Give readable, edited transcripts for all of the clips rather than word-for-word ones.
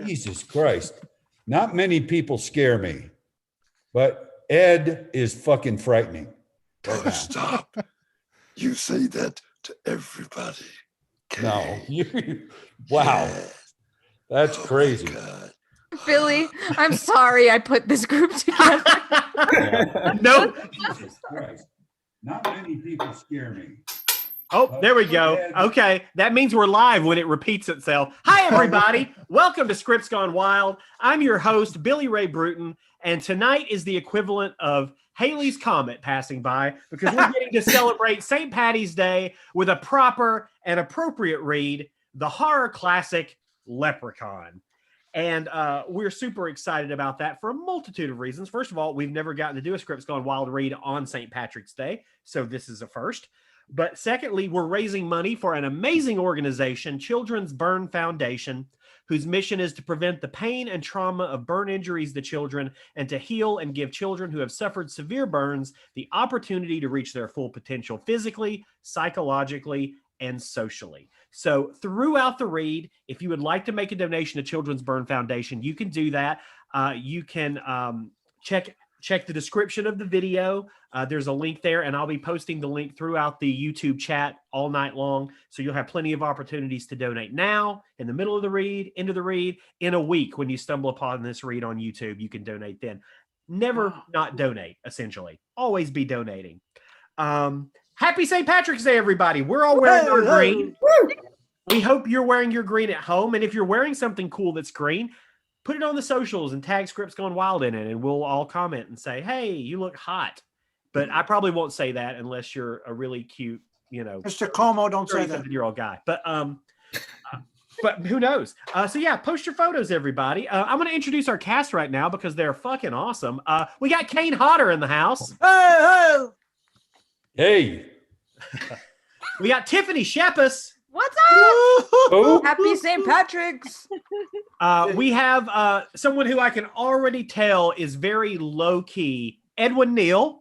Jesus Christ. Not many people scare me, but Ed is fucking frightening. Oh, stop. You say that to everybody. No. Wow. That's crazy. Billy, I'm sorry I put this group together. No. Jesus Christ. Not many people scare me. Oh, there we go. Okay, that means we're live when it repeats itself. Hi, everybody. Welcome to Scripts Gone Wild. I'm your host, Billy Ray Bruton, and tonight is the equivalent of Halley's Comet passing by because we're getting to celebrate St. Patty's Day with a proper and appropriate read, the horror classic Leprechaun. And we're super excited about that for a multitude of reasons. First of all, we've never gotten to do a Scripts Gone Wild read on St. Patrick's Day, so this is a first. But secondly, we're raising money for an amazing organization, Children's Burn Foundation, whose mission is to prevent the pain and trauma of burn injuries to children and to heal and give children who have suffered severe burns the opportunity to reach their full potential physically, psychologically, and socially. So throughout the read, if you would like to make a donation to Children's Burn Foundation, you can do that. You can check the description of the video. There's a link there, and I'll be posting the link throughout the YouTube chat all night long. So you'll have plenty of opportunities to donate now, in the middle of the read, into the read, in a week when you stumble upon this read on YouTube, you can donate then. Never not donate, essentially. Always be donating. Happy St. Patrick's Day, everybody. We're all wearing our green. We hope you're wearing your green at home. And if you're wearing something cool that's green, put it on the socials and tag Scripts Gone Wild in it, and we'll all comment and say, hey, you look hot. But I probably won't say that unless you're a really cute, Mr. Como, don't say that. 37-year-old guy. But who knows? So yeah, post your photos, everybody. I'm going to introduce our cast right now because they're fucking awesome. We got Kane Hodder in the house. Hey. We got Tiffany Shepis. What's up? Oh. Happy St. Patrick's. We have someone who I can already tell is very low-key, Edwin Neal.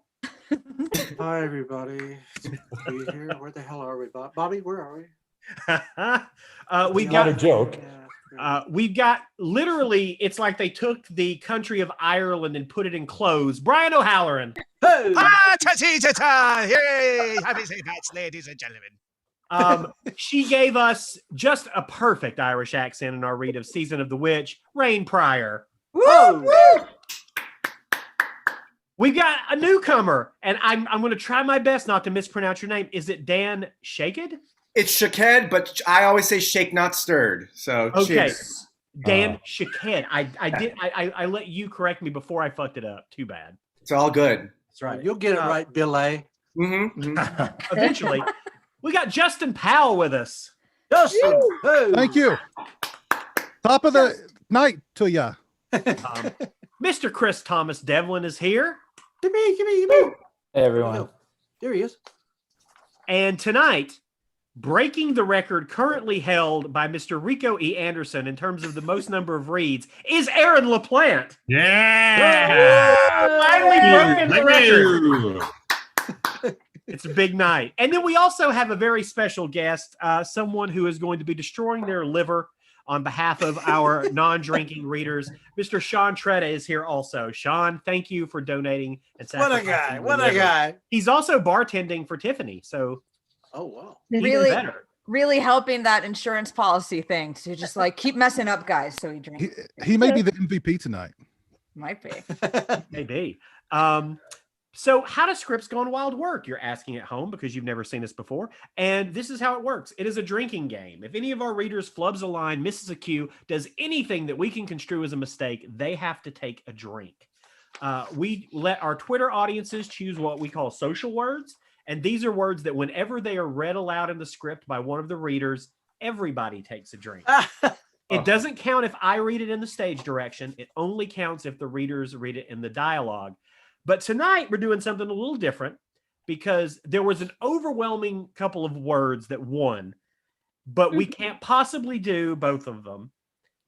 Hi, everybody. Be here. Where the hell are we, Bobby? Where are we? We've got a joke. We've got literally, it's like they took the country of Ireland and put it in clothes. Brian O'Halloran. Hey! Yay! Happy St. Pat's, ladies and gentlemen. She gave us just a perfect Irish accent in our read of Season of the Witch, Rain Pryor. Woo! We've got a newcomer, and I'm going to try my best not to mispronounce your name. Is it Dan Shaked? It's Shaked, but I always say shake not stirred. So okay, cheers. Dan Shaked. I let you correct me before I fucked it up. Too bad. It's all good. That's right. You'll get it right, Billy. Eventually. We got Justin Powell with us. Justin, hey. Thank you. Top of the night to ya. Mr. Chris Thomas Devlin is here. Give me. Hey, everyone. There he is. And tonight, breaking the record currently held by Mr. Rico E. Anderson in terms of the most number of reads is Aaron LaPlante. Yeah! Finally broken the record. It's a big night. And then we also have a very special guest, someone who is going to be destroying their liver on behalf of our non-drinking readers. Mr. Sean Tretta is here also. Sean, thank you for donating. And What a guy. What a guy. He's also bartending for Tiffany. So, oh, wow. Even better. Really helping that insurance policy thing to just like keep messing up guys so he drinks. He may be the MVP tonight. Might be. Maybe. So how does Scripts Gone Wild work? You're asking at home because you've never seen this before. And this is how it works. It is a drinking game. If any of our readers flubs a line, misses a cue, does anything that we can construe as a mistake, they have to take a drink. We let our Twitter audiences choose what we call social words. And these are words that whenever they are read aloud in the script by one of the readers, everybody takes a drink. It doesn't count if I read it in the stage direction. It only counts if the readers read it in the dialogue. But tonight we're doing something a little different because there was an overwhelming couple of words that won, but we can't possibly do both of them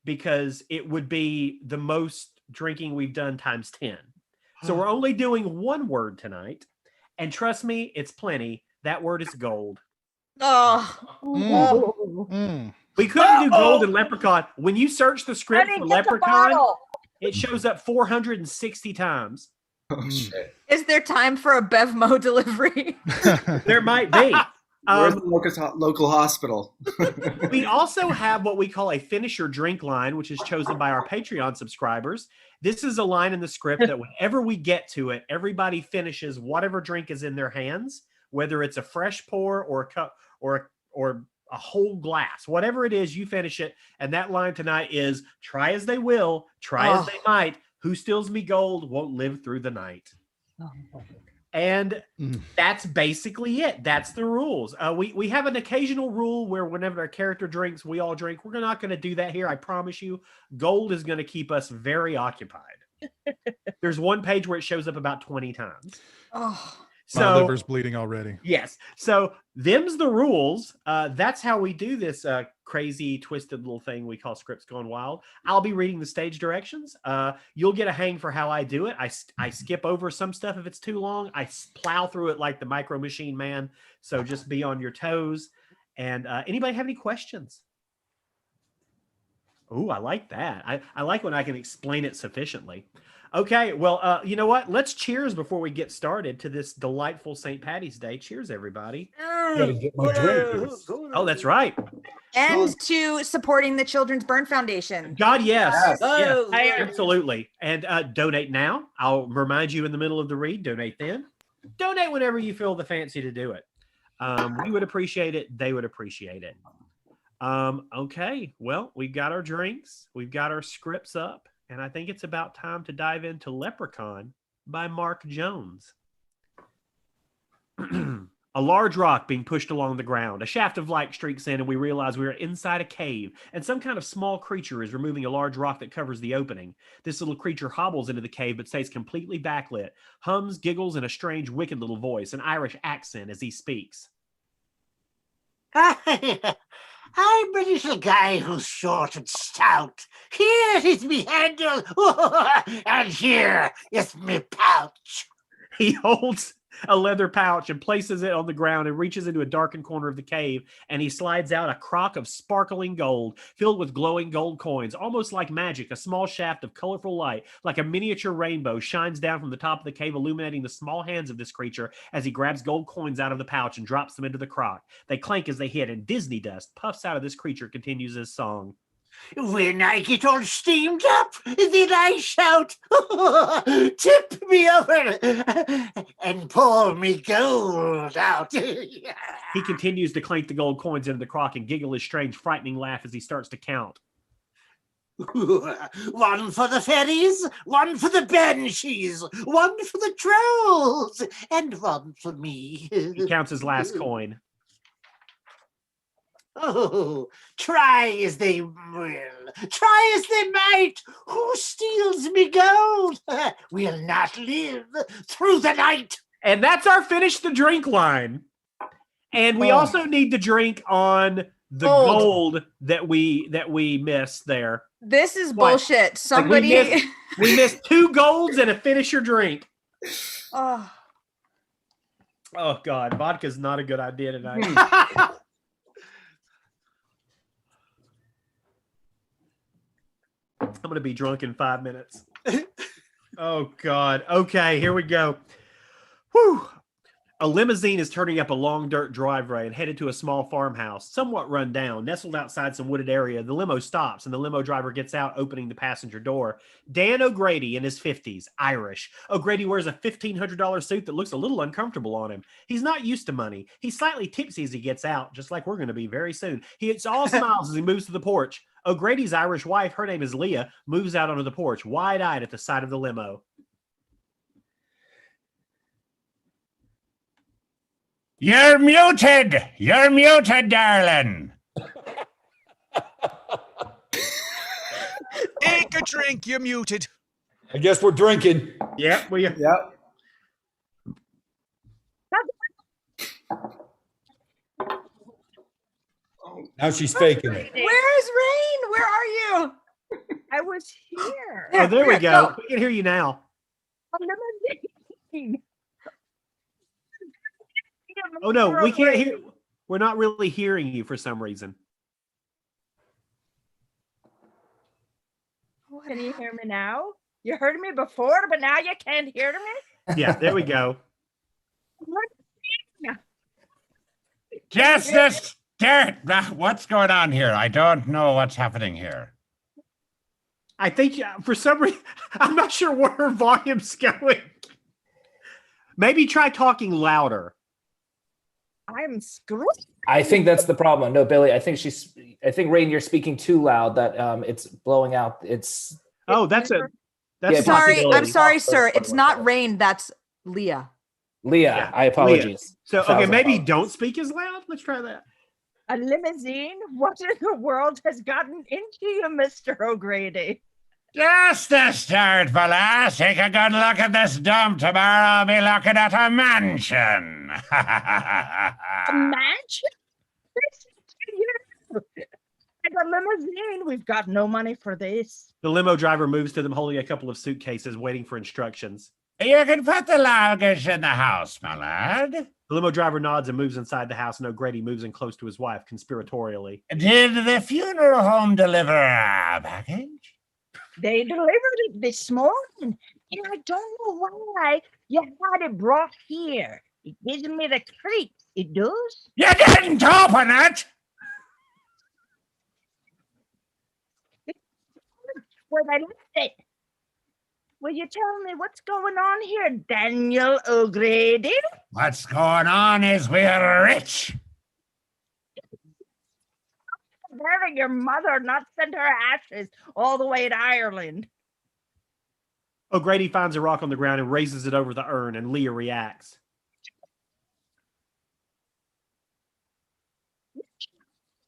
because it would be the most drinking we've done times 10. So we're only doing one word tonight. And trust me, it's plenty. That word is gold. Oh. We couldn't do gold and leprechaun. When you search the script Honey, for get the leprechaun, bottle. it shows up 460 times. Oh shit. Is there time for a Bevmo delivery? There might be. Where's the local hospital? We also have what we call a finish your drink line, which is chosen by our Patreon subscribers. This is a line in the script that whenever we get to it, everybody finishes whatever drink is in their hands, whether it's a fresh pour or a cup or a whole glass, whatever it is, you finish it. And that line tonight is try as they will, try as they might. Who steals me gold won't live through the night. And that's basically it. That's the rules. We have an occasional rule where whenever our character drinks, we all drink. We're not going to do that here. I promise you. Gold is going to keep us very occupied. There's one page where it shows up about 20 times. Oh, My liver's bleeding already. Yes. So them's the rules. That's how we do this crazy, twisted little thing we call Scripts Gone Wild. I'll be reading the stage directions. You'll get a hang for how I do it. I skip over some stuff if it's too long. I plow through it like the Micro Machine Man. So just be on your toes. And anybody have any questions? Oh, I like that. I like when I can explain it sufficiently. Okay, well, you know what? Let's cheers before we get started to this delightful St. Patty's Day. Cheers, everybody. Gotta get my drink. Oh, that's right. and to supporting the Children's Burn Foundation. God, yes. Yes. Yes, absolutely. And donate now. I'll remind you in the middle of the read. Donate then. Donate whenever you feel the fancy to do it. We would appreciate it. They would appreciate it. Okay, well, we've got our drinks. We've got our scripts up. And I think it's about time to dive into Leprechaun by Mark Jones. A large rock being pushed along the ground. A shaft of light streaks in, and we realize we are inside a cave, and some kind of small creature is removing a large rock that covers the opening. This little creature hobbles into the cave, but stays completely backlit, hums, giggles in a strange, wicked little voice, an Irish accent as he speaks. I'm a little guy who's short and stout. Here is me handle, and here is me pouch. He holds a leather pouch and places it on the ground and reaches into a darkened corner of the cave, and he slides out a crock of sparkling gold filled with glowing gold coins. Almost like magic, a small shaft of colorful light, like a miniature rainbow, shines down from the top of the cave, illuminating the small hands of this creature as he grabs gold coins out of the pouch and drops them into the crock. They clank as they hit, and Disney dust puffs out of this creature, continues his song. When I get all steamed up, then I shout, tip me over and pour me gold out. He continues to clank the gold coins into the crock and giggle his strange, frightening laugh as he starts to count. One for the fairies, one for the banshees, one for the trolls, and one for me. He counts his last coin. Oh, try as they will, try as they might, who steals me gold will not live through the night. And that's our finish the drink line. And we also need to drink on the gold that we missed there. This is What? bullshit. Somebody. Like we missed 2 golds and a finish your drink. Oh. Oh God, vodka's not a good idea tonight. I'm going to be drunk in 5 minutes. Oh, God. Okay, here we go. Whew. A limousine is turning up a long dirt driveway and headed to a small farmhouse, somewhat run down, nestled outside some wooded area. The limo stops and the limo driver gets out, opening the passenger door. Dan O'Grady in his 50s, Irish. O'Grady wears a $1,500 suit that looks a little uncomfortable on him. He's not used to money. He's slightly tipsy as he gets out, just like we're going to be very soon. It's all smiles as he moves to the porch. O'Grady's Irish wife, her name is Leah, moves out onto the porch, wide-eyed at the sight of the limo. You're muted. You're muted, darling. Take a drink. You're muted. I guess we're drinking. Yeah, we. Yep. Now she's faking it. Where's Rain? Where are you? I was here. Oh, there we go. We can hear you now. Oh no, we can't hear. We're not really hearing you for some reason. Can you hear me now? You heard me before, but now you can't hear me? Yeah, there we go. Justice! Dirt! What's going on here? I don't know what's happening here. I think for some reason, I'm not sure where her volume's going. Maybe try talking louder. I'm screwed. I think that's the problem. No, Billy, I think Rain, you're speaking too loud that it's blowing out. That's Yeah, a Sorry, I'm possibility. sorry, sir. It's not Rain. That's Leah. Leah, Yeah, I apologize. So, okay, 1,000 maybe apologies. don't speak as loud. Let's try that. A limousine? What in the world has gotten into you, Mr. O'Grady? Justice, Dirt, fella. Take a good look at this dump. Tomorrow I'll be looking at a mansion. A mansion? And a limousine? We've got no money for this. The limo driver moves to them holding a couple of suitcases, waiting for instructions. You can put the luggage in the house, my lad. The limo driver nods and moves inside the house, and O'Grady moves in close to his wife, conspiratorially. Did the funeral home deliver a package? They delivered it this morning, and I don't know why you had it brought here. It gives me the creeps. It does? You didn't open it! Where I left it. Will you tell me what's going on here, Daniel O'Grady? What's going on is we're rich. Bury your mother, not send her ashes all the way to Ireland. O'Grady finds a rock on the ground and raises it over the urn, and Leah reacts.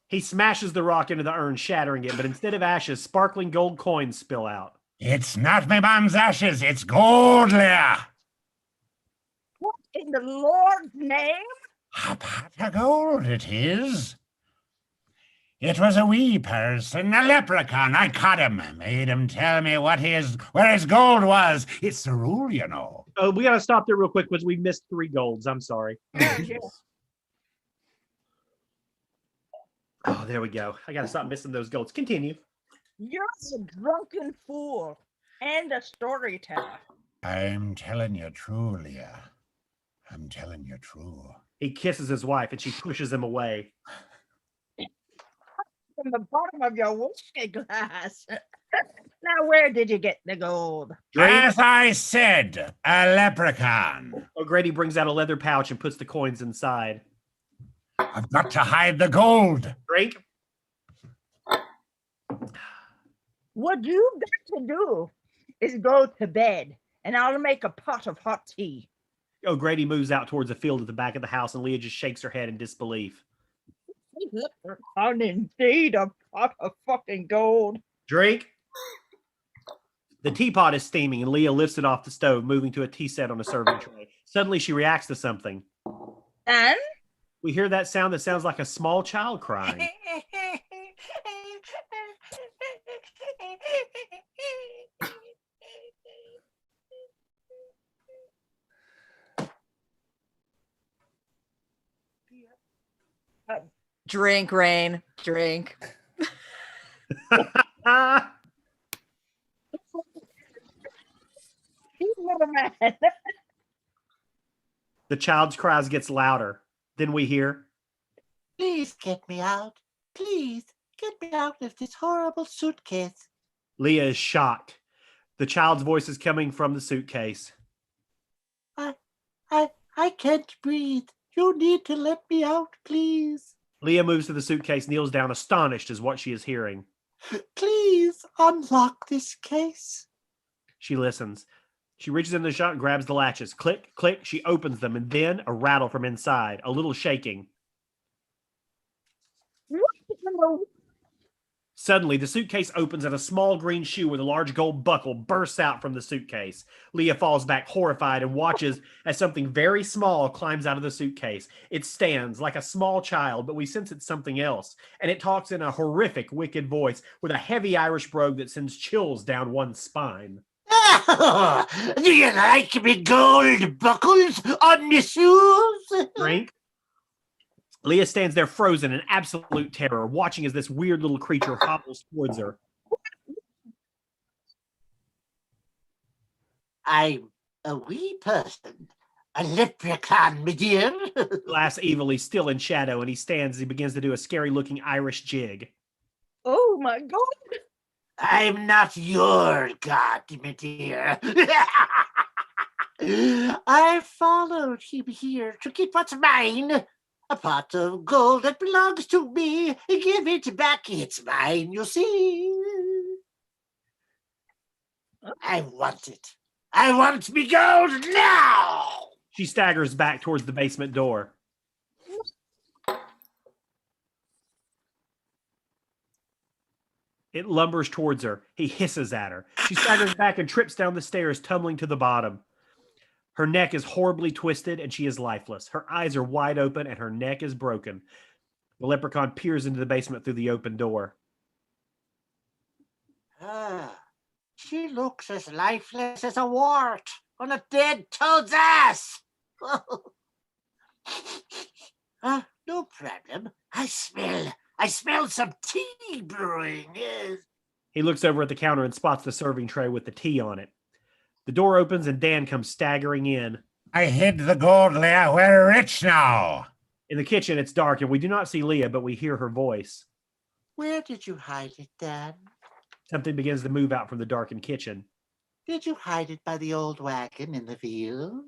He smashes the rock into the urn, shattering it, but instead of ashes, sparkling gold coins spill out. It's not my mom's ashes, it's gold, Leah. What in the Lord's name? A pot of gold it is. It was a wee person, a leprechaun. I caught him, made him tell me where his gold was. It's the rule, you know. Oh, we got to stop there real quick because we missed 3 golds. I'm sorry. Oh, there we go. I got to stop missing those golds. Continue. You're a drunken fool and a storyteller. I'm telling you true, Leah. I'm telling you true. He kisses his wife and she pushes him away. From the bottom of your whiskey glass. Now, where did you get the gold? As I said, a leprechaun. O'Grady brings out a leather pouch and puts the coins inside. I've got to hide the gold. Drink. What you've got to do is go to bed, and I'll make a pot of hot tea. O'Grady moves out towards a field at the back of the house, and Leah just shakes her head in disbelief. Leprechaun, indeed, a pot of fucking gold. Drink. The teapot is steaming, and Leah lifts it off the stove, moving to a tea set on a serving tray. Suddenly, she reacts to something. And? We hear that sound that sounds like a small child crying. Drink, Rain. Drink. The child's cries gets louder. Then we hear, Please get me out. Please get me out of this horrible suitcase. Leah is shocked. The child's voice is coming from the suitcase. I can't breathe. You need to let me out, please. Leah moves to the suitcase, kneels down, astonished as what she is hearing. Please unlock this case. She listens. She reaches in the shop and grabs the latches. Click, click. She opens them, and then a rattle from inside, a little shaking. Suddenly, the suitcase opens and a small green shoe with a large gold buckle bursts out from the suitcase. Leah falls back horrified and watches as something very small climbs out of the suitcase. It stands like a small child, but we sense it's something else. And it talks in a horrific, wicked voice with a heavy Irish brogue that sends chills down one's spine. Oh, do you like me gold buckles on your shoes? Drink. Leah stands there frozen in absolute terror, watching as this weird little creature hobbles towards her. I'm a wee person. A leprechaun, my dear. Laughs evilly, still in shadow, and he stands as he begins to do a scary-looking Irish jig. Oh my God. I'm not your god, my dear. I followed him here to get what's mine. A pot of gold that belongs to me. Give it back, it's mine, you see. I want it. I want me gold now! She staggers back towards the basement door. It lumbers towards her. He hisses at her. She staggers back and trips down the stairs, tumbling to the bottom. Her neck is horribly twisted and she is lifeless. Her eyes are wide open and her neck is broken. The leprechaun peers into the basement through the open door. She looks as lifeless as a wart on a dead toad's ass. No problem. I smell some tea brewing. Yes. He looks over at the counter and spots the serving tray with the tea on it. The door opens and Dan comes staggering in. I hid the gold, Leah. We're rich now. In the kitchen, it's dark and we do not see Leah, but we hear her voice. Where did you hide it, Dan? Something begins to move out from the darkened kitchen. Did you hide it by the old wagon in the field?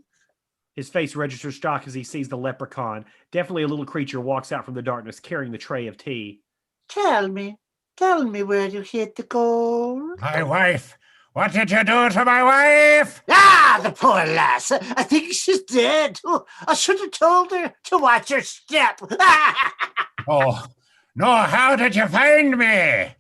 His face registers shock as he sees the leprechaun. Definitely a little creature walks out from the darkness carrying the tray of tea. Tell me where you hid the gold. My wife. What did you do to my wife? Ah, the poor lass. I think she's dead. Oh, I should have told her to watch her step. Oh, no, how did you find me?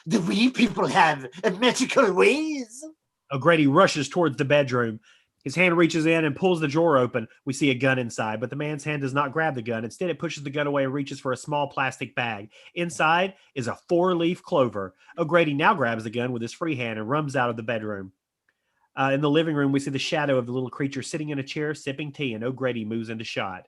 The wee people have magical ways. O'Grady rushes towards the bedroom. His hand reaches in and pulls the drawer open. We see a gun inside, but the man's hand does not grab the gun. Instead, it pushes the gun away and reaches for a small plastic bag. Inside is a 4-leaf clover. O'Grady now grabs the gun with his free hand and runs out of the bedroom. In the living room, we see the shadow of the little creature sitting in a chair, sipping tea, and O'Grady moves into shot.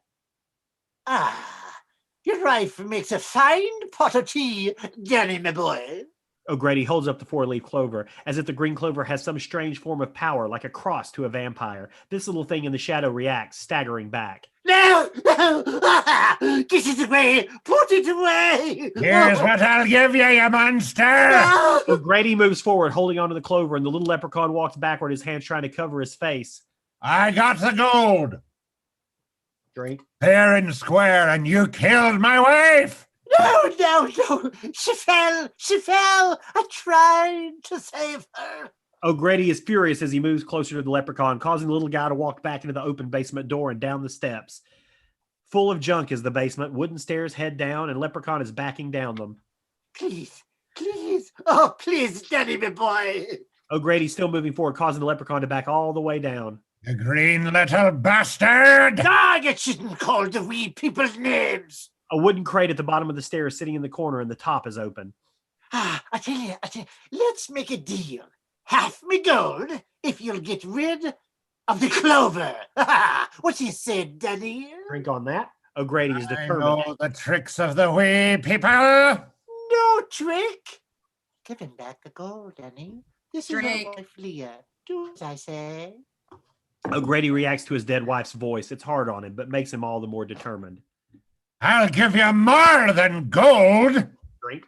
Your wife makes a fine pot of tea, Danny, my boy. O'Grady holds up the 4-leaf clover, as if the green clover has some strange form of power, like a cross to a vampire. This little thing in the shadow reacts, staggering back. No! Get it away! Put it away! Here's what I'll give you, you monster! O'Grady moves forward, holding onto the clover, and the little leprechaun walks backward, his hands trying to cover his face. I got the gold. Drink. Fair and square, and you killed my wife! No. She fell. I tried to save her. O'Grady is furious as he moves closer to the leprechaun, causing the little guy to walk back into the open basement door and down the steps. Full of junk is the basement, wooden stairs head down, and leprechaun is backing down them. Please. Oh, please, Danny, my boy. O'Grady's still moving forward, causing the leprechaun to back all the way down. You green little bastard! You shouldn't call the wee people's names. A wooden crate at the bottom of the stairs sitting in the corner, and the top is open. I tell you, let's make a deal. Half me gold if you'll get rid of the clover. What you said, Danny? Drink on that. O'Grady is determined. I know the tricks of the wee people. No trick. Give him back the gold, Danny. This is Drink. your wife, Leah. Do as I say. O'Grady reacts to his dead wife's voice. It's hard on him, but makes him all the more determined. I'll give you more than gold. Drink.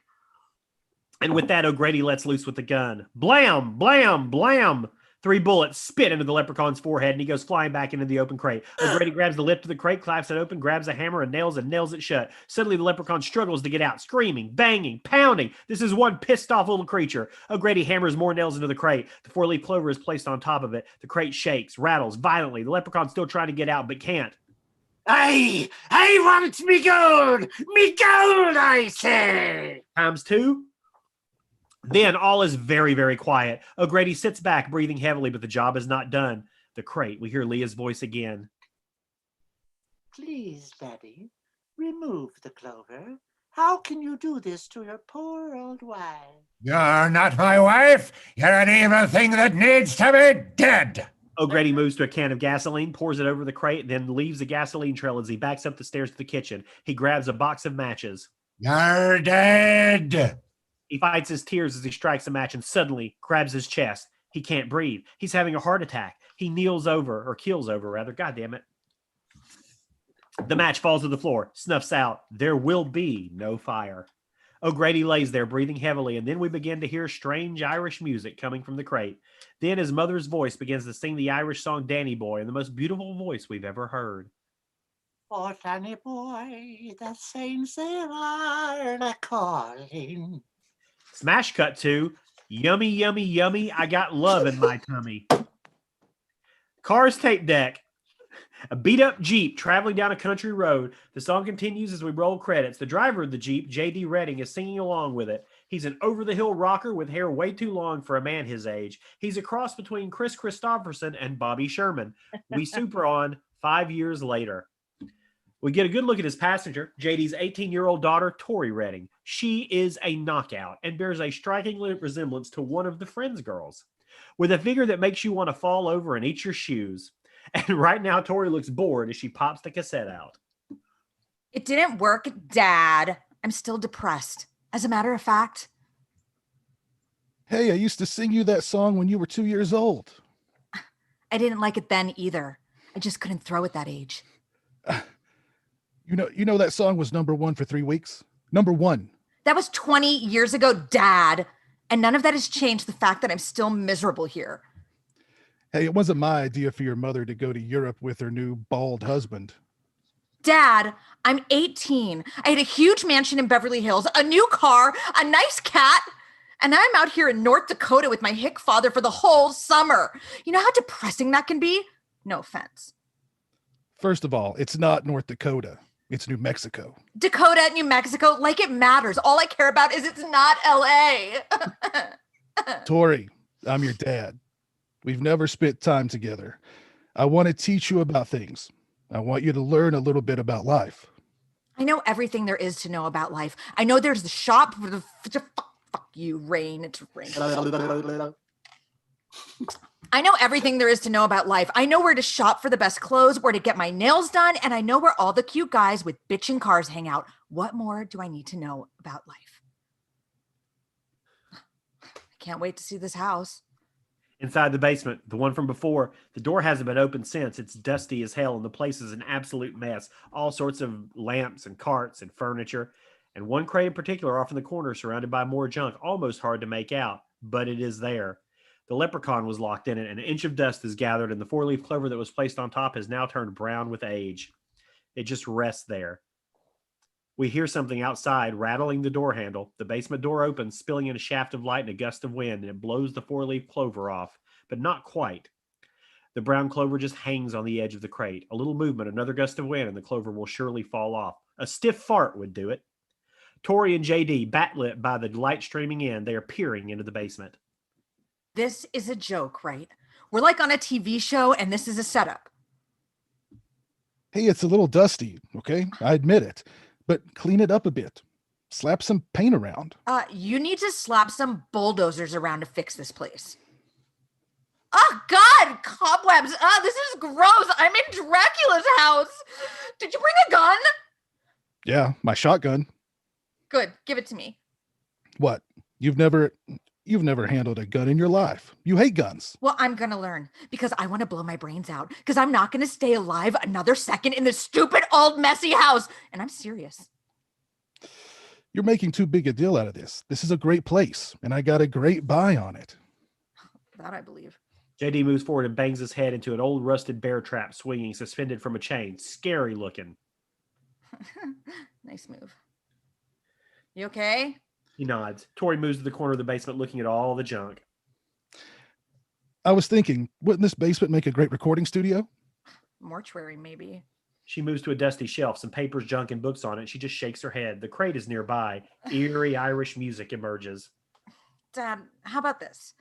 And with that, O'Grady lets loose with the gun. Blam, blam, blam. 3 bullets spit into the leprechaun's forehead, and he goes flying back into the open crate. O'Grady grabs the lip to the crate, claps it open, grabs a hammer and nails it shut. Suddenly, the leprechaun struggles to get out, screaming, banging, pounding. This is one pissed-off little creature. O'Grady hammers more nails into the crate. The 4-leaf clover is placed on top of it. The crate shakes, rattles violently. The leprechaun's still trying to get out, but can't. I want me gold, I say. ×2. Then all is very, very quiet. O'Grady sits back, breathing heavily, but the job is not done. The crate, we hear Leah's voice again. Please, Daddy, remove the clover. How can you do this to your poor old wife? You're not my wife. You're an evil thing that needs to be dead. O'Grady moves to a can of gasoline, pours it over the crate, then leaves the gasoline trail as he backs up the stairs to the kitchen. He grabs a box of matches. You're dead. He fights his tears as he strikes a match and suddenly grabs his chest. He can't breathe. He's having a heart attack. He keels over, rather. God damn it. The match falls to the floor, snuffs out. There will be no fire. O'Grady lays there, breathing heavily, and then we begin to hear strange Irish music coming from the crate. Then his mother's voice begins to sing the Irish song Danny Boy in the most beautiful voice we've ever heard. Oh, Danny boy, that sings their iron a calling. Smash cut to yummy, yummy, yummy. I got love in my tummy. Cars tape deck. A beat-up Jeep traveling down a country road. The song continues as we roll credits. The driver of the Jeep, J.D. Redding, is singing along with it. He's an over-the-hill rocker with hair way too long for a man his age. He's a cross between Chris Christopherson and Bobby Sherman. We super on 5 years later. We get a good look at his passenger, J.D.'s 18-year-old daughter, Tori Redding. She is a knockout and bears a striking resemblance to one of the Friends girls, with a figure that makes you want to fall over and eat your shoes. And right now, Tori looks bored as she pops the cassette out. It didn't work, Dad. I'm still depressed. As a matter of fact. Hey, I used to sing you that song when you were 2 years old. I didn't like it then either. I just couldn't throw at that age. You know that song was #1 for 3 weeks? #1. That was 20 years ago, Dad. And none of that has changed the fact that I'm still miserable here. Hey, it wasn't my idea for your mother to go to Europe with her new bald husband. Dad, I'm 18. I had a huge mansion in Beverly Hills, a new car, a nice cat, and I'm out here in North Dakota with my hick father for the whole summer. You know how depressing that can be? No offense. First of all, it's not North Dakota. It's New Mexico. Dakota, New Mexico, like it matters. All I care about is it's not LA. Tori, I'm your dad. We've never spent time together. I want to teach you about things. I want you to learn a little bit about life. I know everything there is to know about life. I know there's the shop for the fuck you, Rain. It's Rain. I know everything there is to know about life. I know where to shop for the best clothes, where to get my nails done, and I know where all the cute guys with bitchin' cars hang out. What more do I need to know about life? I can't wait to see this house. Inside the basement, the one from before, the door hasn't been opened since. It's dusty as hell, and the place is an absolute mess. All sorts of lamps and carts and furniture, and one crate in particular off in the corner surrounded by more junk, almost hard to make out, but it is there. The Leprechaun was locked in it, and an inch of dust is gathered, and the four-leaf clover that was placed on top has now turned brown with age. It just rests there. We hear something outside rattling the door handle. The basement door opens, spilling in a shaft of light and a gust of wind, and it blows the four-leaf clover off, but not quite. The brown clover just hangs on the edge of the crate. A little movement, another gust of wind, and the clover will surely fall off. A stiff fart would do it. Tori and JD, backlit by the light streaming in, they are peering into the basement. This is a joke, right? We're like on a TV show, and this is a setup. Hey, it's a little dusty, okay? I admit it. But clean it up a bit. Slap some paint around. You need to slap some bulldozers around to fix this place. Oh, God, cobwebs. This is gross. I'm in Dracula's house. Did you bring a gun? Yeah, my shotgun. Good. Give it to me. What? You've never handled a gun in your life. You hate guns. Well, I'm going to learn because I want to blow my brains out because I'm not going to stay alive another second in this stupid old messy house. And I'm serious. You're making too big a deal out of this. This is a great place, and I got a great buy on it. That I believe. JD moves forward and bangs his head into an old rusted bear trap swinging suspended from a chain. Scary looking. Nice move. You okay? He nods. Tori moves to the corner of the basement looking at all the junk. I was thinking, wouldn't this basement make a great recording studio? Mortuary, maybe. She moves to a dusty shelf, some papers, junk, and books on it. She just shakes her head. The crate is nearby. Eerie Irish music emerges. Dad, how about this?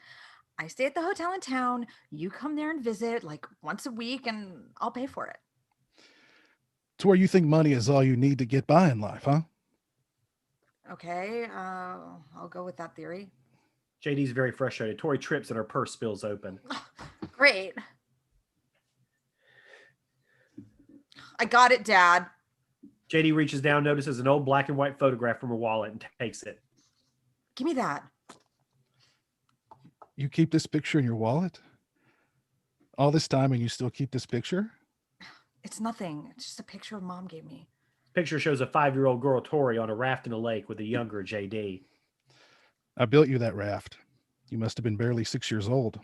I stay at the hotel in town. You come there and visit like once a week, and I'll pay for it. To where you think money is all you need to get by in life, huh? Okay, I'll go with that theory. JD's very frustrated. Tori trips and her purse spills open. Great. I got it, Dad. JD reaches down, notices an old black and white photograph from her wallet and takes it. Give me that. You keep this picture in your wallet? All this time and you still keep this picture? It's nothing. It's just a picture Mom gave me. Picture shows a 5-year-old girl, Tori, on a raft in a lake with a younger JD. I built you that raft. You must have been barely 6 years old.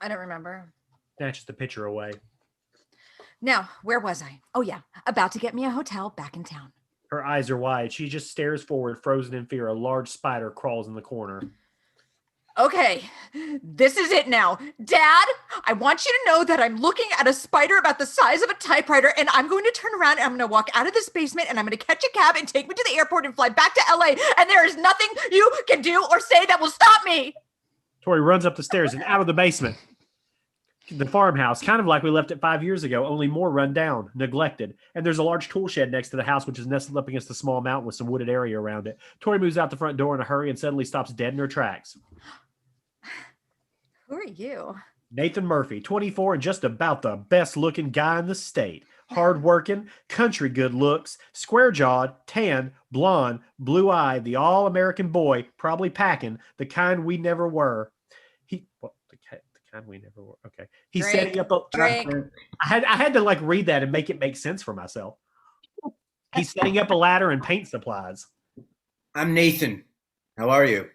I don't remember. Snatches the picture away. Now, where was I? Oh, yeah. About to get me a hotel back in town. Her eyes are wide. She just stares forward, frozen in fear. A large spider crawls in the corner. Okay, this is it now. Dad, I want you to know that I'm looking at a spider about the size of a typewriter, and I'm going to turn around and I'm going to walk out of this basement and I'm going to catch a cab and take me to the airport and fly back to LA, and there is nothing you can do or say that will stop me. Tori runs up the stairs and out of the basement. The farmhouse, kind of like we left it 5 years ago, only more run down, neglected. And there's a large tool shed next to the house, which is nestled up against a small mountain with some wooded area around it. Tori moves out the front door in a hurry and suddenly stops dead in her tracks. Who are you? Nathan Murphy, 24 and just about the best looking guy in the state. Hard working, country good looks, square jawed, tan, blonde, blue eyed, the all American boy, probably packing, the kind we never were. The kind we never were. Okay. He's Drink, setting up a drink. I had to like read that and make it make sense for myself. He's setting up a ladder and paint supplies. I'm Nathan. How are you?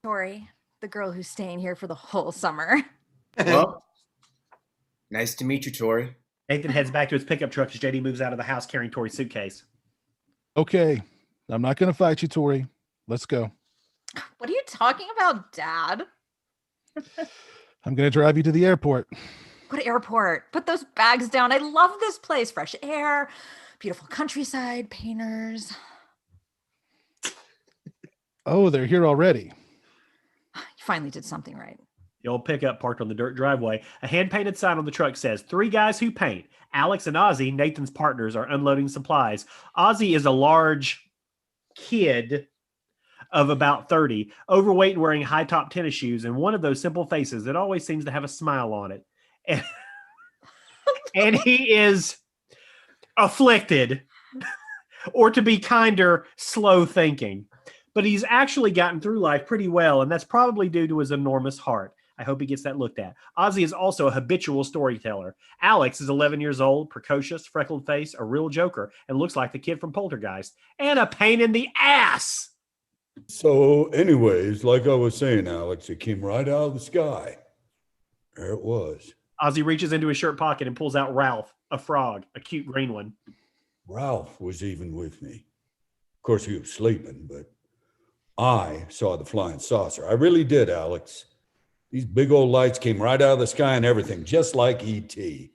Tori, the girl who's staying here for the whole summer. Well, nice to meet you, Tori. Nathan heads back to his pickup truck as JD moves out of the house carrying Tori's suitcase. Okay, I'm not going to fight you, Tori. Let's go. What are you talking about, Dad? I'm going to drive you to the airport. What airport? Put those bags down. I love this place. Fresh air, beautiful countryside, painters. Oh, they're here already. You finally did something right. The old pickup parked on the dirt driveway. A hand-painted sign on the truck says, 3 guys who paint. Alex and Ozzy, Nathan's partners, are unloading supplies. Ozzy is a large kid of about 30, overweight and wearing high-top tennis shoes, and one of those simple faces that always seems to have a smile on it. And he is afflicted, or to be kinder, slow thinking. But he's actually gotten through life pretty well, and that's probably due to his enormous heart. I hope he gets that looked at. Ozzy is also a habitual storyteller. Alex is 11 years old, precocious, freckled face, a real joker, and looks like the kid from Poltergeist. And a pain in the ass! So anyways, like I was saying, Alex, it came right out of the sky. There it was. Ozzy reaches into his shirt pocket and pulls out Ralph, a frog, a cute green one. Ralph was even with me. Of course, he was sleeping, but I saw the flying saucer. I really did, Alex. These big old lights came right out of the sky and everything, just like E.T.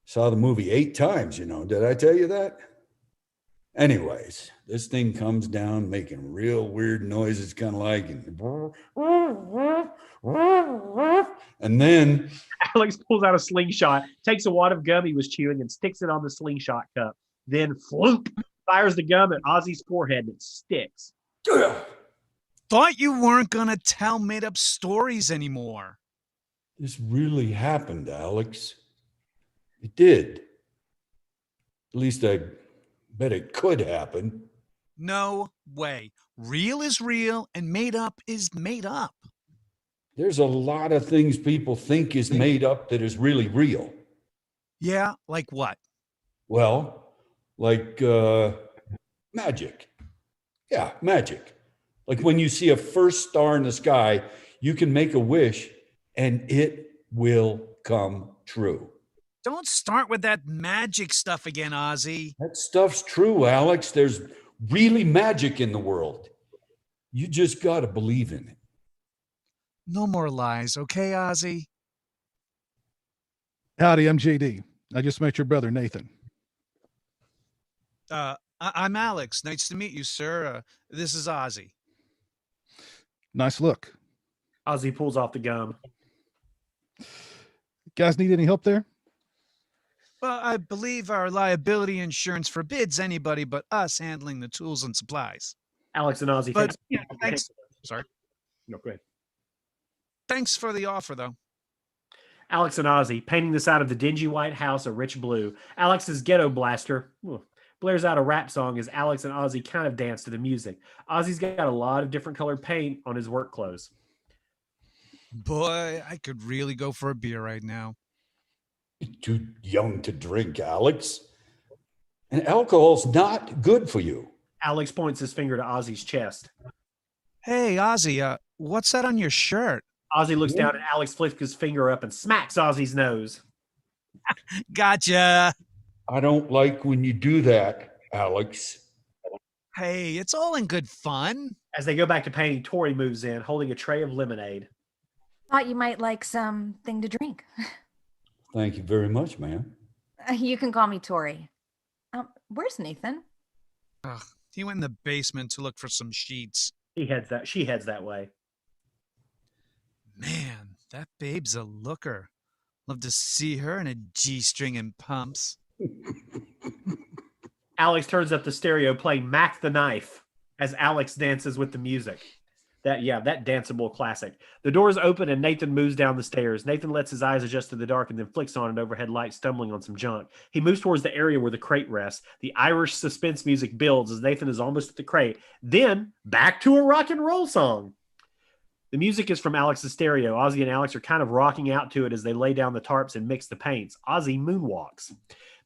Saw the movie 8 times, you know. Did I tell you that? Anyways, this thing comes down making real weird noises, kind of like, and then Alex pulls out a slingshot, takes a wad of gum he was chewing and sticks it on the slingshot cup. Then, floop, fires the gum at Ozzy's forehead and it sticks. Thought you weren't gonna tell made-up stories anymore. This really happened, Alex. It did. At least I bet it could happen. No way. Real is real and made up is made up. There's a lot of things people think is made up that is really real. Yeah, like what? Well, like magic. Yeah, magic. Like when you see a first star in the sky, you can make a wish and it will come true. Don't start with that magic stuff again, Ozzy. That stuff's true, Alex. There's really magic in the world. You just got to believe in it. No more lies, okay, Ozzy? Howdy, I'm JD. I just met your brother, Nathan. I'm Alex. Nice to meet you, sir. This is Ozzy. Nice look. Ozzy pulls off the gum. Guys need any help there? Well, I believe our liability insurance forbids anybody but us handling the tools and supplies. Alex and Ozzy. But thanks. Sorry. No, go ahead. Thanks for the offer, though. Alex and Ozzy painting the side of the dingy white house a rich blue. Alex's ghetto blaster blares out a rap song as Alex and Ozzy kind of dance to the music. Ozzy's got a lot of different colored paint on his work clothes. Boy, I could really go for a beer right now. You're too young to drink, Alex. And alcohol's not good for you. Alex points his finger to Ozzy's chest. Hey, Ozzy, what's that on your shirt? Ozzy looks down and Alex flicks his finger up and smacks Ozzy's nose. Gotcha. I don't like when you do that, Alex. Hey, it's all in good fun. As they go back to painting, Tori moves in, holding a tray of lemonade. Thought you might like something to drink. Thank you very much, ma'am. You can call me Tori. Where's Nathan? Ugh, he went in the basement to look for some sheets. She heads that way. Man, that babe's a looker. Love to see her in a G-string and pumps. Alex turns up the stereo playing Mac the Knife as Alex dances with the music. That danceable classic. The doors open and Nathan moves down the stairs. Nathan lets his eyes adjust to the dark and then flicks on an overhead light, stumbling on some junk. He moves towards the area where the crate rests. The Irish suspense music builds as Nathan is almost at the crate. Then back to a rock and roll song. The music is from Alex's stereo. Ozzy and Alex are kind of rocking out to it as they lay down the tarps and mix the paints. Ozzy moonwalks.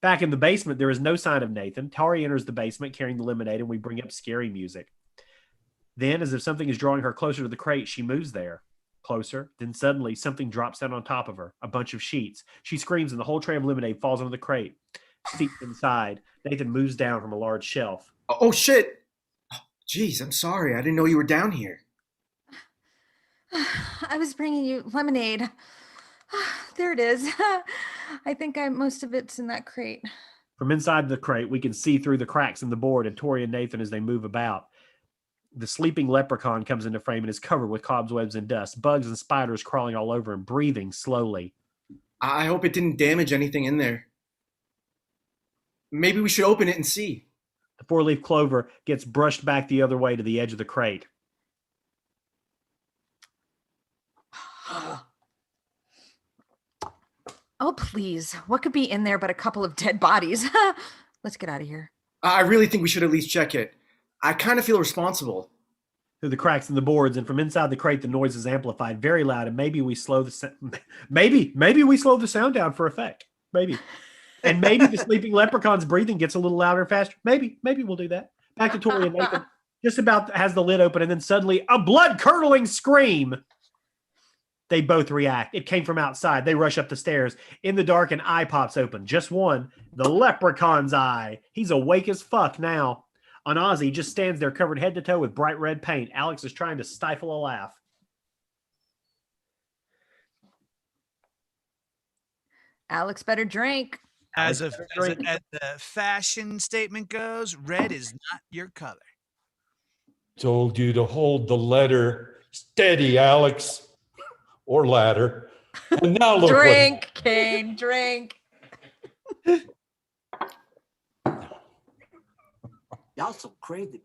Back in the basement, there is no sign of Nathan. Tori enters the basement carrying the lemonade, and we bring up scary music. Then, as if something is drawing her closer to the crate, she moves there. Closer. Then suddenly, something drops down on top of her. A bunch of sheets. She screams, and the whole tray of lemonade falls onto the crate. Seats inside. Nathan moves down from a large shelf. Oh, shit. Jeez, I'm sorry. I didn't know you were down here. I was bringing you lemonade. There it is. I think most of it's in that crate. From inside the crate, we can see through the cracks in the board and Tori and Nathan as they move about. The sleeping leprechaun comes into frame and is covered with cobwebs and dust, bugs and spiders crawling all over him, breathing slowly. I hope it didn't damage anything in there. Maybe we should open it and see. The four-leaf clover gets brushed back the other way to the edge of the crate. Oh, please. What could be in there but a couple of dead bodies? Let's get out of here. I really think we should at least check it. I kind of feel responsible. Through the cracks in the boards, and from inside the crate, the noise is amplified very loud, and maybe we slow the maybe we slow the sound down for effect. Maybe. And maybe the sleeping leprechaun's breathing gets a little louder and faster. Maybe we'll do that. Back to Tori and Nathan. Just about has the lid open, and then suddenly a blood-curdling scream. They both react. It came from outside. They rush up the stairs. In the dark, an eye pops open. Just one. The leprechaun's eye. He's awake as fuck now. On Ozzy, just stands there covered head to toe with bright red paint. Alex is trying to stifle a laugh. Alex better drink. As the fashion statement goes, red is not your color. Told you to hold the letter steady, Alex. Or ladder. And now look. Drink, Kane, drink. Y'all so crazy,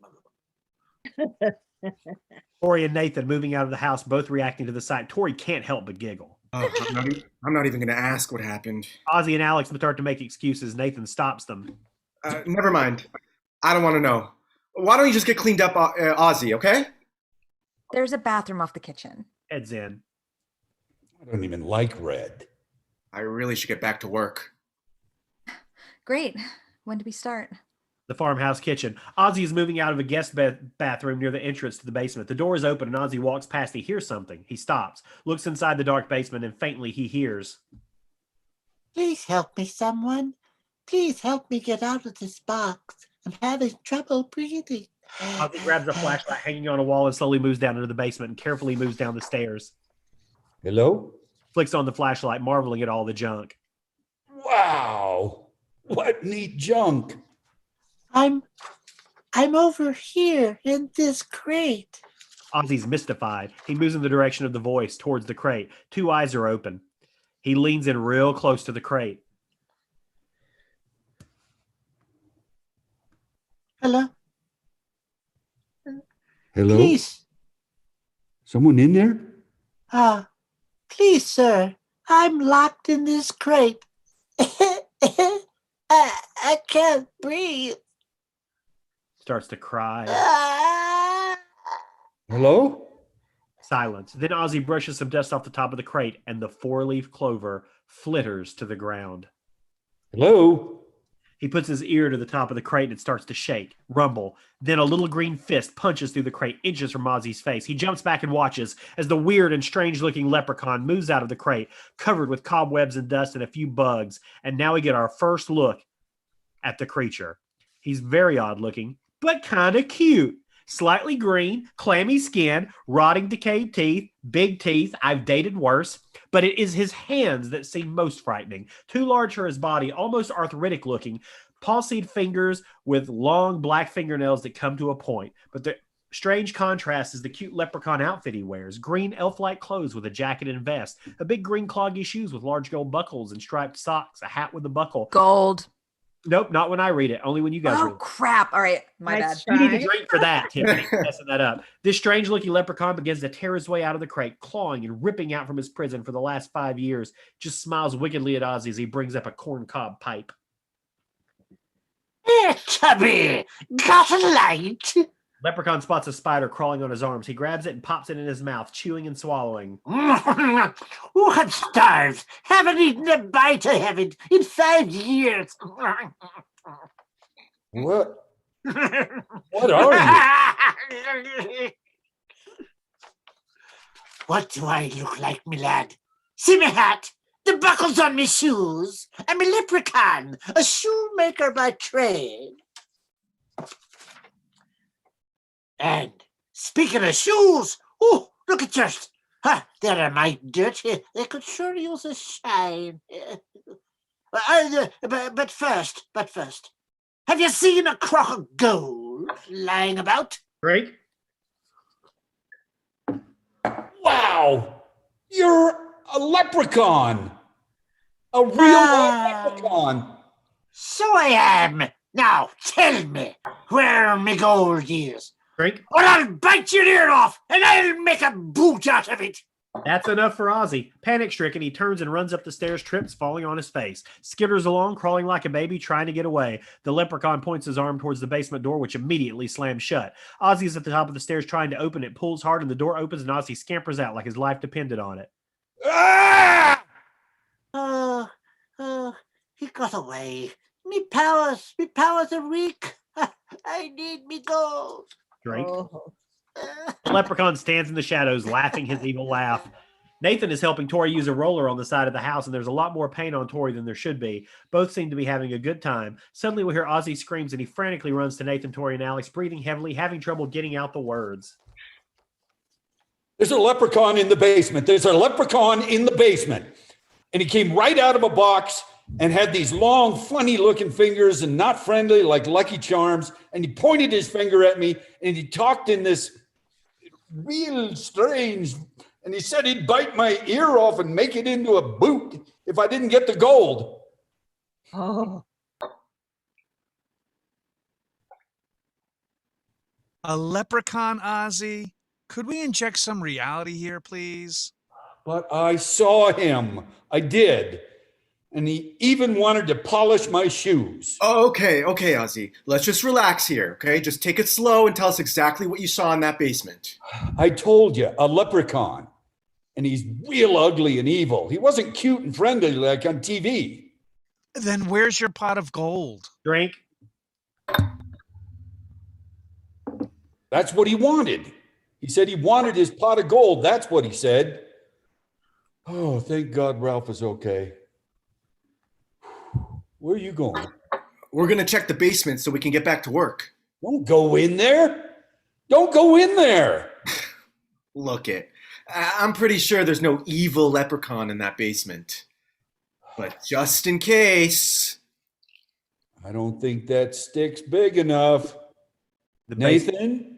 Tori and Nathan moving out of the house, both reacting to the sight. Tori can't help but giggle. Oh, I'm not even going to ask what happened. Ozzy and Alex start to make excuses. Nathan stops them. Never mind. I don't want to know. Why don't you just get cleaned up, Ozzy, okay? There's a bathroom off the kitchen. Heads in. I don't even like red. I really should get back to work. Great. When do we start? The farmhouse kitchen. Ozzy is moving out of a guest bathroom near the entrance to the basement. The door is open and Ozzy walks past. He hears something. He stops, looks inside the dark basement, and faintly he hears. Please help me, someone. Please help me get out of this box. I'm having trouble breathing. Ozzy grabs a flashlight hanging on a wall and slowly moves down into the basement and carefully moves down the stairs. Hello? Flicks on the flashlight, marveling at all the junk. Wow. What neat junk. I'm over here in this crate. Ozzy's mystified. He moves in the direction of the voice towards the crate. Two eyes are open. He leans in real close to the crate. Hello? Hello? Please. Someone in there? Please, sir. I'm locked in this crate. I can't breathe. Starts to cry. Hello? Silence. Then Ozzy brushes some dust off the top of the crate, and the 4-leaf clover flitters to the ground. Hello? He puts his ear to the top of the crate and it starts to shake, rumble. Then a little green fist punches through the crate, inches from Ozzy's face. He jumps back and watches as the weird and strange-looking leprechaun moves out of the crate, covered with cobwebs and dust and a few bugs. And now we get our first look at the creature. He's very odd-looking, but kind of cute. Slightly green, clammy skin, rotting decayed teeth, big teeth. I've dated worse. But it is his hands that seem most frightening. Too large for his body, almost arthritic looking. Palsied fingers with long black fingernails that come to a point. But the strange contrast is the cute leprechaun outfit he wears. Green elf-like clothes with a jacket and vest. A big green cloggy shoes with large gold buckles and striped socks. A hat with a buckle. Gold. Nope, not when I read it. Only when you guys read Oh, it. crap. All right. My bad. You need to drink for that, Tiffany. Messing that up. This strange-looking leprechaun begins to tear his way out of the crate, clawing and ripping out from his prison for the last 5 years. Just smiles wickedly at Ozzy as he brings up a corncob pipe. Hey, Chubby, got a light? Leprechaun spots a spider crawling on his arms. He grabs it and pops it in his mouth, chewing and swallowing. I'm starved. Haven't eaten a bite of heaven in 5 years. What? What are you? What do I look like, me lad? See me hat? The buckles on me shoes? I'm a leprechaun, a shoemaker by trade. And speaking of shoes, oh, look at yours. Huh, they're mighty dirty. They could sure use a shine. But first, have you seen a crock of gold lying about? Drake? Wow! You're a leprechaun! A real leprechaun! So I am. Now, tell me where me gold is. Drink? Or I'll bite your ear off and I'll make a boot out of it. That's enough for Ozzy. Panic-stricken, he turns and runs up the stairs, trips, falling on his face. Skitters along, crawling like a baby, trying to get away. The leprechaun points his arm towards the basement door, which immediately slams shut. Ozzy's at the top of the stairs trying to open it, pulls hard, and the door opens, and Ozzy scampers out like his life depended on it. Ah! He got away. Me powers are weak. I need me gold. Drake. The leprechaun stands in the shadows, laughing his evil laugh. Nathan is helping Tori use a roller on the side of the house, and there's a lot more paint on Tori than there should be. Both seem to be having a good time. Suddenly we hear Ozzy screams, and he frantically runs to Nathan, Tori, and Alex, breathing heavily, having trouble getting out the words. There's a leprechaun in the basement. There's a leprechaun in the basement. And he came right out of a box and had these long, funny-looking fingers and not friendly like Lucky Charms. And he pointed his finger at me, and he talked in this real strange, and he said he'd bite my ear off and make it into a boot if I didn't get the gold. Oh. A leprechaun, Ozzy? Could we inject some reality here, please? But I saw him. I did. And he even wanted to polish my shoes. Oh, okay, Ozzy. Let's just relax here, okay? Just take it slow and tell us exactly what you saw in that basement. I told you, a leprechaun. And he's real ugly and evil. He wasn't cute and friendly like on TV. Then where's your pot of gold? Drink. That's what he wanted. He said he wanted his pot of gold. That's what he said. Oh, thank God Ralph is okay. Where are you going? We're going to check the basement so we can get back to work. Don't go in there. Don't go in there. Look it. I'm pretty sure there's no evil leprechaun in that basement. But just in case. I don't think that stick's big enough. Nathan?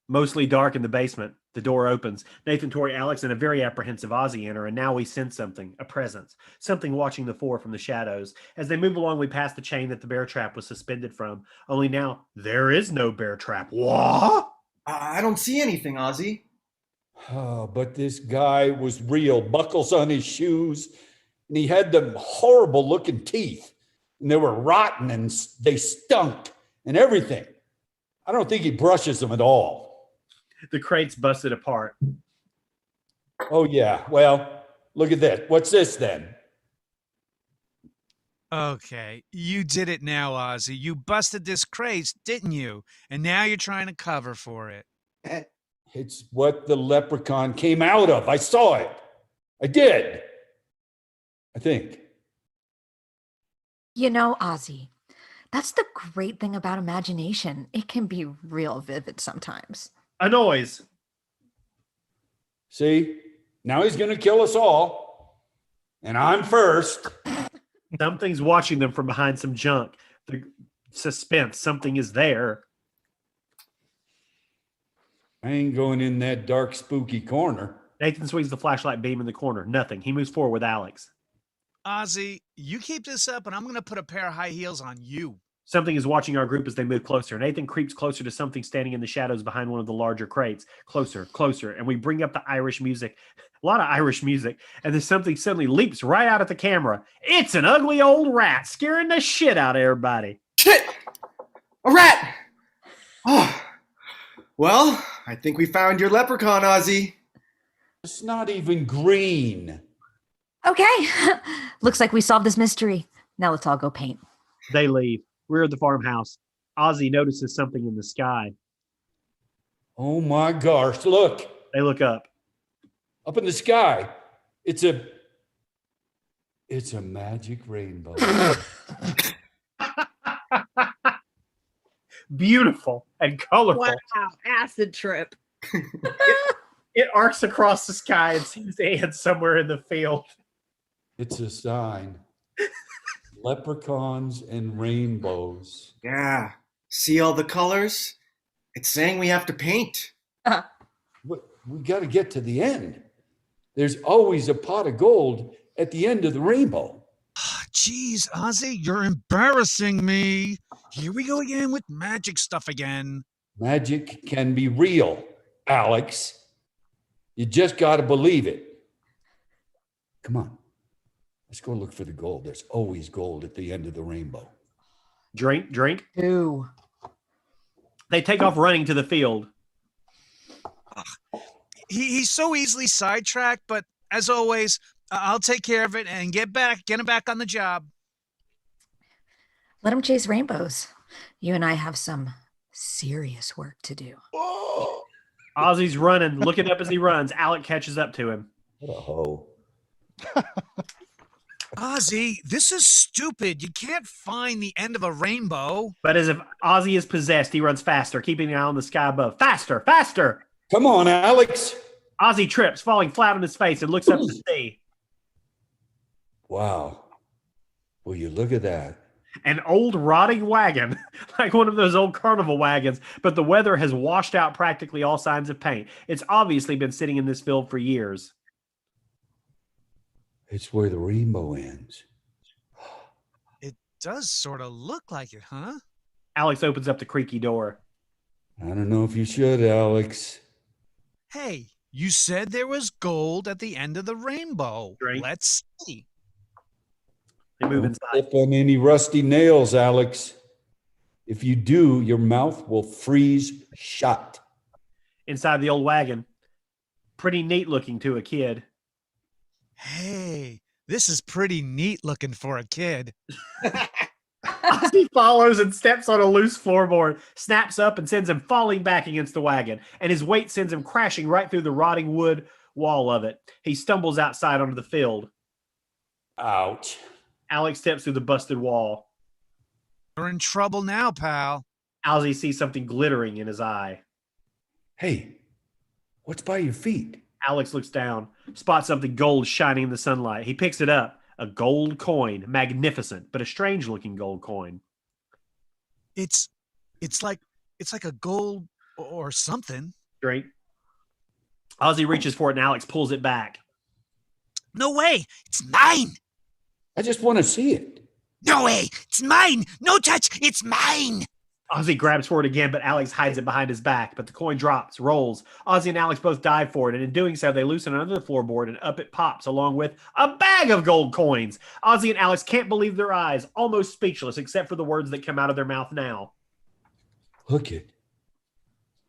Mostly dark in the basement. The door opens. Nathan, Tori, Alex, and a very apprehensive Ozzy enter, and now we sense something, a presence, something watching the four from the shadows. As they move along, we pass the chain that the bear trap was suspended from. Only now, there is no bear trap. What? I don't see anything, Ozzy. Oh, but this guy was real. Buckles on his shoes, and he had them horrible-looking teeth, and they were rotten, and they stunk, and everything. I don't think he brushes them at all. The crate's busted apart. Oh, yeah. Well, look at that. What's this then? Okay, you did it now, Ozzy. You busted this crate, didn't you? And now you're trying to cover for it. It's what the leprechaun came out of. I saw it. I did. I think. You know, Ozzy, that's the great thing about imagination. It can be real vivid sometimes. A noise. See, now he's going to kill us all. And I'm first. Something's watching them from behind some junk. The suspense. Something is there. I ain't going in that dark, spooky corner. Nathan swings the flashlight beam in the corner. Nothing. He moves forward with Alex. Ozzy, you keep this up and I'm going to put a pair of high heels on you. Something is watching our group as they move closer. Nathan creeps closer to something standing in the shadows behind one of the larger crates. Closer, closer. And we bring up the Irish music. A lot of Irish music. And then something suddenly leaps right out at the camera. It's an ugly old rat scaring the shit out of everybody. Shit! A rat! Oh. Well, I think we found your leprechaun, Ozzy. It's not even green. Okay, looks like we solved this mystery. Now let's all go paint. They leave. We're at the farmhouse. Ozzy notices something in the sky. Oh my gosh, look. They look up. Up in the sky. It's a magic rainbow. Beautiful and colorful. Wow, acid trip. It arcs across the sky and seems to end somewhere in the field. It's a sign. Leprechauns and rainbows. Yeah. See all the colors? It's saying we have to paint. We got to get to the end. There's always a pot of gold at the end of the rainbow. Jeez, Ozzy, you're embarrassing me. Here we go again with magic stuff again. Magic can be real, Alex. You just got to believe it. Come on. Let's go look for the gold. There's always gold at the end of the rainbow. Drink. Ew. They take off running to the field. He's so easily sidetracked, but as always, I'll take care of it and get him back on the job. Let him chase rainbows. You and I have some serious work to do. Ozzy's running, looking up as he runs. Alec catches up to him. What a hoe. Ozzy, this is stupid. You can't find the end of a rainbow. But as if Ozzy is possessed, he runs faster, keeping an eye on the sky above. Faster, faster! Come on, Alex. Ozzy trips, falling flat on his face, and looks up to see. Wow. Will you look at that? An old rotting wagon, like one of those old carnival wagons, but the weather has washed out practically all signs of paint. It's obviously been sitting in this field for years. It's where the rainbow ends. It does sort of look like it, huh? Alex opens up the creaky door. I don't know if you should, Alex. Hey, you said there was gold at the end of the rainbow. Drink. Let's see. They move Don't inside. step on any rusty nails, Alex. If you do, your mouth will freeze shut. Inside the old wagon. Pretty neat looking to a kid. Hey, this is pretty neat looking for a kid. Ozzy follows and steps on a loose floorboard, snaps up and sends him falling back against the wagon, and his weight sends him crashing right through the rotting wood wall of it. He stumbles outside onto the field. Ouch. Alex steps through the busted wall. You're in trouble now, pal. Ozzy sees something glittering in his eye. Hey, what's by your feet? Alex looks down, spots something gold shining in the sunlight. He picks it up. A gold coin. Magnificent, but a strange-looking gold coin. It's like a gold or something. Drink. Ozzy reaches for it and Alex pulls it back. No way! It's mine! I just want to see it. No way! It's mine! No touch! It's mine! Ozzy grabs for it again, but Alex hides it behind his back. But the coin drops, rolls. Ozzy and Alex both dive for it, and in doing so, they loosen another floorboard, and up it pops, along with a bag of gold coins. Ozzy and Alex can't believe their eyes, almost speechless, except for the words that come out of their mouth now. Look it.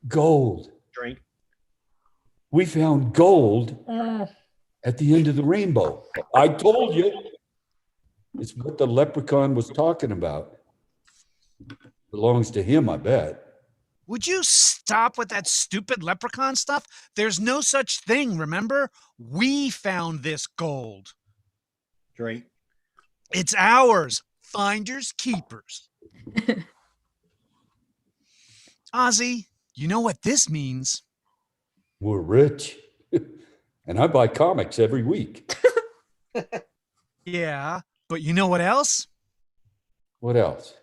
Gold. Drink. We found gold at the end of the rainbow. I told you. It's what the leprechaun was talking about. Belongs to him, I bet. Would you stop with that stupid leprechaun stuff? There's no such thing, remember? We found this gold. Drink. It's ours. Finders keepers. Ozzy, you know what this means? We're rich. And I buy comics every week. Yeah, but you know what else? What else?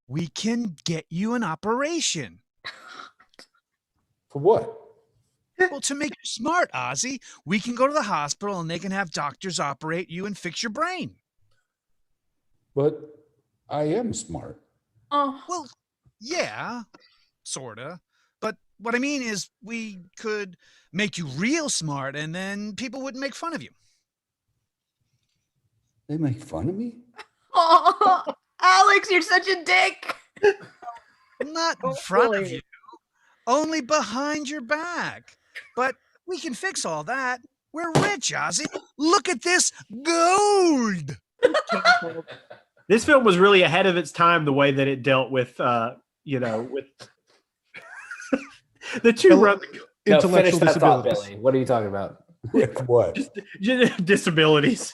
We can get you an operation. For what? Well, to make you smart, Ozzy, we can go to the hospital and they can have doctors operate you and fix your brain. But I am smart. Oh, Well, yeah, sorta. But what I mean is we could make you real smart and then people wouldn't make fun of you. They make fun of me? oh, Alex, you're such a dick. Not in front of you, only behind your back. But we can fix all that. We're rich, Ozzy. Look at this gold. This film was really ahead of its time the way that it dealt with, with the two run No, finish Intellectual that thought, disabilities. Billy. What are you talking about? With what? disabilities.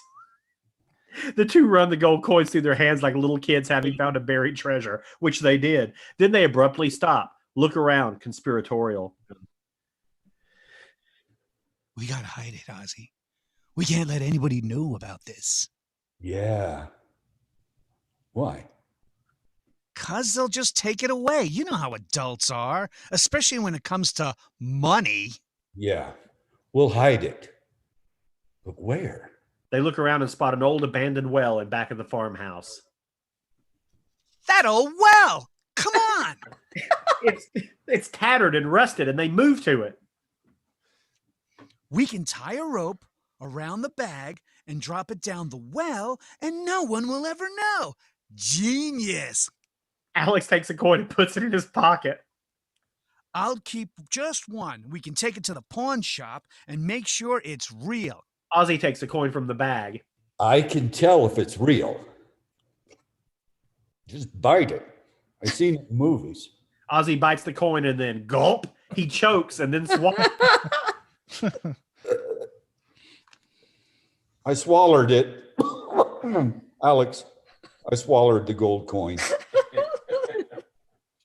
The two run the gold coins through their hands like little kids having found a buried treasure, which they did. Then they abruptly stop, look around, conspiratorial. We gotta hide it, Ozzy. We can't let anybody know about this. Yeah. Why? 'Cause they'll just take it away. You know how adults are, especially when it comes to money. Yeah. We'll hide it. But where? They look around and spot an old abandoned well in back of the farmhouse. That old well! Come on! It's tattered and rusted, and they move to it. We can tie a rope around the bag and drop it down the well, and no one will ever know. Genius! Alex takes a coin and puts it in his pocket. I'll keep just one. We can take it to the pawn shop and make sure it's real. Ozzy takes a coin from the bag. I can tell if it's real. Just bite it. I've seen it in movies. Ozzy bites the coin and then gulp. He chokes and then swallows. I swallowed it. Alex, I swallowed the gold coin.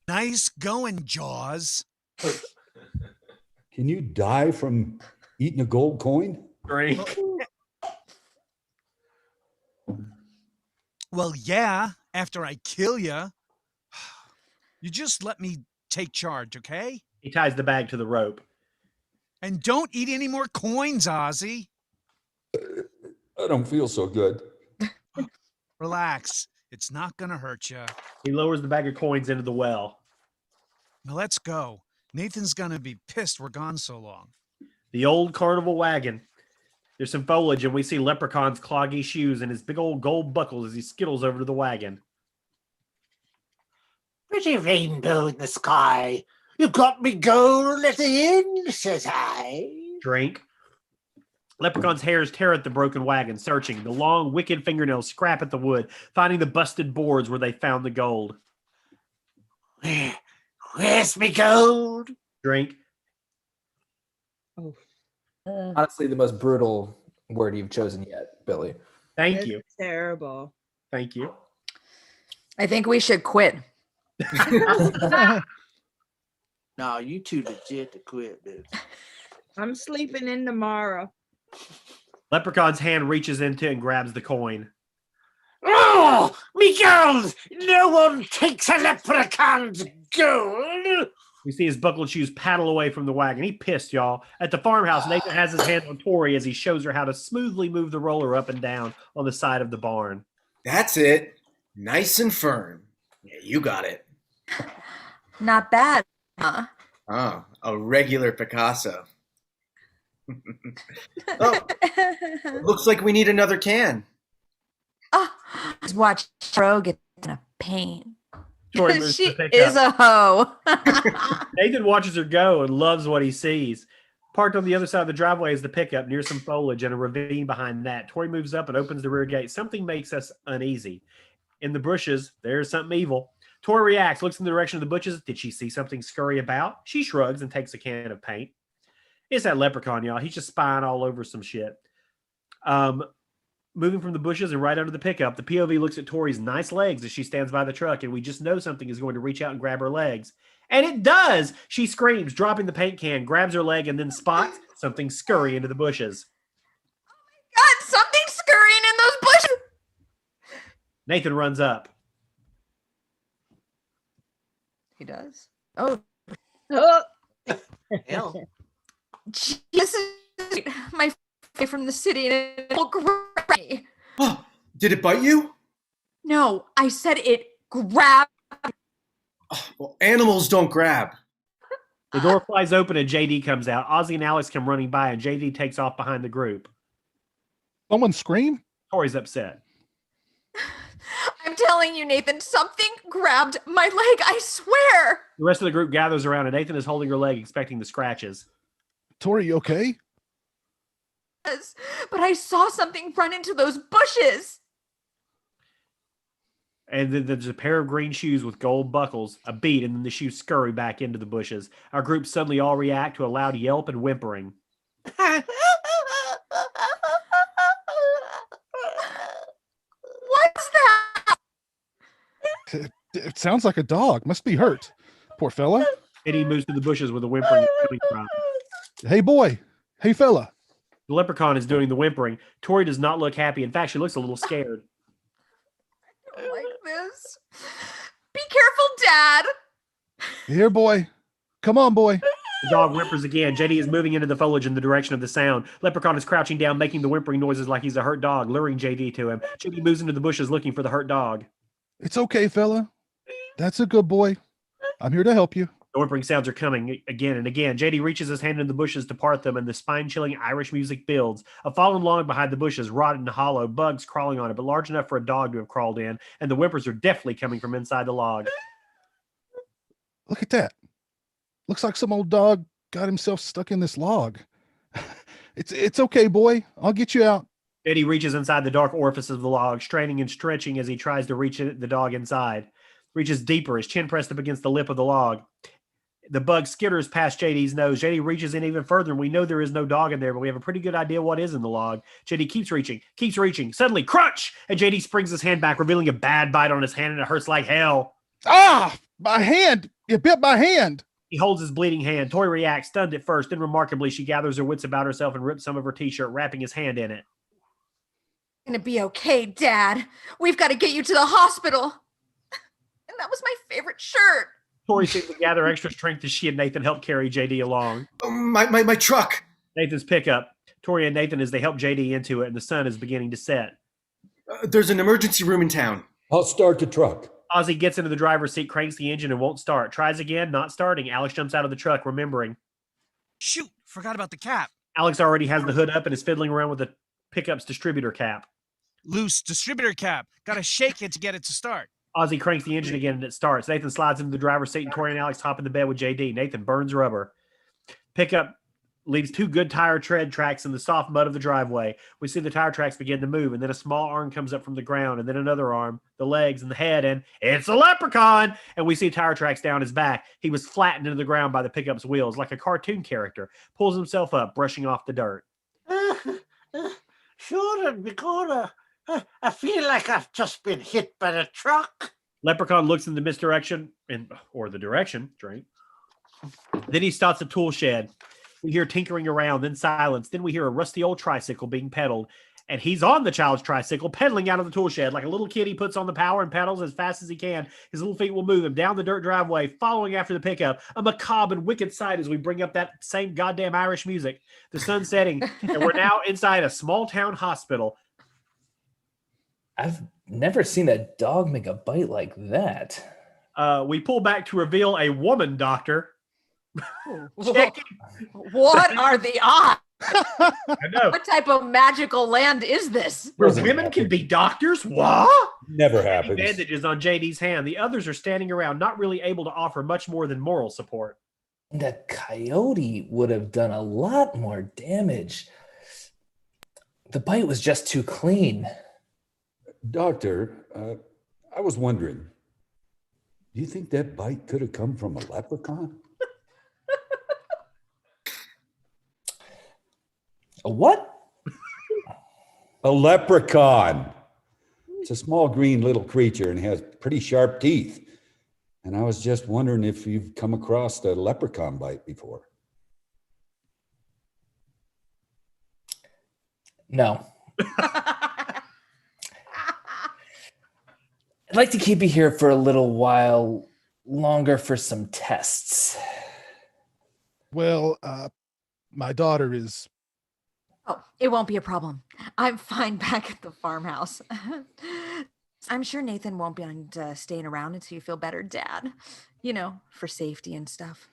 Nice going, Jaws. Can you die from eating a gold coin? Drink. Well, yeah, after I kill you. You just let me take charge, okay? He ties the bag to the rope. And don't eat any more coins, Ozzy. I don't feel so good. Relax. It's not going to hurt you. He lowers the bag of coins into the well. Now let's go. Nathan's going to be pissed we're gone so long. The old carnival wagon. There's some foliage, and we see Leprechaun's cloggy shoes and his big old gold buckles as he skittles over to the wagon. Pretty rainbow in the sky. You got me gold at the end, says I. Drink. Leprechaun's hairs tear at the broken wagon, searching. The long, wicked fingernails scrap at the wood, finding the busted boards where they found the gold. Where's me gold? Drink. Honestly, the most brutal word you've chosen yet, Billy. Thank It's you. terrible. Thank you. I think we should quit. No, you too legit to quit, dude. I'm sleeping in tomorrow. Leprechaun's hand reaches into and grabs the coin. Oh, me gold! No one takes a leprechaun's gold! We see his buckled shoes paddle away from the wagon. He pissed, y'all. At the farmhouse, Nathan has his hand on Tori as he shows her how to smoothly move the roller up and down on the side of the barn. That's it. Nice and firm. Yeah, you got it. Not bad, huh? Oh, a regular Picasso. Oh, looks like we need another can. Oh, just watch Fro get in a pain. Tori moves She to pick is up. a hoe. Nathan watches her go and loves what he sees. Parked on the other side of the driveway is the pickup near some foliage and a ravine behind that. Tori moves up and opens the rear gate. Something makes us uneasy. In the bushes, there's something evil. Tori reacts, looks in the direction of the bushes. Did she see something scurry about? She shrugs and takes a can of paint. It's that leprechaun, y'all. He's just spying all over some shit. Moving from the bushes and right under the pickup, the POV looks at Tori's nice legs as she stands by the truck, and we just know something is going to reach out and grab her legs. And it does! She screams, dropping the paint can, grabs her leg, and then spots something scurry into the bushes. God, something's scurrying in those bushes! Nathan runs up. He does? Oh. Hell. This is my family from the city, and it will grab me. Oh, did it bite you? No, I said it grabbed. Oh, well, animals don't grab. The door flies open and JD comes out. Ozzy and Alex come running by, and JD takes off behind the group. Someone scream? Tori's upset. I'm telling you, Nathan, something grabbed my leg, I swear. The rest of the group gathers around, and Nathan is holding her leg, expecting the scratches. Tori, you okay? Yes, but I saw something run into those bushes. And then there's a pair of green shoes with gold buckles, a beat, and then the shoes scurry back into the bushes. Our group suddenly all react to a loud yelp and whimpering. What's that? It sounds like a dog. Must be hurt. Poor fella. Eddie moves to the bushes where the whimpering is coming from. Hey, boy. Hey, fella. The leprechaun is doing the whimpering. Tori does not look happy. In fact, she looks a little scared. I don't like this. Be careful, Dad. Here, boy. Come on, boy. The dog whimpers again. JD is moving into the foliage in the direction of the sound. Leprechaun is crouching down, making the whimpering noises like he's a hurt dog, luring JD to him. JD moves into the bushes looking for the hurt dog. It's okay, fella. That's a good boy. I'm here to help you. The whimpering sounds are coming again and again. JD reaches his hand in the bushes to part them, and the spine-chilling Irish music builds. A fallen log behind the bushes, rotted and hollow, bugs crawling on it, but large enough for a dog to have crawled in, and the whimpers are definitely coming from inside the log. Look at that. Looks like some old dog got himself stuck in this log. It's okay, boy. I'll get you out. JD reaches inside the dark orifice of the log, straining and stretching as he tries to reach the dog inside. Reaches deeper, his chin pressed up against the lip of the log. The bug skitters past JD's nose. JD reaches in even further, and we know there is no dog in there, but we have a pretty good idea what is in the log. JD keeps reaching. Suddenly, crunch! And JD springs his hand back, revealing a bad bite on his hand, and it hurts like hell. Ah! My hand! You bit my hand! He holds his bleeding hand. Tori reacts, stunned at first. Then, remarkably, she gathers her wits about herself and rips some of her t-shirt, wrapping his hand in it. It's gonna be okay, Dad. We've got to get you to the hospital. And that was my favorite shirt. Tori seems to gather extra strength as she and Nathan help carry JD along. My truck. Nathan's pickup. Tori and Nathan as they help JD into it, and the sun is beginning to set. There's an emergency room in town. I'll start the truck. Ozzy gets into the driver's seat, cranks the engine, and won't start. Tries again, not starting. Alex jumps out of the truck, remembering. Shoot, forgot about the cap. Alex already has the hood up and is fiddling around with the pickup's distributor cap. Loose distributor cap. Gotta shake it to get it to start. Ozzy cranks the engine again and it starts. Nathan slides into the driver's seat and Tori and Alex hop in the bed with JD. Nathan burns rubber. Pickup leaves two good tire tread tracks in the soft mud of the driveway. We see the tire tracks begin to move, and then a small arm comes up from the ground, and then another arm, the legs, and the head, and it's a leprechaun! And we see tire tracks down his back. He was flattened into the ground by the pickup's wheels, like a cartoon character. Pulls himself up, brushing off the dirt. Sure, it'd be good. I feel like I've just been hit by the truck. Leprechaun looks in the misdirection, or the direction, drink. Then he stops at tool shed. We hear tinkering around, then silence. Then we hear a rusty old tricycle being pedaled. And he's on the child's tricycle, pedaling out of the tool shed. Like a little kid, he puts on the power and pedals as fast as he can. His little feet will move him down the dirt driveway, following after the pickup. A macabre and wicked sight as we bring up that same goddamn Irish music. The sun's setting, and we're now inside a small town hospital. I've never seen a dog make a bite like that. We pull back to reveal a woman doctor. What are the odds? I know. What type of magical land is this? Where women can be doctors? What? Never happens. Bandages on JD's hand. The others are standing around, not really able to offer much more than moral support. That coyote would have done a lot more damage. The bite was just too clean. Doctor, I was wondering, do you think that bite could have come from a leprechaun? A what? A leprechaun. It's a small green little creature and has pretty sharp teeth. And I was just wondering if you've come across a leprechaun bite before. No. I'd like to keep you here for a little while longer for some tests. Well, my daughter is. Oh, it won't be a problem. I'm fine back at the farmhouse. I'm sure Nathan won't mind staying around until you feel better, Dad. You know, for safety and stuff.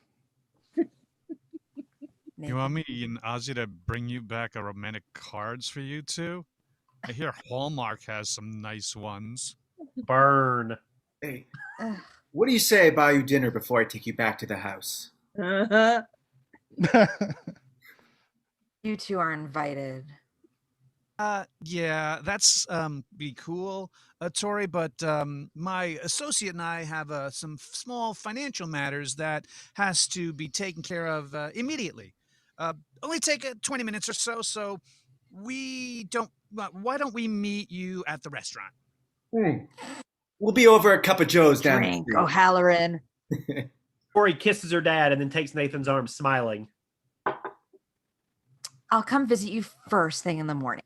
You want me and Ozzy to bring you back a romantic cards for you two? I hear Hallmark has some nice ones. Burn. Hey, what do you say I buy you dinner before I take you back to the house? You two are invited. Yeah, that's be cool, Tori, but my associate and I have some small financial matters that has to be taken care of immediately. Only take 20 minutes or so, so we don't. Why don't we meet you at the restaurant? We'll be over a cup of Joe's down the Drink, street. O'Halloran. Tori kisses her dad and then takes Nathan's arm, smiling. I'll come visit you first thing in the morning.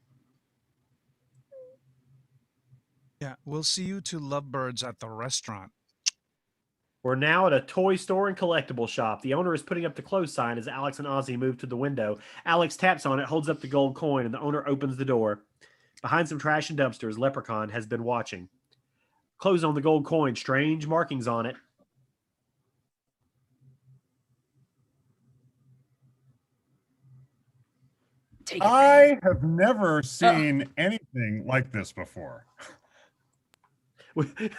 Yeah, we'll see you two lovebirds at the restaurant. We're now at a toy store and collectible shop. The owner is putting up the close sign as Alex and Ozzy move to the window. Alex taps on it, holds up the gold coin, and the owner opens the door. Behind some trash and dumpsters, Leprechaun has been watching. Close on the gold coin, strange markings on it. I have never seen anything like this before. Ozzy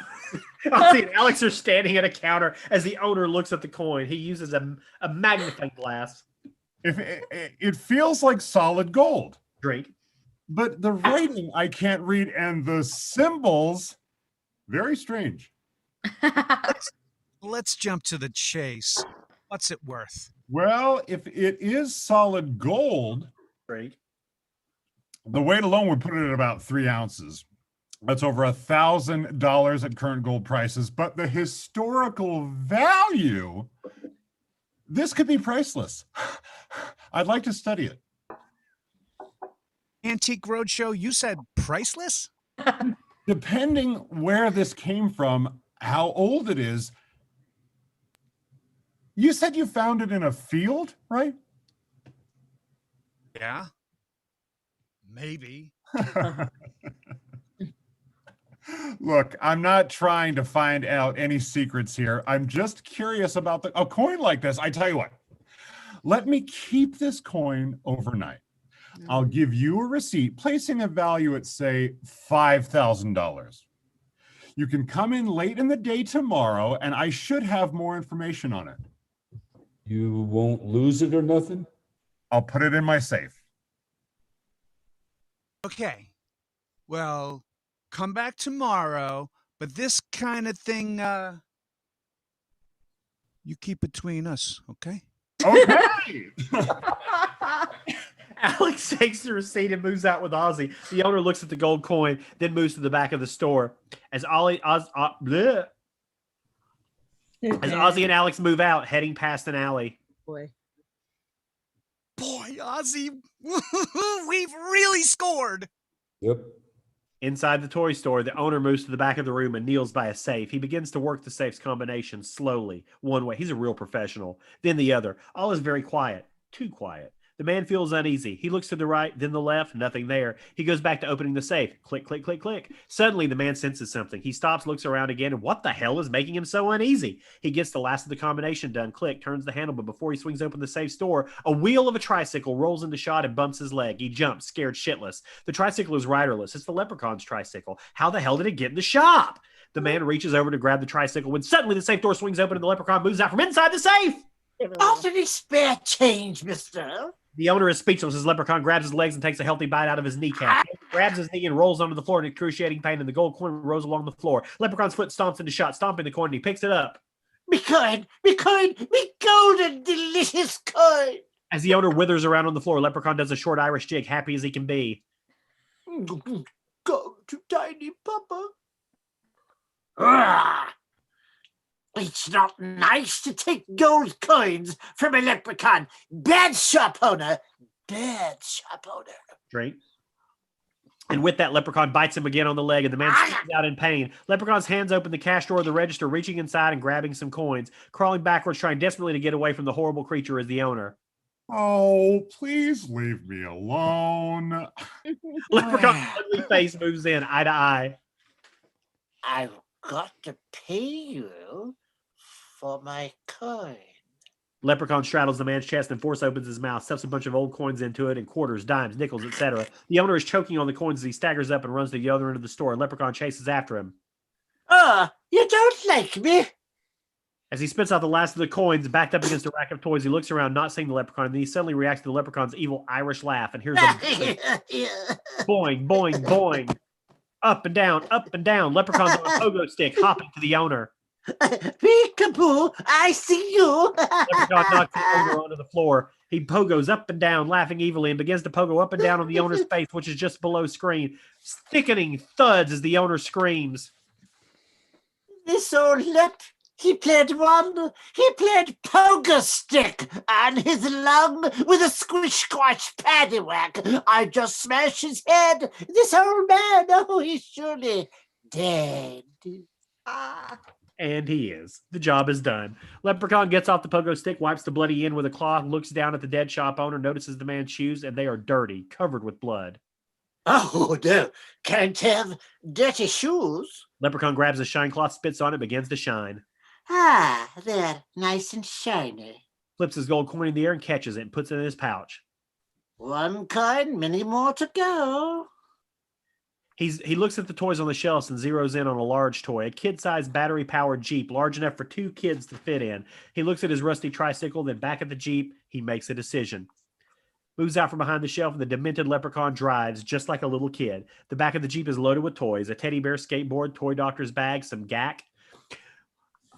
and Alex are standing at a counter as the owner looks at the coin. He uses a magnifying glass. It feels like solid gold. Drink. But the writing I can't read, and the symbols, very strange. Let's jump to the chase. What's it worth? Well, if it is solid gold, Drink. the weight alone would put it at about 3 ounces. That's over $1,000 at current gold prices. But the historical value, this could be priceless. I'd like to study it. Antique Roadshow, you said priceless? Depending where this came from, how old it is. You said you found it in a field, right? Yeah. Maybe. Look, I'm not trying to find out any secrets here. I'm just curious about a coin like this. I tell you what, let me keep this coin overnight. I'll give you a receipt, placing a value at, say, $5,000. You can come in late in the day tomorrow, and I should have more information on it. You won't lose it or nothing? I'll put it in my safe. Okay. Well, come back tomorrow, but this kind of thing, you keep between us, okay? Okay. Alex takes the receipt and moves out with Ozzy. The owner looks at the gold coin, then moves to the back of the store. As Ozzy and Alex move out, heading past an alley. Boy, Ozzy, we've really scored. Yep. Inside the toy store, the owner moves to the back of the room and kneels by a safe. He begins to work the safe's combination slowly, one way. He's a real professional. Then the other. All is very quiet. Too quiet. The man feels uneasy. He looks to the right, then the left, nothing there. He goes back to opening the safe. Click, click, click, click. Suddenly, the man senses something. He stops, looks around again, and what the hell is making him so uneasy? He gets the last of the combination done. Click, turns the handle, but before he swings open the safe door, a wheel of a tricycle rolls into shot and bumps his leg. He jumps, scared shitless. The tricycle is riderless. It's the Leprechaun's tricycle. How the hell did it get in the shop? The man reaches over to grab the tricycle when suddenly the safe door swings open and the Leprechaun moves out from inside the safe. Not any spare change, mister. The owner is speechless as Leprechaun grabs his legs and takes a healthy bite out of his kneecap. He grabs his knee and rolls onto the floor in excruciating pain, and the gold coin rolls along the floor. Leprechaun's foot stomps into shot, stomping the coin, and he picks it up. Me golden, delicious coin. As the owner withers around on the floor, Leprechaun does a short Irish jig, happy as he can be. Go to tiny papa. Ah, it's not nice to take gold coins from a leprechaun. Bad shop owner. Bad shop owner. Drink. And with that, Leprechaun bites him again on the leg, and the man screams out in pain. Leprechaun's hands open the cash drawer of the register, reaching inside and grabbing some coins, crawling backwards, trying desperately to get away from the horrible creature as the owner. Oh, please leave me alone. Leprechaun's ugly face moves in, eye to eye. I've got to pay you for my coin. Leprechaun straddles the man's chest and force opens his mouth, stuffs a bunch of old coins into it, and quarters, dimes, nickels, etc. The owner is choking on the coins as he staggers up and runs to the other end of the store. Leprechaun chases after him. You don't like me? As he spits out the last of the coins, backed up against a rack of toys, he looks around, not seeing the Leprechaun, and then he suddenly reacts to the Leprechaun's evil Irish laugh, and hears a boing, boing, boing. Up and down, up and down. Leprechaun's on a pogo stick, hopping to the owner. Peekaboo, I see you. Leprechaun knocks the owner onto the floor. He pogos up and down, laughing evilly, and begins to pogo up and down on the owner's face, which is just below screen. Thickening thuds as the owner screams. This old lep, he played pogo stick on his lung with a squish-squash paddywhack. I just smashed his head. This old man, oh, he's surely dead. And he is. The job is done. Leprechaun gets off the pogo stick, wipes the bloody end with a cloth, looks down at the dead shop owner, notices the man's shoes, and they are dirty, covered with blood. Oh, no. Can't have dirty shoes. Leprechaun grabs a shine cloth, spits on it, begins to shine. Ah, they're nice and shiny. Flips his gold coin in the air and catches it and puts it in his pouch. One coin, many more to go. He looks at the toys on the shelves and zeroes in on a large toy, a kid-sized battery-powered Jeep, large enough for 2 kids to fit in. He looks at his rusty tricycle, then back at the Jeep. He makes a decision. Moves out from behind the shelf, and the demented Leprechaun drives just like a little kid. The back of the Jeep is loaded with toys, a teddy bear skateboard, toy doctor's bag, some gack.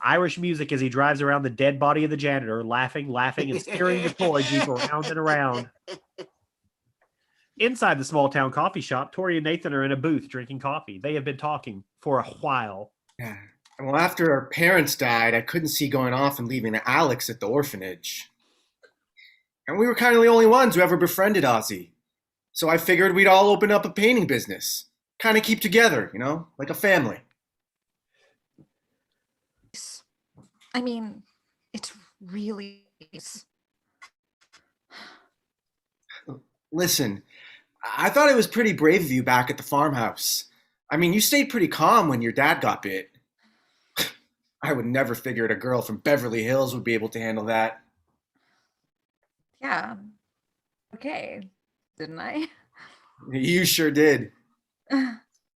Irish music as he drives around the dead body of the janitor, laughing, and steering the toy Jeep around and around. Inside the small town coffee shop, Tori and Nathan are in a booth drinking coffee. They have been talking for a while. Yeah. Well, after our parents died, I couldn't see going off and leaving Alex at the orphanage. And we were kind of the only ones who ever befriended Ozzy. So I figured we'd all open up a painting business. Kind of keep together, like a family. I mean, it's really nice. Listen, I thought it was pretty brave of you back at the farmhouse. I mean, you stayed pretty calm when your dad got bit. I would never figured a girl from Beverly Hills would be able to handle that. Yeah. Okay. Didn't I? You sure did.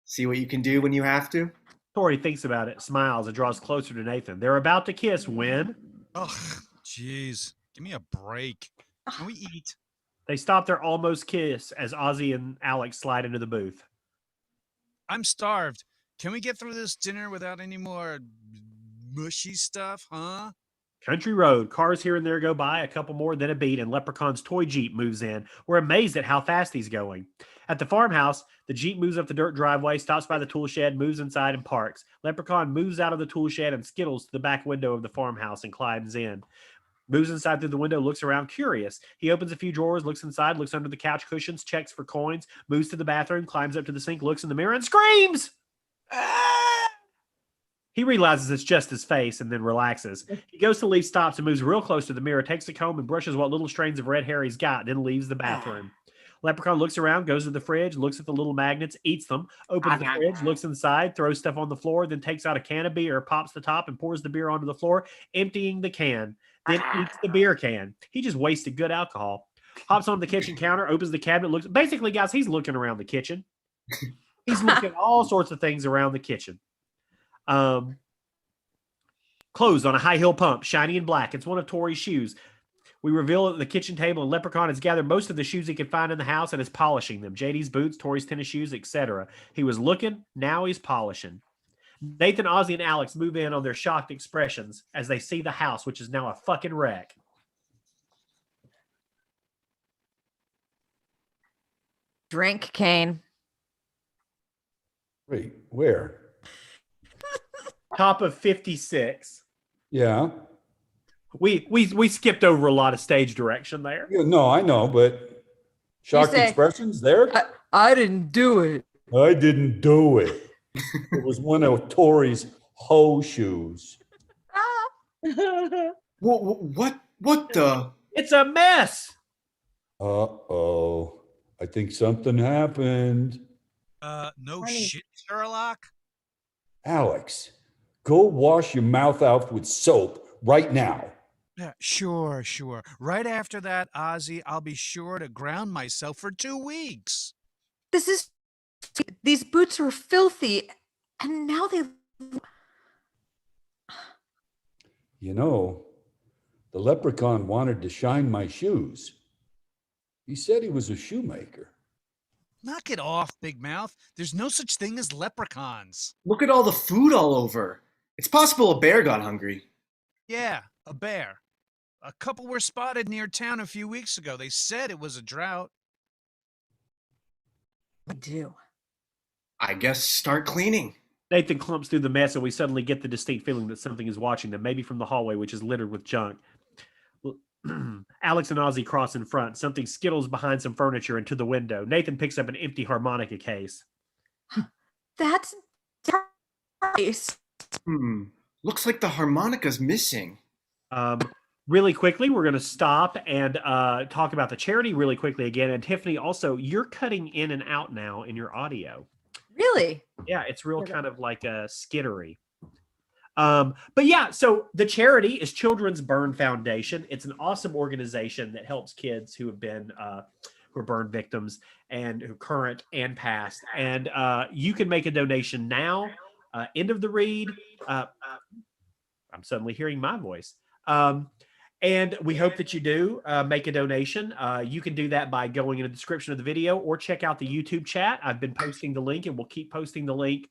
See what you can do when you have to? Tori thinks about it, smiles, and draws closer to Nathan. They're about to kiss when... Ugh, jeez. Give me a break. Can we eat? They stop their almost kiss as Ozzy and Alex slide into the booth. I'm starved. Can we get through this dinner without any more mushy stuff, huh? Country road. Cars here and there go by, a couple more, then a beat, and Leprechaun's toy Jeep moves in. We're amazed at how fast he's going. At the farmhouse, the Jeep moves up the dirt driveway, stops by the tool shed, moves inside, and parks. Leprechaun moves out of the tool shed and skittles to the back window of the farmhouse and climbs in. Moves inside through the window, looks around, curious. He opens a few drawers, looks inside, looks under the couch cushions, checks for coins, moves to the bathroom, climbs up to the sink, looks in the mirror, and screams! He realizes it's just his face and then relaxes. He goes to leave, stops, and moves real close to the mirror, takes a comb and brushes what little strands of red hair he's got, then leaves the bathroom. Leprechaun looks around, goes to the fridge, looks at the little magnets, eats them, opens the fridge, looks inside, throws stuff on the floor, then takes out a can of beer, pops the top, and pours the beer onto the floor, emptying the can. Then eats the beer can. He just wasted good alcohol. Hops on the kitchen counter, opens the cabinet, looks. Basically, guys, he's looking around the kitchen. He's looking at all sorts of things around the kitchen. Clothes on a high heel pump, shiny and black. It's one of Tori's shoes. We reveal at the kitchen table, and Leprechaun has gathered most of the shoes he could find in the house and is polishing them. JD's boots, Tori's tennis shoes, etc. He was looking, now he's polishing. Nathan, Ozzy, and Alex move in on their shocked expressions as they see the house, which is now a fucking wreck. Drink, Kane. Wait, where? Top of 56. Yeah. We skipped over a lot of stage direction there. Yeah, no, I know, but shocked say, expressions there? I didn't do it. I didn't do it. It was one of Tori's hoe shoes. What the? It's a mess. Uh-oh. I think something happened. No shit, Sherlock. Alex, go wash your mouth out with soap right now. Yeah, sure. Right after that, Ozzy, I'll be sure to ground myself for 2 weeks. These boots are filthy, and now they. You know, the leprechaun wanted to shine my shoes. He said he was a shoemaker. Knock it off, Big Mouth. There's no such thing as leprechauns. Look at all the food all over. It's possible a bear got hungry. Yeah, a bear. A couple were spotted near town a few weeks ago. They said it was a drought. I do. I guess start cleaning. Nathan clumps through the mess, and we suddenly get the distinct feeling that something is watching them, maybe from the hallway, which is littered with junk. Alex and Ozzy cross in front. Something skittles behind some furniture into the window. Nathan picks up an empty harmonica case. That's nice. Looks like the harmonica's missing. Really quickly, we're going to stop and talk about the charity really quickly again. And Tiffany, also, you're cutting in and out now in your audio. Really? Yeah, it's real kind of like a skittery. But yeah, so the charity is Children's Burn Foundation. It's an awesome organization that helps kids who have been who are burn victims and who are current and past. And you can make a donation now. End of the read. I'm suddenly hearing my voice. And we hope that you do make a donation. You can do that by going in the description of the video or check out the YouTube chat. I've been posting the link and we'll keep posting the link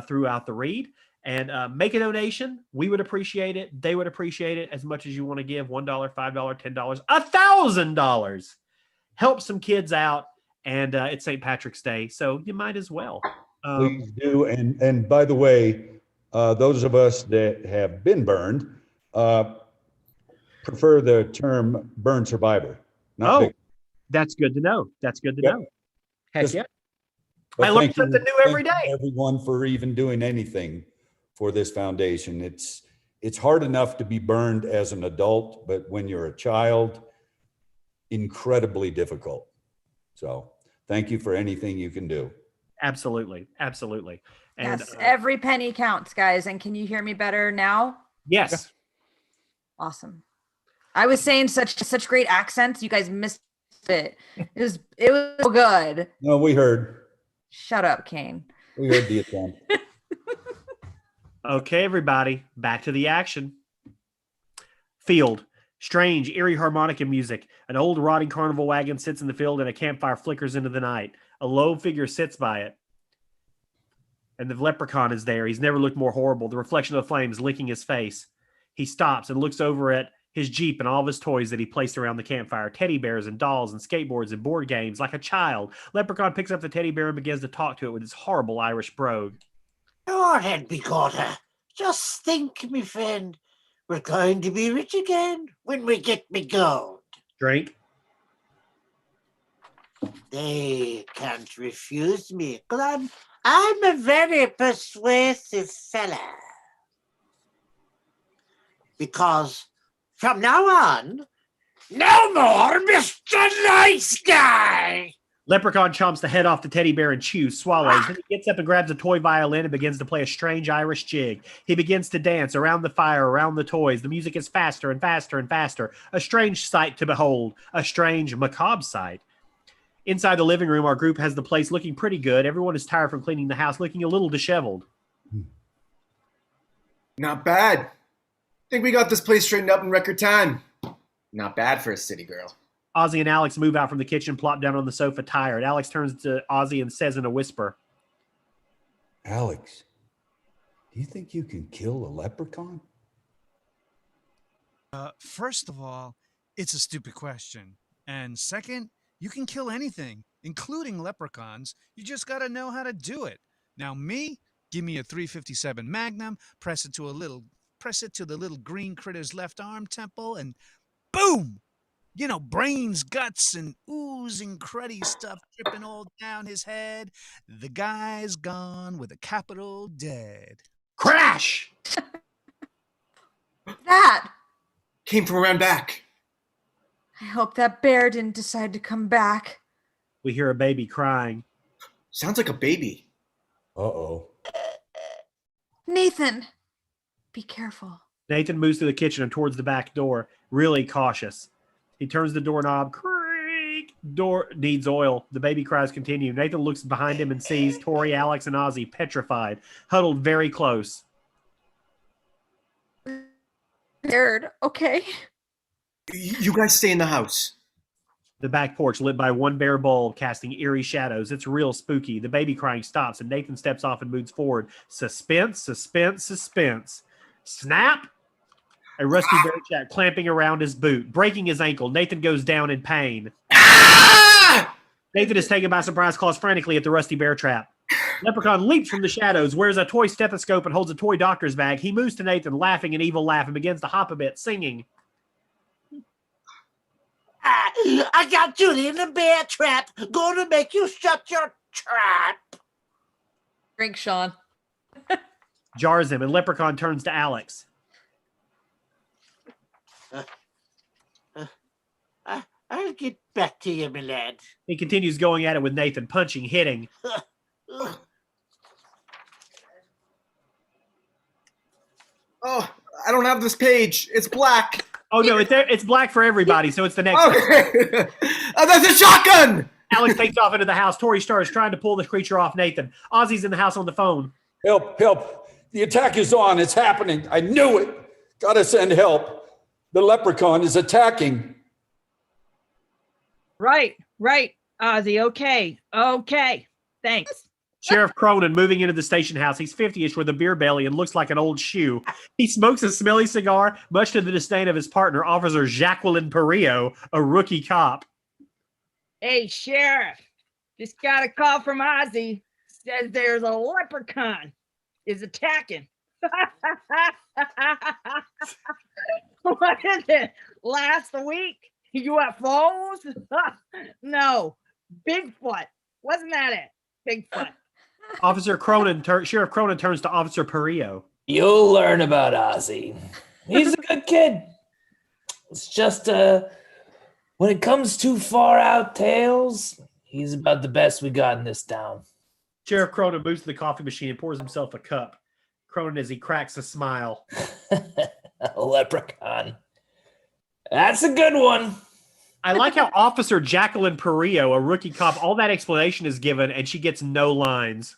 throughout the read. And make a donation. We would appreciate it. They would appreciate it as much as you want to give. $1, $5, $10, $1,000. Help some kids out. And it's St. Patrick's Day, so you might as well. Please do. And by the way, those of us that have been burned prefer the term burn survivor. That's good to know. That's good to know. Heck yeah. But I learn something new every day. Everyone for even doing anything for this foundation. It's hard enough to be burned as an adult, but when you're a child, incredibly difficult. So thank you for anything you can do. Absolutely. And Yes, every penny counts, guys. And can you hear me better now? Yes. Awesome. I was saying such great accents. You guys missed it. It was so good. No, we heard. Shut up, Kane. We heard the attempt. Okay, everybody, back to the action. Field. Strange, eerie harmonica music. An old rotting carnival wagon sits in the field and a campfire flickers into the night. A low figure sits by it. And the leprechaun is there. He's never looked more horrible. The reflection of the flames licking his face. He stops and looks over at his Jeep and all of his toys that he placed around the campfire. Teddy bears and dolls and skateboards and board games like a child. Leprechaun picks up the teddy bear and begins to talk to it with his horrible Irish brogue. Your head be quarter. Just think, me friend. We're going to be rich again when we get me gold. Drink. They can't refuse me, because I'm a very persuasive fella. Because from now on, no more Mr. Nice Guy! Leprechaun chomps the head off the teddy bear and chews, swallows. Then he gets up and grabs a toy violin and begins to play a strange Irish jig. He begins to dance around the fire, around the toys. The music is faster and faster and faster. A strange sight to behold. A strange, macabre sight. Inside the living room, our group has the place looking pretty good. Everyone is tired from cleaning the house, looking a little disheveled. Not bad. Think we got this place straightened up in record time. Not bad for a city girl. Ozzy and Alex move out from the kitchen, plop down on the sofa, tired. Alex turns to Ozzy and says in a whisper, Alex, do you think you can kill a leprechaun? First of all, it's a stupid question. And second, you can kill anything, including leprechauns. You just got to know how to do it. Now, me, give me a 357 Magnum, press it to the little green critter's left arm temple, and boom! You know, brains, guts, and oozing cruddy stuff dripping all down his head. The guy's gone with a capital dead. Crash! That. Came from around back. I hope that bear didn't decide to come back. We hear a baby crying. Sounds like a baby. Uh-oh. Nathan, be careful. Nathan moves through the kitchen and towards the back door, really cautious. He turns the doorknob. Creak! Door needs oil. The baby cries continue. Nathan looks behind him and sees Tori, Alex, and Ozzy petrified, huddled very close. Scared, okay? You guys stay in the house. The back porch lit by one bare bulb, casting eerie shadows. It's real spooky. The baby crying stops, and Nathan steps off and moves forward. Suspense, suspense, suspense. Snap! A rusty bear chat clamping around his boot, breaking his ankle. Nathan goes down in pain. Nathan is taken by surprise, claws frantically at the rusty bear trap. Leprechaun leaps from the shadows, wears a toy stethoscope, and holds a toy doctor's bag. He moves to Nathan, laughing an evil laugh, and begins to hop a bit, singing. I got you in the bear trap. Going to make you shut your trap. Drink, Sean. Jars him, and Leprechaun turns to Alex. I'll get back to you, my lad. He continues going at it with Nathan, punching, hitting. Oh, I don't have this page. It's black. Oh, no, it's black for everybody, so it's the next. Okay. That's a shotgun! Alex takes off into the house. Tori starts trying to pull the creature off Nathan. Ozzy's in the house on the phone. Help, help. The attack is on. It's happening. I knew it. Gotta send help. The leprechaun is attacking. Right. Ozzy, okay. Thanks. Sheriff Cronin moving into the station house. He's 50-ish with a beer belly and looks like an old shoe. He smokes a smelly cigar, much to the disdain of his partner, Officer Jacqueline Pryor, a rookie cop. Hey, Sheriff. Just got a call from Ozzy. Says there's a leprechaun is attacking. What is it? Last week? UFOs? No. Bigfoot. Wasn't that it? Bigfoot. Sheriff Cronin turns to Officer Pryor. You'll learn about Ozzy. He's a good kid. It's just when it comes to far out tales, he's about the best we got in this town. Sheriff Cronin moves to the coffee machine and pours himself a cup. Cronin as he cracks a smile. A leprechaun. That's a good one. I like how Officer Jacqueline Pryor, a rookie cop, all that explanation is given, and she gets no lines.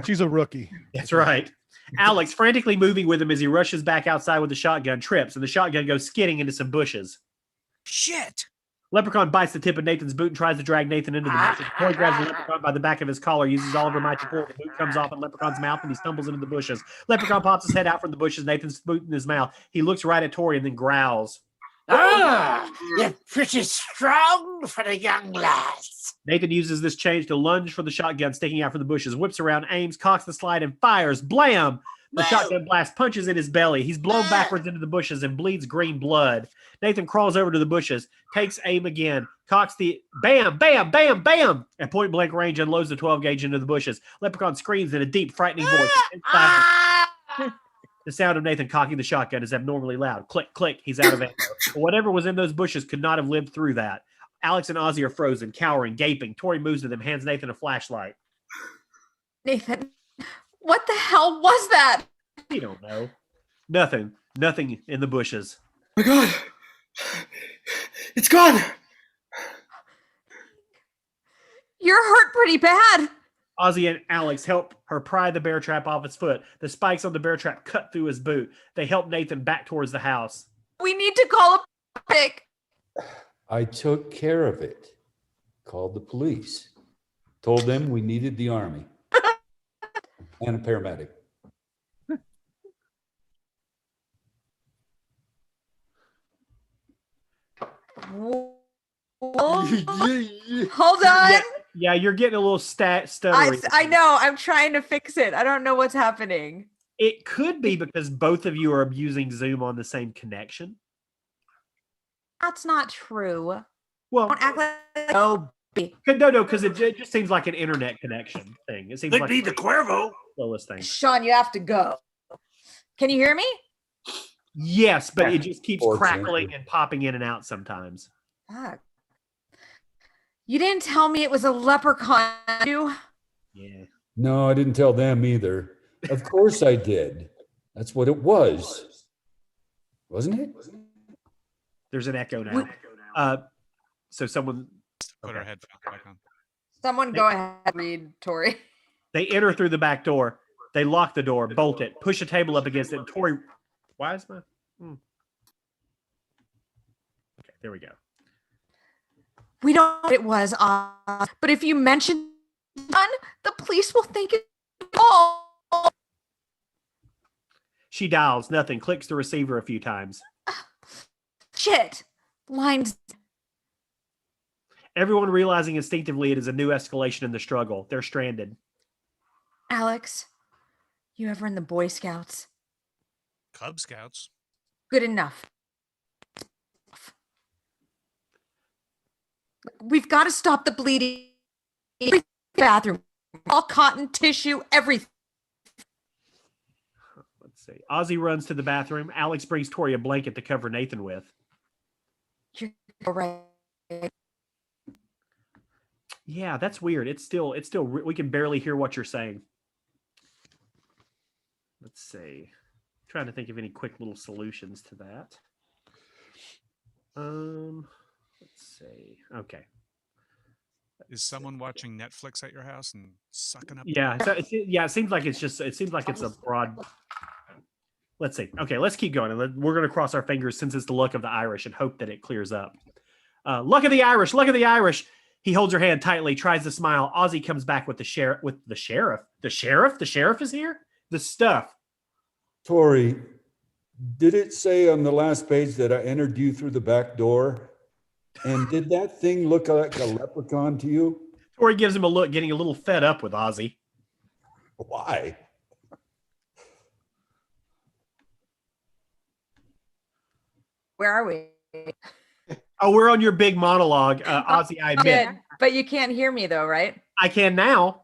She's a rookie. That's right. Alex, frantically moving with him as he rushes back outside with the shotgun, trips, and the shotgun goes skidding into some bushes. Shit! Leprechaun bites the tip of Nathan's boot and tries to drag Nathan into the bushes. Boy grabs the Leprechaun by the back of his collar, uses all of her might to pull. The boot comes off in Leprechaun's mouth, and he stumbles into the bushes. Leprechaun pops his head out from the bushes, Nathan's boot in his mouth. He looks right at Tori and then growls. You're pretty strong for a young lass. Nathan uses this change to lunge for the shotgun sticking out from the bushes, whips around, aims, cocks the slide, and fires. Blam! The shotgun blast punches in his belly. He's blown backwards into the bushes and bleeds green blood. Nathan crawls over to the bushes, takes aim again, cocks the bam, bam, bam, bam. At point blank range, unloads the 12 gauge into the bushes. Leprechaun screams in a deep, frightening voice. The sound of Nathan cocking the shotgun is abnormally loud. Click, click. He's out of ammo. But whatever was in those bushes could not have lived through that. Alex and Ozzy are frozen, cowering, gaping. Tori moves to them, hands Nathan a flashlight. Nathan, what the hell was that? You don't know. Nothing in the bushes. Oh my God. It's gone. You're hurt pretty bad. Ozzy and Alex help her pry the bear trap off its foot. The spikes on the bear trap cut through his boot. They help Nathan back towards the house. We need to call a pick. I took care of it. Called the police. Told them we needed the army. And a paramedic. Hold on. Yeah, you're getting a little stuttery. I know. I'm trying to fix it. I don't know what's happening. It could be because both of you are using Zoom on the same connection. That's not true. Well, don't act like no. No, because it just seems like an internet connection thing. It seems Could like be the Cuervo. slowest thing. Sean, you have to go. Can you hear me? Yes, but it just keeps Unfortunately. crackling and popping in and out sometimes. Fuck. You didn't tell me it was a leprechaun. You? Yeah. No, I didn't tell them either. Of course I did. That's what it was. Wasn't it? There's an echo now. So someone Put our headphones back on. Someone go ahead and read, Tori. They enter through the back door. They lock the door, bolt it, push a table up against it. Tori, why is my? Okay, there we go. We don't know what it was, but if you mention one, the police will think it's all. She dials, nothing, clicks the receiver a few times. Shit. Lines. Everyone realizing instinctively it is a new escalation in the struggle. They're stranded. Alex, you ever in the Boy Scouts? Cub Scouts. Good enough. We've got to stop the bleeding. Every bathroom, all cotton tissue, everything. Let's see. Ozzy runs to the bathroom. Alex brings Tori a blanket to cover Nathan with. You're right. Yeah, that's weird. It's still, we can barely hear what you're saying. Let's see. Trying to think of any quick little solutions to that. Let's see. Okay. Is someone watching Netflix at your house and sucking up? Yeah. So it seems like it's a broad. Let's see. Okay, let's keep going. And we're going to cross our fingers since it's the luck of the Irish and hope that it clears up. Luck of the Irish. Luck of the Irish. He holds her hand tightly, tries to smile. Ozzy comes back with the sheriff. The sheriff. The sheriff is here. The stuff. Tori, did it say on the last page that I entered you through the back door? And did that thing look like a leprechaun to you? Tori gives him a look, getting a little fed up with Ozzy. Why? Where are we? Oh, we're on your big monologue, Ozzy. I admit. Good. But you can't hear me though, right? I can now.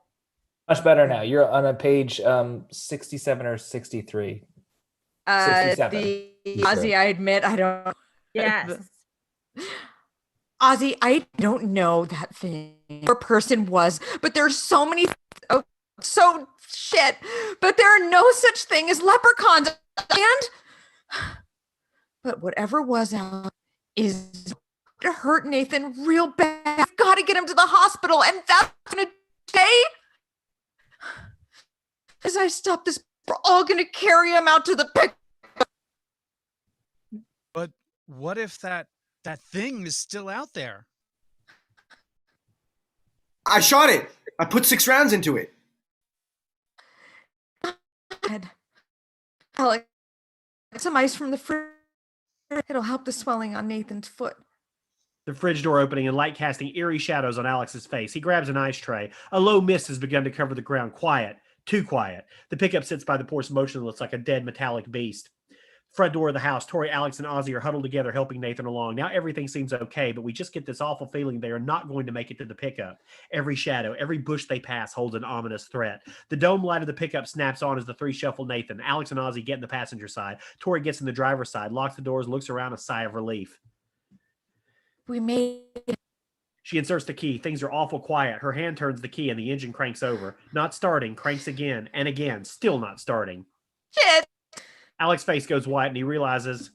Much better now. You're on a page 67 or 63. 67. Ozzy, I admit I don't. Yes. Ozzy, I don't know that thing or person was, but there's so many. Oh, so shit. But there are no such thing as leprechauns. But whatever was out is to hurt Nathan real bad. I've got to get him to the hospital, and that's gonna stay. As I stop this, we're all gonna carry him out to the pick. But what if that thing is still out there? I shot it. I put 6 rounds into it. Alex, some ice from the fridge. It'll help the swelling on Nathan's foot. The fridge door opening and light casting eerie shadows on Alex's face. He grabs an ice tray. A low mist has begun to cover the ground. Quiet. Too quiet. The pickup sits by the porch motionless like a dead metallic beast. Front door of the house. Tori, Alex, and Ozzy are huddled together helping Nathan along. Now everything seems okay, but we just get this awful feeling they are not going to make it to the pickup. Every shadow, every bush they pass holds an ominous threat. The dome light of the pickup snaps on as the three shuffle Nathan. Alex and Ozzy get in the passenger side. Tori gets in the driver's side, locks the doors, looks around, a sigh of relief. We made it. She inserts the key. Things are awful quiet. Her hand turns the key and the engine cranks over. Not starting, cranks again and again, still not starting. Shit. Alex's face goes white and he realizes.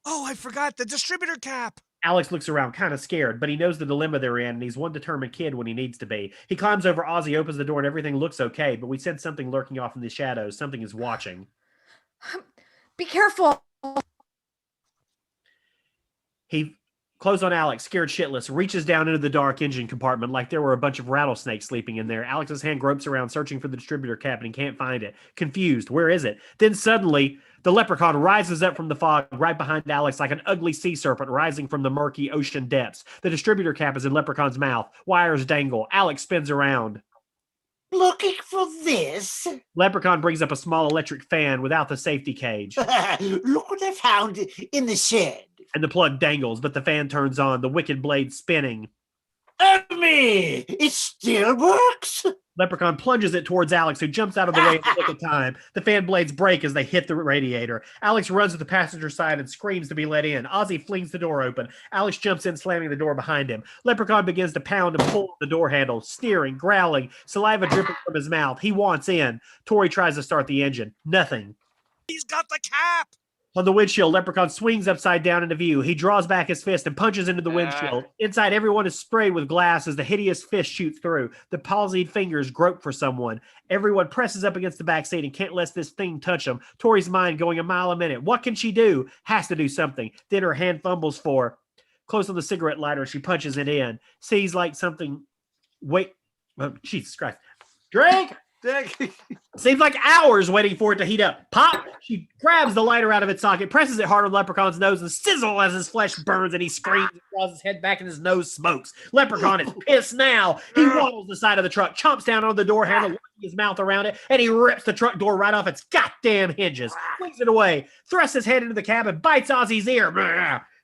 Oh, I forgot the distributor cap. Alex looks around, kind of scared, but he knows the dilemma they're in, and he's one determined kid when he needs to be. He climbs over Ozzy, opens the door, and everything looks okay, but we sense something lurking off in the shadows. Something is watching. Be careful. He closed on Alex, scared shitless, reaches down into the dark engine compartment like there were a bunch of rattlesnakes sleeping in there. Alex's hand gropes around, searching for the distributor cap, and he can't find it. Confused, where is it? Then suddenly, the leprechaun rises up from the fog right behind Alex like an ugly sea serpent rising from the murky ocean depths. The distributor cap is in Leprechaun's mouth. Wires dangle. Alex spins around. Looking for this? Leprechaun brings up a small electric fan without the safety cage. Look what I found in the shed. And the plug dangles, but the fan turns on, the wicked blade spinning. Oh me! It still works! Leprechaun plunges it towards Alex, who jumps out of the way in the nick of time. The fan blades break as they hit the radiator. Alex runs to the passenger side and screams to be let in. Ozzy flings the door open. Alex jumps in, slamming the door behind him. Leprechaun begins to pound and pull the door handle, sneering, growling, saliva dripping from his mouth. He wants in. Tori tries to start the engine. Nothing. He's got the cap. On the windshield, Leprechaun swings upside down into view. He draws back his fist and punches into the windshield. Inside, everyone is sprayed with glass as the hideous fist shoots through. The palsied fingers grope for someone. Everyone presses up against the back seat and can't let this thing touch them. Tori's mind going a mile a minute. What can she do? Has to do something. Then her hand fumbles for, close on the cigarette lighter. She punches it in. Sees like something. Wait. Oh, Jesus Christ. Drink! Seems like hours waiting for it to heat up. Pop! She grabs the lighter out of its socket, presses it hard on Leprechaun's nose, and sizzle as his flesh burns and he screams and draws his head back and his nose smokes. Leprechaun is pissed now. He waddles the side of the truck, chomps down on the door handle, working his mouth around it, and he rips the truck door right off its goddamn hinges, flings it away, thrusts his head into the cab, and bites Ozzy's ear.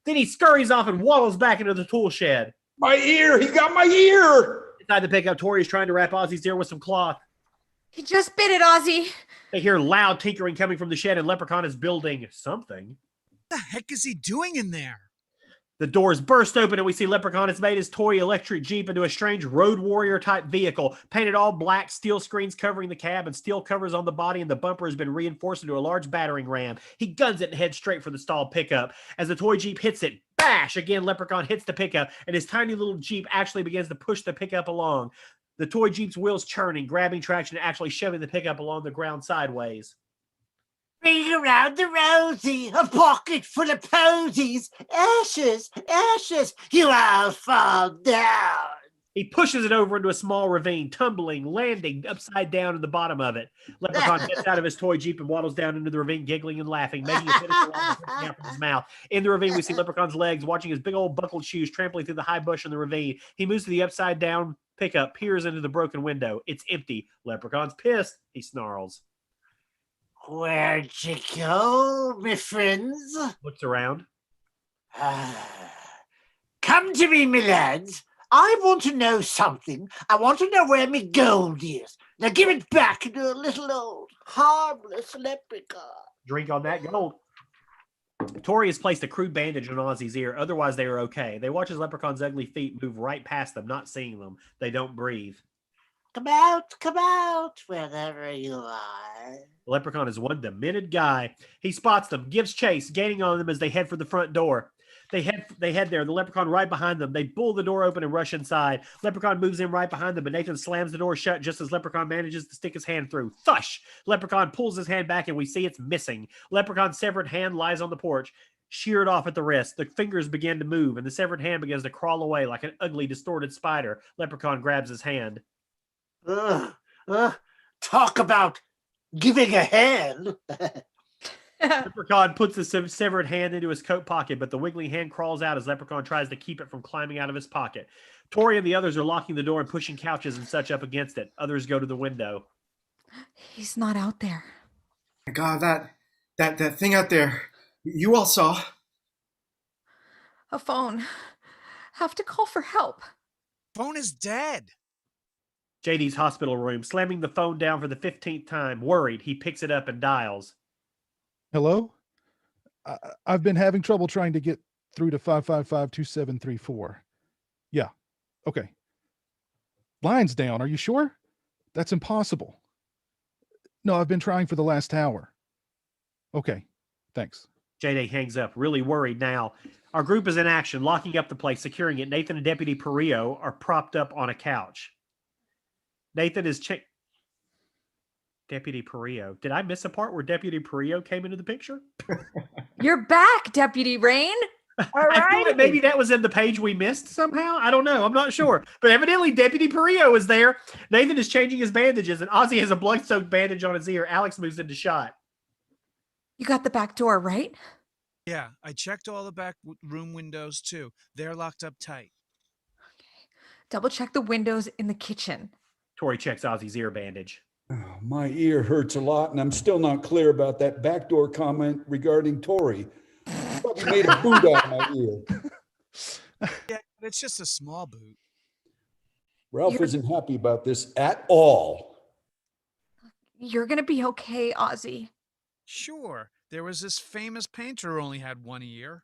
Then he scurries off and waddles back into the tool shed. My ear! He got my ear! Inside the pickup, Tori is trying to wrap Ozzy's ear with some cloth. He just bit it, Ozzy. They hear loud tinkering coming from the shed, and Leprechaun is building something. What the heck is he doing in there? The doors burst open, and we see Leprechaun has made his toy electric Jeep into a strange road warrior type vehicle, painted all black, steel screens covering the cab and steel covers on the body, and the bumper has been reinforced into a large battering ram. He guns it and heads straight for the stalled pickup. As the toy Jeep hits it, bash! Again, Leprechaun hits the pickup, and his tiny little Jeep actually begins to push the pickup along. The toy Jeep's wheels churning, grabbing traction, and actually shoving the pickup along the ground sideways. Bring around the rosy, a pocket full of posies. Ashes, ashes, you all fall down. He pushes it over into a small ravine, tumbling, landing upside down in the bottom of it. Leprechaun gets out of his toy Jeep and waddles down into the ravine, giggling and laughing, making a finish line out from his mouth. In the ravine, we see Leprechaun's legs, watching his big old buckled shoes trampling through the high bush in the ravine. He moves to the upside down pickup, peers into the broken window. It's empty. Leprechaun's pissed. He snarls. Where'd you go, my friends? Looks around. Come to me, my lads. I want to know something. I want to know where my gold is. Now give it back to a little old harmless leprechaun. Drink on that gold. Tori has placed a crude bandage on Ozzy's ear. Otherwise, they are okay. They watch as Leprechaun's ugly feet move right past them, not seeing them. They don't breathe. Come out, wherever you are. The Leprechaun is one demented guy. He spots them, gives chase, gaining on them as they head for the front door. They head there. The Leprechaun right behind them. They pull the door open and rush inside. Leprechaun moves in right behind them, but Nathan slams the door shut just as Leprechaun manages to stick his hand through. Thush! Leprechaun pulls his hand back, and we see it's missing. Leprechaun's severed hand lies on the porch, sheared off at the wrist. The fingers begin to move, and the severed hand begins to crawl away like an ugly, distorted spider. Leprechaun grabs his hand. Talk about giving a hand. Leprechaun puts the severed hand into his coat pocket, but the wiggly hand crawls out as Leprechaun tries to keep it from climbing out of his pocket. Tori and the others are locking the door and pushing couches and such up against it. Others go to the window. He's not out there. My God, that thing out there, you all saw. A phone. Have to call for help. Phone is dead. JD's hospital room, slamming the phone down for the 15th time. Worried, he picks it up and dials. Hello? I've been having trouble trying to get through to 555-2734. Yeah. Okay. Line's down. Are you sure? That's impossible. No, I've been trying for the last hour. Okay. Thanks. J-Day hangs up, really worried now. Our group is in action, locking up the place, securing it. Nathan and Deputy Pryor are propped up on a couch. Nathan is Deputy Pryor. Did I miss a part where Deputy Pryor came into the picture? You're back, Deputy Rain. All I feel like right. maybe that was in the page we missed somehow. I don't know. I'm not sure. But evidently Deputy Pryor is there. Nathan is changing his bandages, and Ozzy has a blood-soaked bandage on his ear. Alex moves into shot. You got the back door, right? Yeah, I checked all the back room windows too. They're locked up tight. Double check the windows in the kitchen. Tori checks Ozzy's ear bandage. Oh, my ear hurts a lot, and I'm still not clear about that backdoor comment regarding Tori. Probably made a boot out of my ear. Yeah, but it's just a small boot. Ralph isn't happy about this at all. You're going to be okay, Ozzy. Sure, there was this famous painter who only had one ear.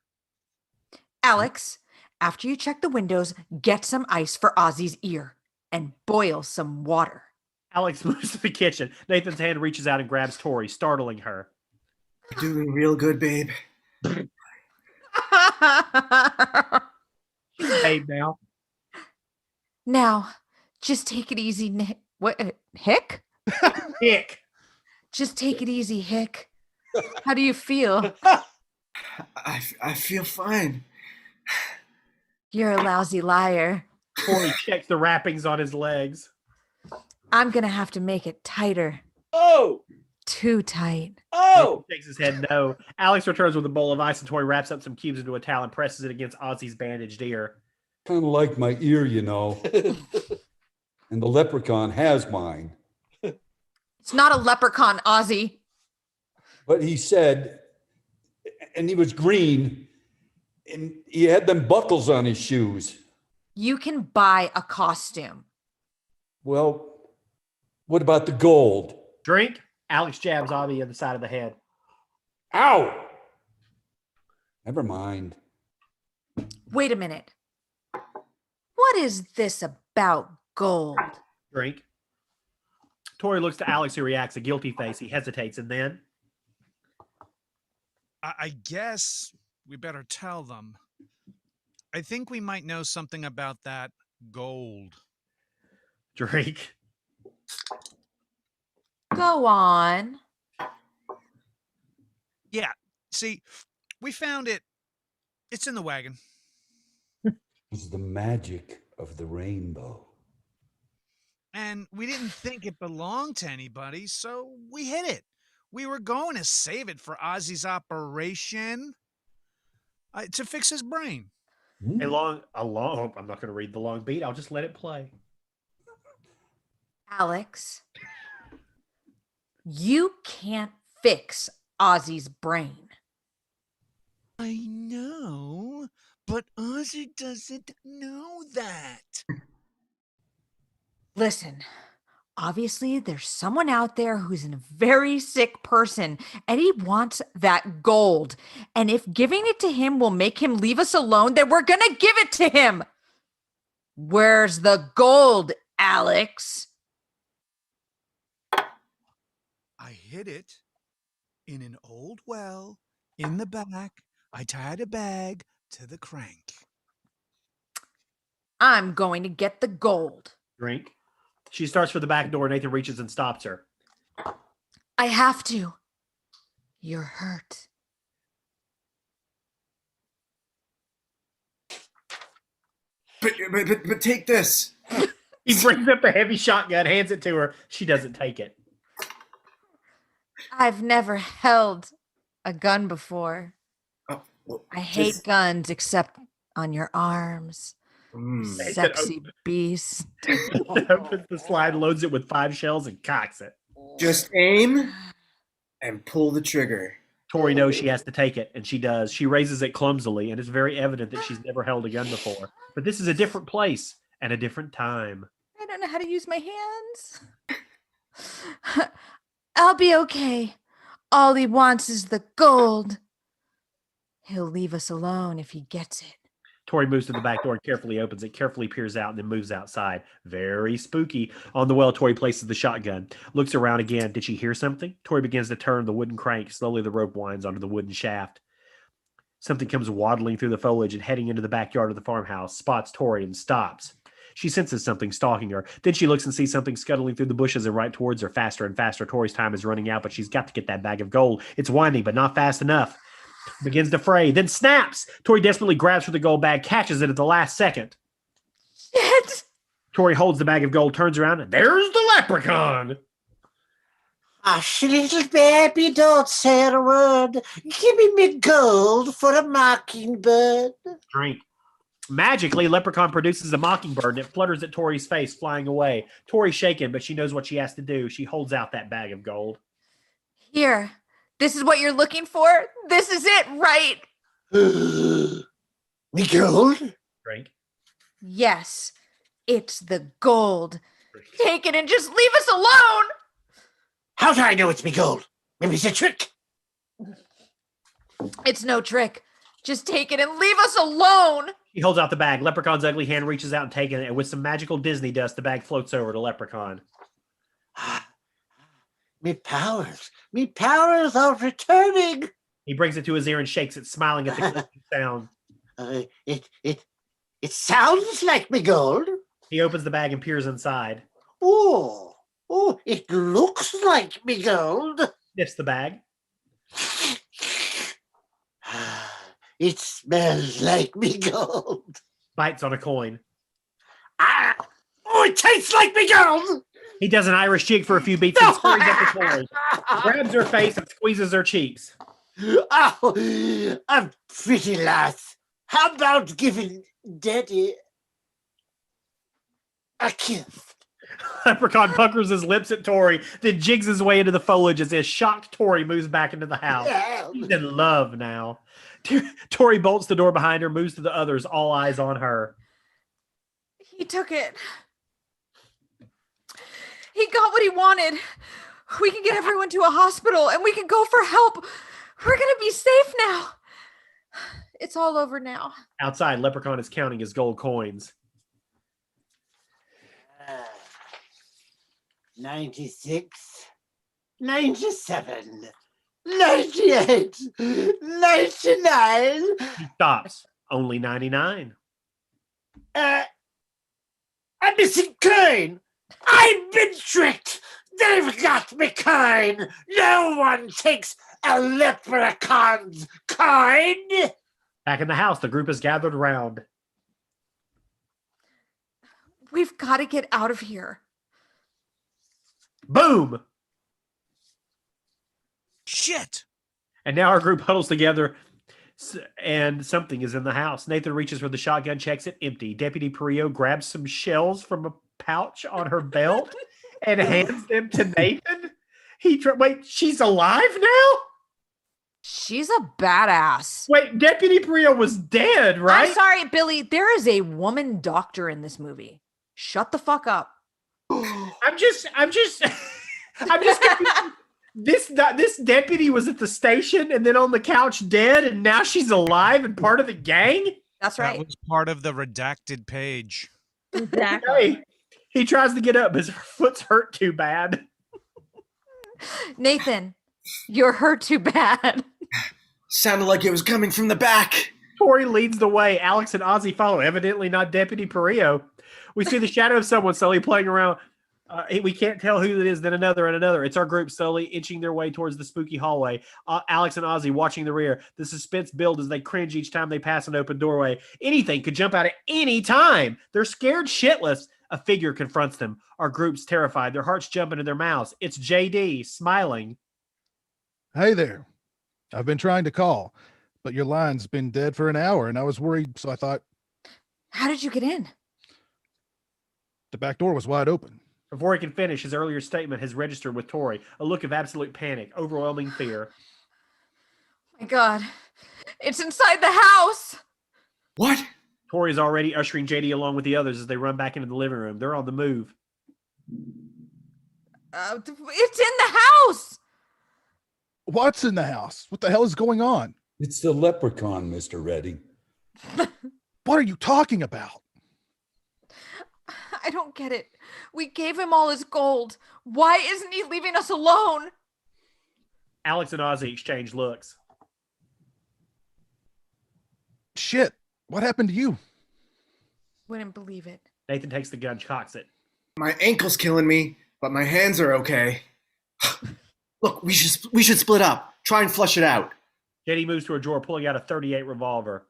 Alex, after you check the windows, get some ice for Ozzy's ear and boil some water. Alex moves to the kitchen. Nathan's hand reaches out and grabs Tori, startling her. You're doing real good, babe. Babe now. Now, just take it easy, Hick? Hick. Just take it easy, Hick. How do you feel? I feel fine. You're a lousy liar. Tori checks the wrappings on his legs. I'm going to have to make it tighter. Oh! Too tight. Oh! He shakes his head no. Alex returns with a bowl of ice, and Tori wraps up some cubes into a towel and presses it against Ozzy's bandaged ear. Kind of like my ear, you know. And the leprechaun has mine. It's not a leprechaun, Ozzy. But he said, and he was green, and he had them buckles on his shoes. You can buy a costume. Well, what about the gold? Drink. Alex jabs Ozzy in the side of the head. Ow! Never mind. Wait a minute. What is this about gold? Drink. Tori looks to Alex, who reacts a guilty face. He hesitates, and then... I guess we better tell them. I think we might know something about that gold. Drink. Go on. Yeah, see, we found it. It's in the wagon. It's the magic of the rainbow. And we didn't think it belonged to anybody, so we hid it. We were going to save it for Ozzy's operation to fix his brain. I'm not going to read the long beat. I'll just let it play. Alex, you can't fix Ozzy's brain. I know, but Ozzy doesn't know that. Listen, obviously there's someone out there who's a very sick person and he wants that gold. And if giving it to him will make him leave us alone, then we're going to give it to him. Where's the gold, Alex? I hid it in an old well in the back. I tied a bag to the crank. I'm going to get the gold. Drink. She starts for the back door. Nathan reaches and stops her. I have to. You're hurt. But take this. He brings up a heavy shotgun, hands it to her. She doesn't take it. I've never held a gun before. I hate guns except on your arms. Sexy beast. Opens the slide, loads it with 5 shells, and cocks it. Just aim and pull the trigger. Tori knows she has to take it, and she does. She raises it clumsily, and it's very evident that she's never held a gun before. But this is a different place and a different time. I don't know how to use my hands. I'll be okay. All he wants is the gold. He'll leave us alone if he gets it. Tori moves to the back door and carefully opens it, carefully peers out, and then moves outside. Very spooky. On the well, Tori places the shotgun, looks around again. Did she hear something? Tori begins to turn the wooden crank. Slowly, the rope winds onto the wooden shaft. Something comes waddling through the foliage and heading into the backyard of the farmhouse, spots Tori and stops. She senses something stalking her. Then she looks and sees something scuttling through the bushes and right towards her, faster and faster. Tori's time is running out, but she's got to get that bag of gold. It's winding, but not fast enough. Begins to fray, then snaps. Tori desperately grabs for the gold bag, catches it at the last second. Shit! Tori holds the bag of gold, turns around, and there's the leprechaun. Hush, little baby, don't say a word. Give me gold for a mockingbird. Drink. Magically, Leprechaun produces a mockingbird and it flutters at Tori's face, flying away. Tori's shaken, but she knows what she has to do. She holds out that bag of gold. Here. This is what you're looking for? This is it, right? Me gold? Drink. Yes. It's the gold. Take it and just leave us alone! How do I know it's me gold? Maybe it's a trick. It's no trick. Just take it and leave us alone! He holds out the bag. Leprechaun's ugly hand reaches out and takes it, and with some magical Disney dust, the bag floats over to Leprechaun. Me powers are returning. He brings it to his ear and shakes it, smiling at the clicking sound. It sounds like me gold. He opens the bag and peers inside. Oh, it looks like me gold. Sniffs the bag. It smells like me gold. Bites on a coin. It tastes like me gold. He does an Irish jig for a few beats and scurries up the coin. Grabs her face and squeezes her cheeks. Oh, a pretty lass. How about giving Daddy a kiss? Leprechaun puckers his lips at Tori, then jigs his way into the foliage as his shocked Tori moves back into the house. He's in love now. Tori bolts the door behind her, moves to the others, all eyes on her. He took it. He got what he wanted. We can get everyone to a hospital and we can go for help. We're going to be safe now. It's all over now. Outside, Leprechaun is counting his gold coins. 96, 97, 98, 99. He stops. Only 99. I'm missing coin. I've been tricked. They've got me coin. No one takes a leprechaun's coin. Back in the house, the group is gathered around. We've got to get out of here. Boom! Shit! And now our group huddles together, and something is in the house. Nathan reaches for the shotgun, checks it, empty. Deputy Pryor grabs some shells from a pouch on her belt and hands them to Nathan. Wait, she's alive now? She's a badass. Wait, Deputy Pryor was dead, right? I'm sorry, Billy. There is a woman doctor in this movie. Shut the fuck up. I'm just this deputy was at the station and then on the couch dead, and now she's alive and part of the gang? That's right. That was part of the redacted page. Exactly. Hey, he tries to get up, but his foot's hurt too bad. Nathan, you're hurt too bad. Sounded like it was coming from the back. Tori leads the way. Alex and Ozzy follow, evidently not Deputy Pryor. We see the shadow of someone slowly playing around. We can't tell who it is, then another and another. It's our group slowly inching their way towards the spooky hallway. Alex and Ozzy watching the rear. The suspense builds as they cringe each time they pass an open doorway. Anything could jump out at any time. They're scared shitless. A figure confronts them. Our group's terrified. Their hearts jump into their mouths. It's JD, smiling. Hey there. I've been trying to call, but your line's been dead for an hour, and I was worried, so I thought... How did you get in? The back door was wide open. Before he can finish, his earlier statement has registered with Tori. A look of absolute panic, overwhelming fear. My God. It's inside the house. What? Tori is already ushering JD along with the others as they run back into the living room. They're on the move. It's in the house. What's in the house? What the hell is going on? It's the leprechaun, Mr. Redding. What are you talking about? I don't get it. We gave him all his gold. Why isn't he leaving us alone? Alex and Ozzy exchange looks. Shit, what happened to you? Wouldn't believe it. Nathan takes the gun, cocks it. My ankle's killing me, but my hands are okay. Look, we should split up. Try and flush it out. JD moves to a drawer, pulling out a .38 revolver.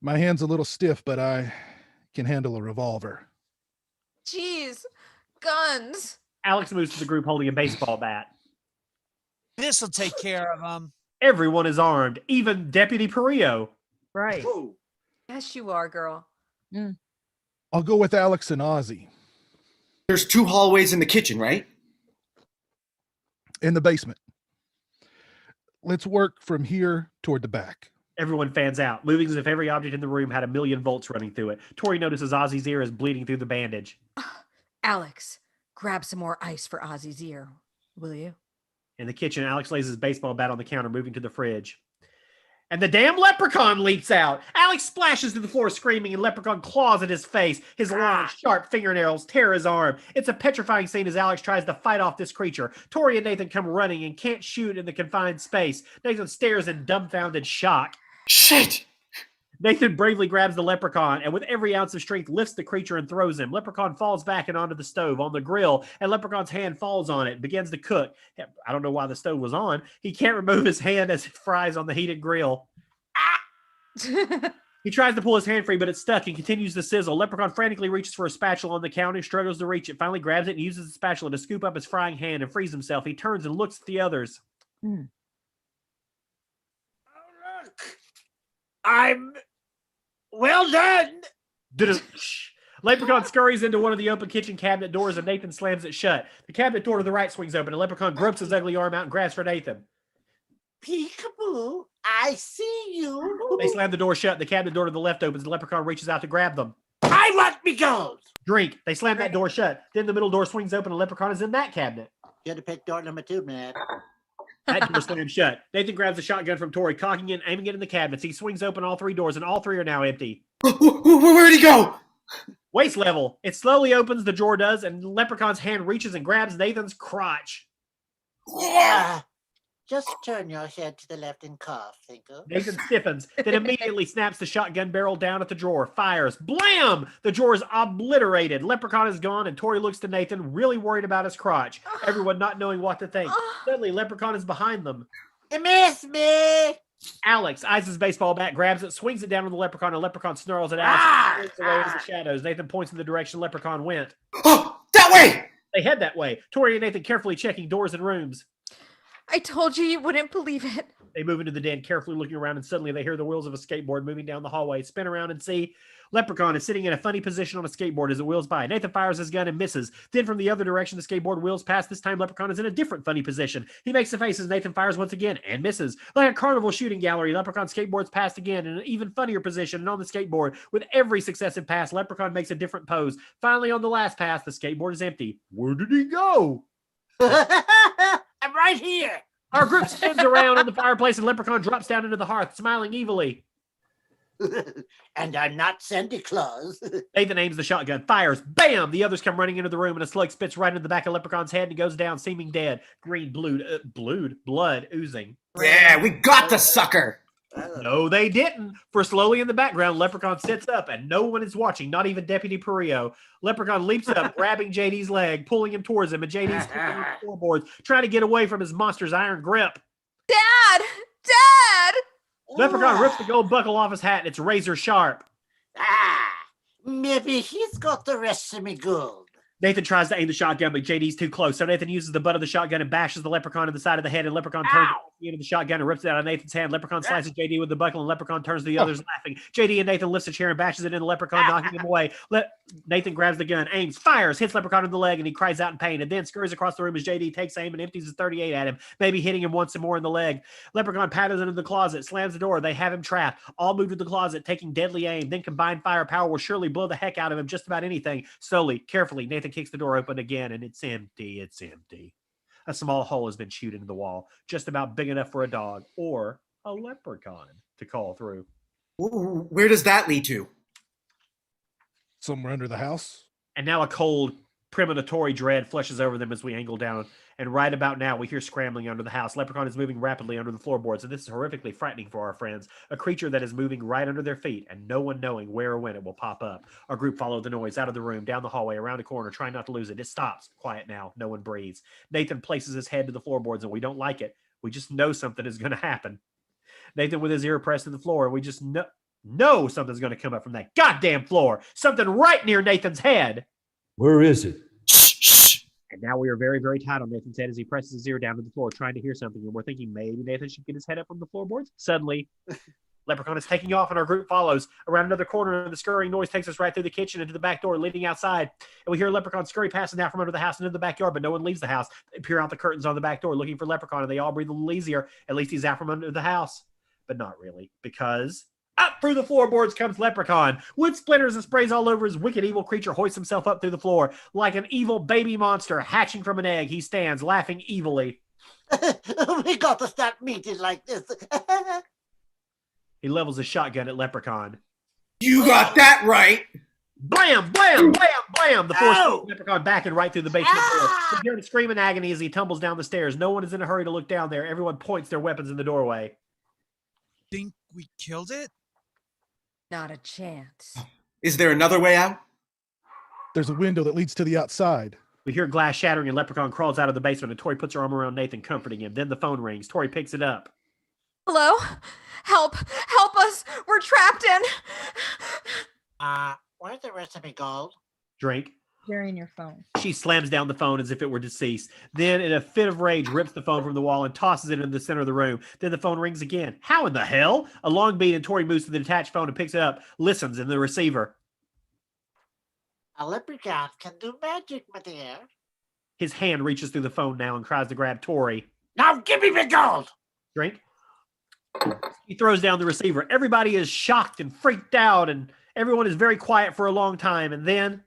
My hand's a little stiff, but I can handle a revolver. Jeez, guns. Alex moves to the group holding a baseball bat. This'll take care of them. Everyone is armed, even Deputy Pryor. Right. Yes, you are, girl. I'll go with Alex and Ozzy. There's 2 hallways in the kitchen, right? In the basement. Let's work from here toward the back. Everyone fans out, moving as if every object in the room had 1,000,000 volts running through it. Tori notices Ozzy's ear is bleeding through the bandage. Alex, grab some more ice for Ozzy's ear, will you? In the kitchen, Alex lays his baseball bat on the counter, moving to the fridge. And the damn leprechaun leaps out. Alex splashes to the floor screaming, and Leprechaun claws at his face. His long, sharp fingernails tear his arm. It's a petrifying scene as Alex tries to fight off this creature. Tori and Nathan come running and can't shoot in the confined space. Nathan stares in dumbfounded shock. Shit! Nathan bravely grabs the leprechaun and with every ounce of strength lifts the creature and throws him. Leprechaun falls back and onto the stove on the grill, and Leprechaun's hand falls on it, begins to cook. I don't know why the stove was on. He can't remove his hand as it fries on the heated grill. He tries to pull his hand free, but it's stuck and continues to sizzle. Leprechaun frantically reaches for a spatula on the counter, struggles to reach it, finally grabs it and uses the spatula to scoop up his frying hand and frees himself. He turns and looks at the others. Oh, look. I'm well done. Leprechaun scurries into one of the open kitchen cabinet doors and Nathan slams it shut. The cabinet door to the right swings open and Leprechaun gropes his ugly arm out and grabs for Nathan. Peekaboo, I see you. They slam the door shut. The cabinet door to the left opens. The Leprechaun reaches out to grab them. I want me gold. Drink. They slam that door shut. Then the middle door swings open and Leprechaun is in that cabinet. You had to pick door number 2, man. That door slams shut. Nathan grabs a shotgun from Tori, cocking it and aiming it in the cabinets. He swings open all 3 doors and all 3 are now empty. Where'd he go? Waist level. It slowly opens, the drawer does, and Leprechaun's hand reaches and grabs Nathan's crotch. Just turn your head to the left and cough, Thinker. Nathan stiffens, then immediately snaps the shotgun barrel down at the drawer, fires. Blam! The drawer is obliterated. Leprechaun is gone, and Tori looks to Nathan, really worried about his crotch. Everyone not knowing what to think. Suddenly, Leprechaun is behind them. You missed me! Alex eyes his baseball bat, grabs it, swings it down on the Leprechaun, and Leprechaun snarls at Alex and away into the shadows. Nathan points in the direction Leprechaun went. Oh, that way! They head that way. Tori and Nathan carefully checking doors and rooms. I told you wouldn't believe it. They move into the den, carefully looking around, and suddenly they hear the wheels of a skateboard moving down the hallway. Spin around and see Leprechaun is sitting in a funny position on a skateboard as it wheels by. Nathan fires his gun and misses. Then from the other direction, the skateboard wheels past. This time, Leprechaun is in a different funny position. He makes a face as Nathan fires once again and misses. Like a carnival shooting gallery, Leprechaun skateboards past again in an even funnier position and on the skateboard. With every successive pass, Leprechaun makes a different pose. Finally, on the last pass, the skateboard is empty. Where did he go? I'm right here. Our group spins around on the fireplace and Leprechaun drops down into the hearth, smiling evilly. And I'm not Santa Claus. Nathan aims the shotgun, fires, bam! The others come running into the room and a slug spits right into the back of Leprechaun's head and he goes down, seeming dead. Green blood oozing. Yeah, we got the sucker. No, they didn't. For slowly in the background, Leprechaun sits up and no one is watching, not even Deputy Pryor. Leprechaun leaps up, grabbing JD's leg, pulling him towards him, and JD's kicking the floorboards, trying to get away from his monster's iron grip. Dad! Dad! Leprechaun rips the gold buckle off his hat and it's razor sharp. Maybe he's got the rest of me gold. Nathan tries to aim the shotgun, but JD's too close. So Nathan uses the butt of the shotgun and bashes the Leprechaun in the side of the head, and Leprechaun turns the end of the shotgun and rips it out of Nathan's hand. Leprechaun slices JD with the buckle, and Leprechaun turns to the others laughing. JD and Nathan lifts a chair and bashes it into Leprechaun, knocking him away. Nathan grabs the gun, aims, fires, hits Leprechaun in the leg, and he cries out in pain, and then scurries across the room as JD takes aim and empties his .38 at him, maybe hitting him once and more in the leg. Leprechaun patters into the closet, slams the door. They have him trapped. All move to the closet, taking deadly aim. Then combined firepower will surely blow the heck out of him, just about anything. Slowly, carefully, Nathan kicks the door open again, and it's empty. It's empty. A small hole has been chewed into the wall, just about big enough for a dog or a leprechaun to crawl through. Ooh, where does that lead to? Somewhere under the house. And now a cold Premonitory dread flushes over them as we angle down, and right about now we hear scrambling under the house. Leprechaun is moving rapidly under the floorboards, and this is horrifically frightening for our friends. A creature that is moving right under their feet, and no one knowing where or when it will pop up. Our group follow the noise out of the room, down the hallway, around a corner, trying not to lose it. It stops. Quiet now. No one breathes. Nathan places his head to the floorboards, and we don't like it. We just know something is going to happen. Nathan with his ear pressed to the floor, and we just know something's going to come up from that goddamn floor. Something right near Nathan's head. Where is it? And now we are very, very tight on Nathan's head as he presses his ear down to the floor, trying to hear something. And we're thinking maybe Nathan should get his head up from the floorboards. Suddenly, Leprechaun is taking off, and our group follows. Around another corner, and the scurrying noise takes us right through the kitchen into the back door, leading outside. And we hear Leprechaun scurry passing out from under the house into the backyard, but no one leaves the house. They peer out the curtains on the back door, looking for Leprechaun, and they all breathe a little easier. At least he's out from under the house. But not really, because up through the floorboards comes Leprechaun. Wood splinters and sprays all over his wicked evil creature hoists himself up through the floor. Like an evil baby monster hatching from an egg, he stands, laughing evilly. We got to start meeting like this. He levels a shotgun at Leprechaun. You got that right. Blam, blam, blam, blam. The force pushes Leprechaun back and right through the basement door. We hear him scream in agony as he tumbles down the stairs. No one is in a hurry to look down there. Everyone points their weapons in the doorway. Think we killed it? Not a chance. Is there another way out? There's a window that leads to the outside. We hear glass shattering and Leprechaun crawls out of the basement, and Tori puts her arm around Nathan, comforting him. Then the phone rings. Tori picks it up. Hello? Help! Help us! We're trapped in. Where's the rest of me gold? Drink. Carrying your phone. She slams down the phone as if it were deceased. Then, in a fit of rage, rips the phone from the wall and tosses it into the center of the room. Then the phone rings again. How in the hell? A long beat, and Tori moves to the detached phone and picks it up, listens in the receiver. A leprechaun can do magic, my dear. His hand reaches through the phone now and tries to grab Tori. Now give me the gold! Drink. He throws down the receiver. Everybody is shocked and freaked out, and everyone is very quiet for a long time. And then...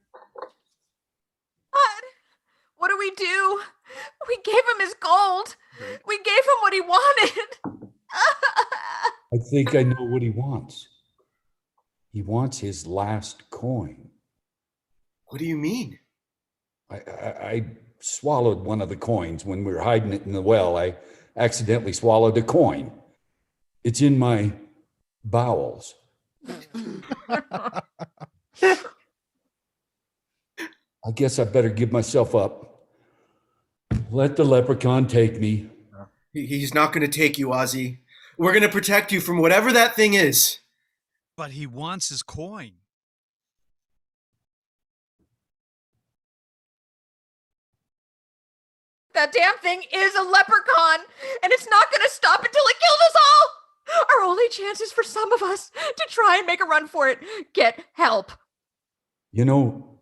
What do we do? We gave him his gold. We gave him what he wanted. I think I know what he wants. He wants his last coin. What do you mean? I swallowed one of the coins when we were hiding it in the well. I accidentally swallowed a coin. It's in my bowels. I guess I better give myself up. Let the leprechaun take me. He's not going to take you, Ozzy. We're going to protect you from whatever that thing is. But he wants his coin. That damn thing is a leprechaun, and it's not going to stop until it kills us all. Our only chance is for some of us to try and make a run for it. Get help. You know,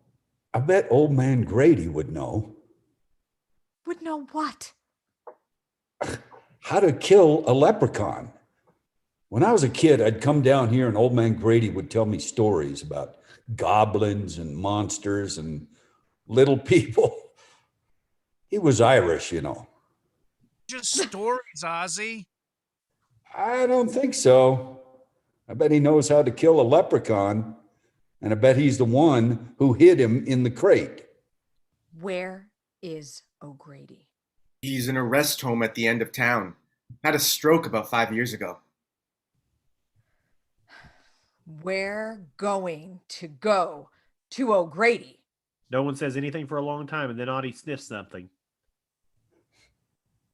I bet old man Grady would know. Would know what? How to kill a leprechaun. When I was a kid, I'd come down here and old man Grady would tell me stories about goblins and monsters and little people. He was Irish, you know. Just stories, Ozzy. I don't think so. I bet he knows how to kill a leprechaun, and I bet he's the one who hid him in the crate. Where is O'Grady? He's in a rest home at the end of town. Had a stroke about 5 years ago. We're going to go to O'Grady. No one says anything for a long time, and then Audie sniffs something.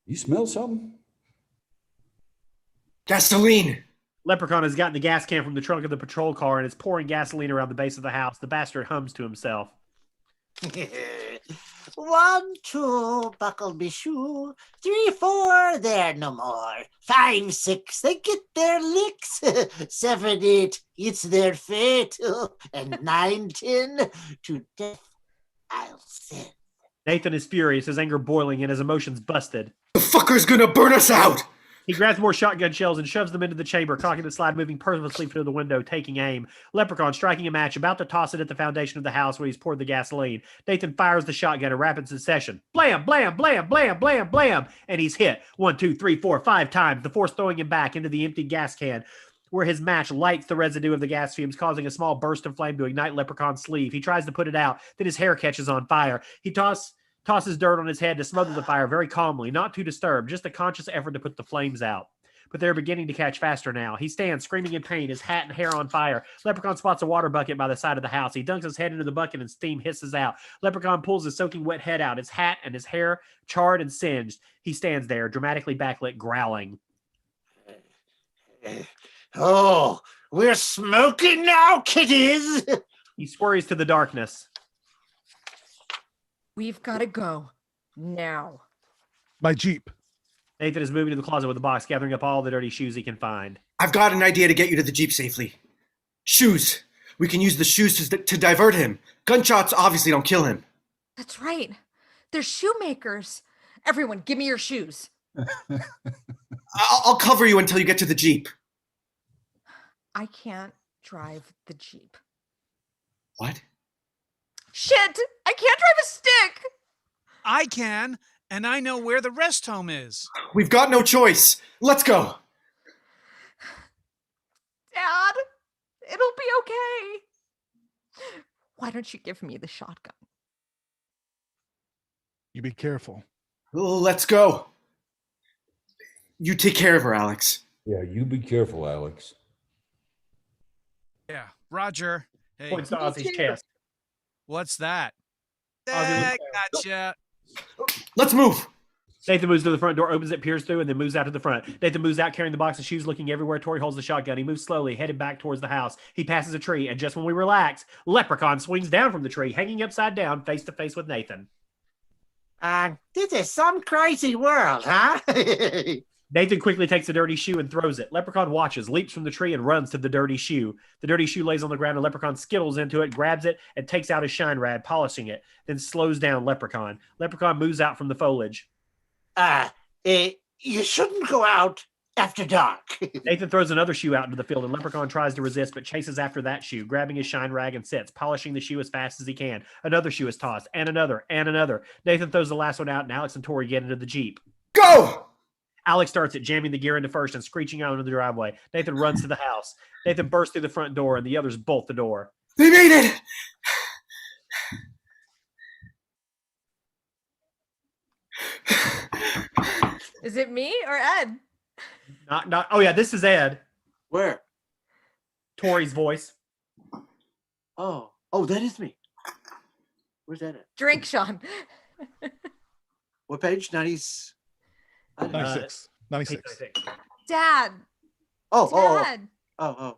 You smell something? Gasoline! Leprechaun has gotten the gas can from the trunk of the patrol car and is pouring gasoline around the base of the house. The bastard hums to himself. 1, 2, buckle me shoe. 3, 4, there no more. 5, 6, they get their licks. 7, 8, it's their fate. And 9, 10, to death I'll send. Nathan is furious, his anger boiling and his emotions busted. The fucker's gonna burn us out! He grabs more shotgun shells and shoves them into the chamber, cocking the slide, moving purposely through the window, taking aim. Leprechaun striking a match, about to toss it at the foundation of the house where he's poured the gasoline. Nathan fires the shotgun in rapid succession. Blam, blam, blam, blam, blam, blam. And he's hit 1, 2, 3, 4, 5 times, the force throwing him back into the empty gas can. where his match lights the residue of the gas fumes, causing a small burst of flame to ignite Leprechaun's sleeve. He tries to put it out, then his hair catches on fire. He tosses dirt on his head to smother the fire very calmly, not too disturbed, just a conscious effort to put the flames out. But they're beginning to catch faster now. He stands, screaming in pain, his hat and hair on fire. Leprechaun spots a water bucket by the side of the house. He dunks his head into the bucket and steam hisses out. Leprechaun pulls his soaking wet head out, his hat and his hair charred and singed. He stands there, dramatically backlit, growling. Oh, we're smoking now, kiddies. He scurries to the darkness. We've got to go now. My Jeep. Nathan is moving to the closet with the box, gathering up all the dirty shoes he can find. I've got an idea to get you to the Jeep safely. Shoes. We can use the shoes to divert him. Gunshots obviously don't kill him. That's right. They're shoemakers. Everyone, give me your shoes. I'll cover you until you get to the Jeep. I can't drive the Jeep. What? Shit! I can't drive a stick! I can, and I know where the rest home is. We've got no choice. Let's go. Dad, it'll be okay. Why don't you give me the shotgun? You be careful. Let's go. You take care of her, Alex. Yeah, you be careful, Alex. Yeah, Roger. Hey, Points to Ozzy's chest. what's that? Ozzy, Gotcha. Let's move. Nathan moves to the front door, opens it, peers through, and then moves out to the front. Nathan moves out carrying the box of shoes, looking everywhere. Tori holds the shotgun. He moves slowly, headed back towards the house. He passes a tree, and just when we relax, Leprechaun swings down from the tree, hanging upside down, face to face with Nathan. This is some crazy world, huh? Nathan quickly takes the dirty shoe and throws it. Leprechaun watches, leaps from the tree, and runs to the dirty shoe. The dirty shoe lays on the ground, and Leprechaun skittles into it, grabs it, and takes out his shine rag, polishing it, then slows down Leprechaun. Leprechaun moves out from the foliage. You shouldn't go out after dark. Nathan throws another shoe out into the field, and Leprechaun tries to resist, but chases after that shoe, grabbing his shine rag and sits, polishing the shoe as fast as he can. Another shoe is tossed, and another, and another. Nathan throws the last one out, and Alex and Tori get into the Jeep. Go! Alex starts it, jamming the gear into first and screeching out into the driveway. Nathan runs to the house. Nathan bursts through the front door, and the others bolt the door. They made it! Is it me or Ed? Not. Oh yeah, this is Ed. Where? Tori's voice. Oh, that is me. Where's that at? Drink, Sean. What page? 90s. 96. 96. Dad. Oh.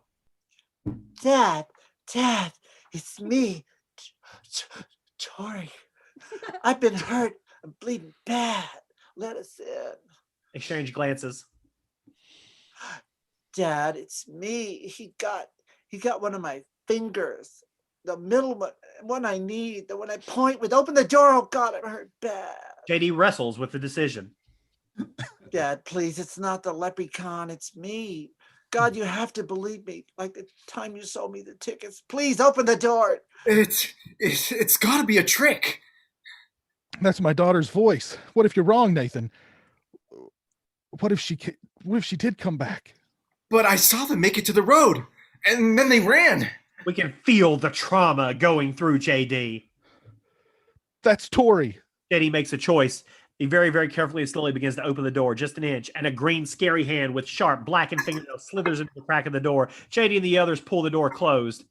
Dad, it's me, Tori. I've been hurt. I'm bleeding bad. Let us in. Exchange glances. Dad, it's me. He got one of my fingers. The middle one I need. The one I point with. Open the door. Oh God, I'm hurt bad. JD wrestles with the decision. Dad, please, it's not the leprechaun. It's me. God, you have to believe me. Like the time you sold me the tickets. Please open the door. It's got to be a trick. That's my daughter's voice. What if you're wrong, Nathan? What if she did come back? But I saw them make it to the road, and then they ran. We can feel the trauma going through JD. That's Tori. JD makes a choice. He very, very carefully and slowly begins to open the door just an inch, and a green, scary hand with sharp, blackened fingernails slithers into the crack of the door. JD and the others pull the door closed.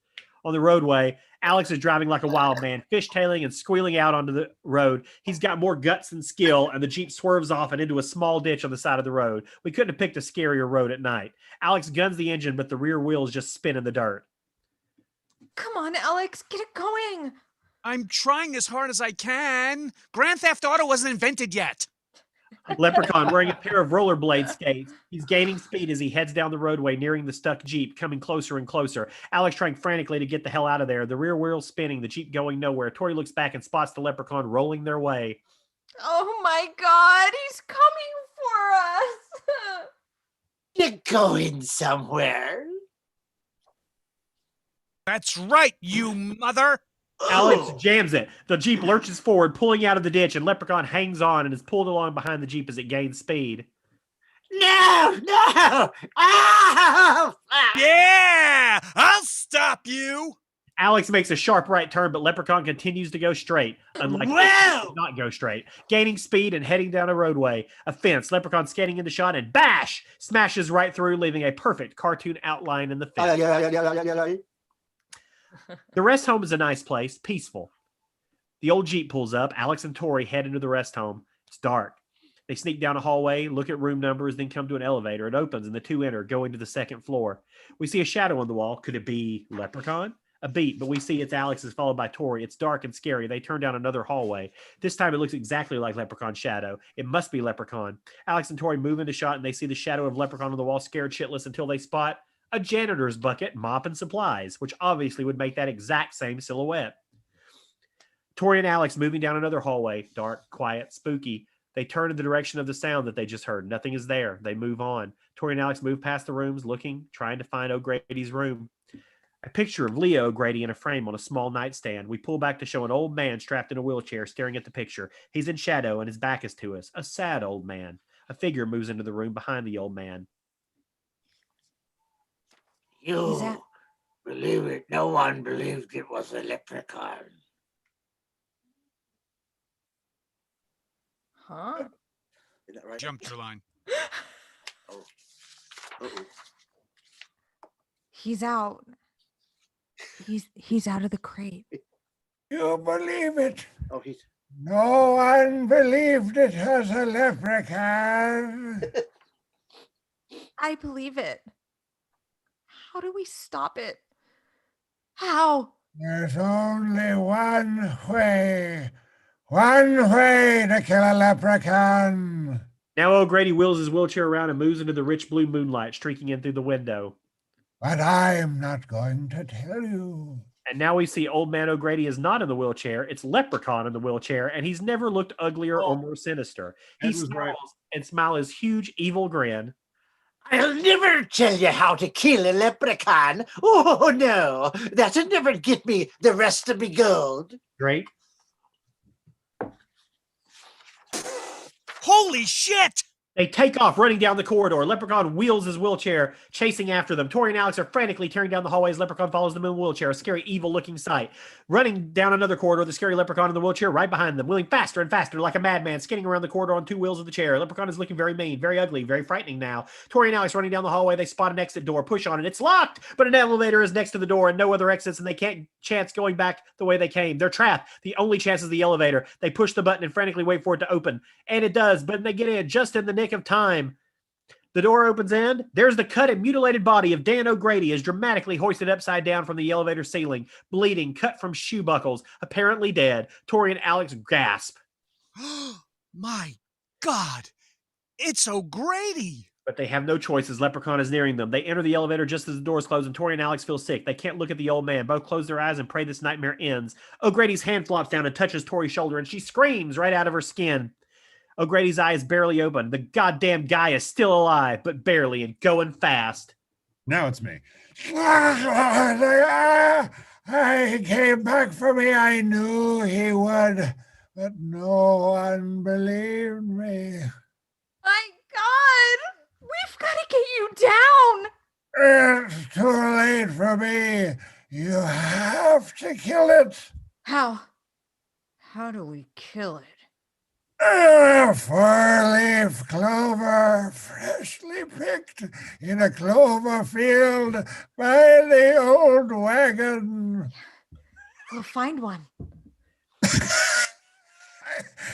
On the roadway, Alex is driving like a wild man, fishtailing and squealing out onto the road. He's got more guts than skill, and the Jeep swerves off and into a small ditch on the side of the road. We couldn't have picked a scarier road at night. Alex guns the engine, but the rear wheels just spin in the dirt. Come on, Alex, get it going. I'm trying as hard as I can. Grand Theft Auto wasn't invented yet. Leprechaun wearing a pair of rollerblade skates. He's gaining speed as he heads down the roadway, nearing the stuck Jeep, coming closer and closer. Alex trying frantically to get the hell out of there. The rear wheels spinning, the Jeep going nowhere. Tori looks back and spots the Leprechaun rolling their way. Oh my God, he's coming for us. You're going somewhere. That's right, you mother. Alex jams it. The Jeep lurches forward, pulling out of the ditch, and Leprechaun hangs on and is pulled along behind the Jeep as it gains speed. No, no! Ah! Yeah, I'll stop you. Alex makes a sharp right turn, but Leprechaun continues to go straight, unlike Whoa! does not go straight, gaining speed and heading down a roadway. A fence. Leprechaun skating into shot and bash! Smashes right through, leaving a perfect cartoon outline in the fence. The rest home is a nice place, peaceful. The old Jeep pulls up. Alex and Tori head into the rest home. It's dark. They sneak down a hallway, look at room numbers, then come to an elevator. It opens and the two enter, going to the second floor. We see a shadow on the wall. Could it be Leprechaun? A beat, but we see it's Alex's followed by Tori. It's dark and scary. They turn down another hallway. This time it looks exactly like Leprechaun's shadow. It must be Leprechaun. Alex and Tori move into shot and they see the shadow of Leprechaun on the wall, scared shitless, until they spot a janitor's bucket, mop, and supplies, which obviously would make that exact same silhouette. Tori and Alex moving down another hallway, dark, quiet, spooky. They turn in the direction of the sound that they just heard. Nothing is there. They move on. Tori and Alex move past the rooms, looking, trying to find O'Grady's room. A picture of Leo O'Grady in a frame on a small nightstand. We pull back to show an old man strapped in a wheelchair staring at the picture. He's in shadow and his back is to us. A sad old man. A figure moves into the room behind the old man. You believe it? No one believed it was a leprechaun. Huh? Is that right? Jumped your line. Oh. Uh-oh. He's out. He's out of the crate. You believe it? Oh, he's. No one believed it was a leprechaun. I believe it. How do we stop it? How? There's only one way. One way to kill a leprechaun. Now O'Grady wheels his wheelchair around and moves into the rich blue moonlight streaking in through the window. But I'm not going to tell you. And now we see old man O'Grady is not in the wheelchair. It's Leprechaun in the wheelchair, and he's never looked uglier or more sinister. He smiles and smiles his huge evil grin. I'll never tell you how to kill a leprechaun. Oh, no. That'll never get me the rest of me gold. Great. Holy shit! They take off, running down the corridor. Leprechaun wheels his wheelchair, chasing after them. Tori and Alex are frantically tearing down the hallways. Leprechaun follows them in a wheelchair, a scary, evil-looking sight. Running down another corridor, the scary Leprechaun in the wheelchair right behind them, wheeling faster and faster like a madman, skidding around the corridor on two wheels of the chair. Leprechaun is looking very mean, very ugly, very frightening now. Tori and Alex running down the hallway. They spot an exit door, push on it. It's locked, but an elevator is next to the door and no other exits, and they can't chance going back the way they came. They're trapped. The only chance is the elevator. They push the button and frantically wait for it to open. And it does, but they get in just in the nick of time. The door opens and there's the cut and mutilated body of Dan O'Grady is dramatically hoisted upside down from the elevator ceiling, bleeding, cut from shoe buckles, apparently dead. Tori and Alex gasp. My God, it's O'Grady. But they have no choice as Leprechaun is nearing them. They enter the elevator just as the doors close, and Tori and Alex feel sick. They can't look at the old man. Both close their eyes and pray this nightmare ends. O'Grady's hand flops down and touches Tori's shoulder, and she screams right out of her skin. O'Grady's eye is barely open. The goddamn guy is still alive, but barely, and going fast. Now it's me. He came back for me. I knew he would, but no one believed me. My God! We've got to get you down! It's too late for me. You have to kill it. How? How do we kill it? A four-leaf clover, freshly picked in a clover field by the old wagon. We'll find one.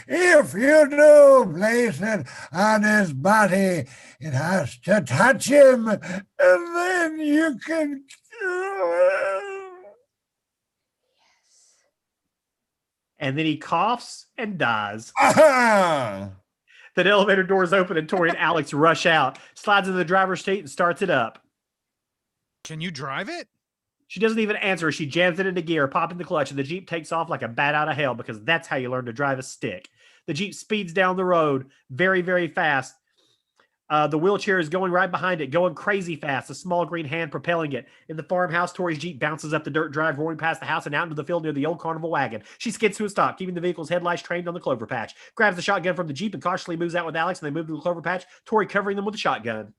If you do place it on his body, it has to touch him, and then you can kill him. And then he coughs and dies. Ah! The elevator doors open and Tori and Alex rush out, slides into the driver's seat and starts it up. Can you drive it? She doesn't even answer. She jams it into gear, popping the clutch, and the Jeep takes off like a bat out of hell because that's how you learn to drive a stick. The Jeep speeds down the road very, very fast. The wheelchair is going right behind it, going crazy fast, a small green hand propelling it. In the farmhouse, Tori's Jeep bounces up the dirt drive, roaring past the house and out into the field near the old carnival wagon. She skids to a stop, keeping the vehicle's headlights trained on the clover patch. Grabs the shotgun from the Jeep and cautiously moves out with Alex, and they move to the clover patch, Tori covering them with the shotgun.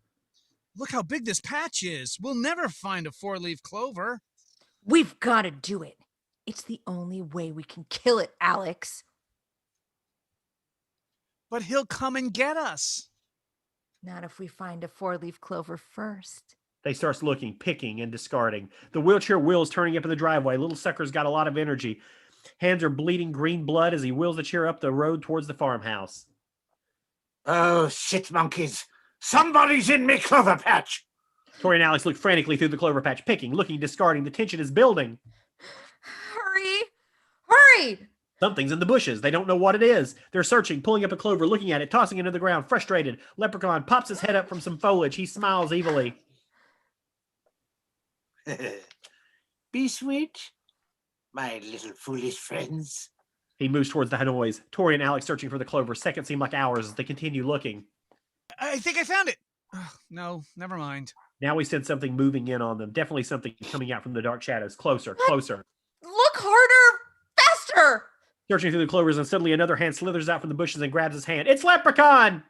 Look how big this patch is. We'll never find a 4-leaf clover. We've got to do it. It's the only way we can kill it, Alex. But he'll come and get us. Not if we find a 4-leaf clover first. They starts looking, picking, and discarding. The wheelchair wheels turning up in the driveway. Little sucker's got a lot of energy. Hands are bleeding green blood as he wheels the chair up the road towards the farmhouse. Oh, shit monkeys. Somebody's in me clover patch. Tori and Alex look frantically through the clover patch, picking, looking, discarding. The tension is building. Hurry! Hurry! Something's in the bushes. They don't know what it is. They're searching, pulling up a clover, looking at it, tossing it into the ground, frustrated. Leprechaun pops his head up from some foliage. He smiles evilly. Be sweet, my little foolish friends. He moves towards the noise. Tori and Alex searching for the clover. Seconds seem like hours as they continue looking. I think I found it. No, never mind. Now we sense something moving in on them. Definitely something coming out from the dark shadows. Closer, closer. Look harder! Faster! Searching through the clovers, and suddenly another hand slithers out from the bushes and grabs his hand. It's Leprechaun!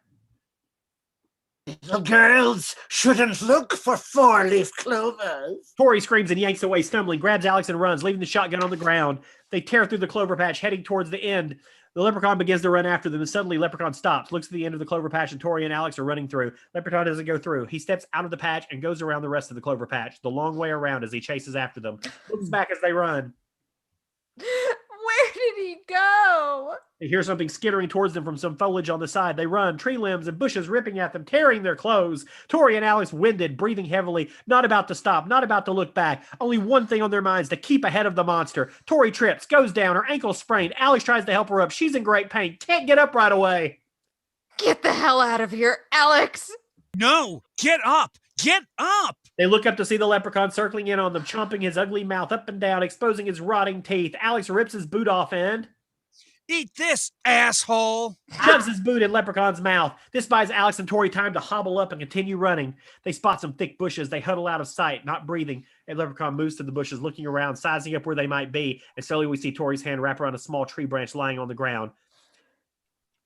Little girls shouldn't look for 4-leaf clovers. Tori screams and yanks away, stumbling, grabs Alex and runs, leaving the shotgun on the ground. They tear through the clover patch, heading towards the end. The Leprechaun begins to run after them, and suddenly Leprechaun stops, looks at the end of the clover patch, and Tori and Alex are running through. Leprechaun doesn't go through. He steps out of the patch and goes around the rest of the clover patch, the long way around as he chases after them. Looks back as they run. Where did he go? They hear something skittering towards them from some foliage on the side. They run, tree limbs and bushes ripping at them, tearing their clothes. Tori and Alex winded, breathing heavily, not about to stop, not about to look back. Only one thing on their minds, to keep ahead of the monster. Tori trips, goes down, her ankle's sprained. Alex tries to help her up. She's in great pain, can't get up right away. Get the hell out of here, Alex! No, get up! Get up! They look up to see the leprechaun circling in on them, chomping his ugly mouth up and down, exposing his rotting teeth. Alex rips his boot off and... Eat this, asshole! Shoves his boot in Leprechaun's mouth. This buys Alex and Tori time to hobble up and continue running. They spot some thick bushes. They huddle out of sight, not breathing. And Leprechaun moves to the bushes, looking around, sizing up where they might be. And slowly we see Tori's hand wrap around a small tree branch lying on the ground.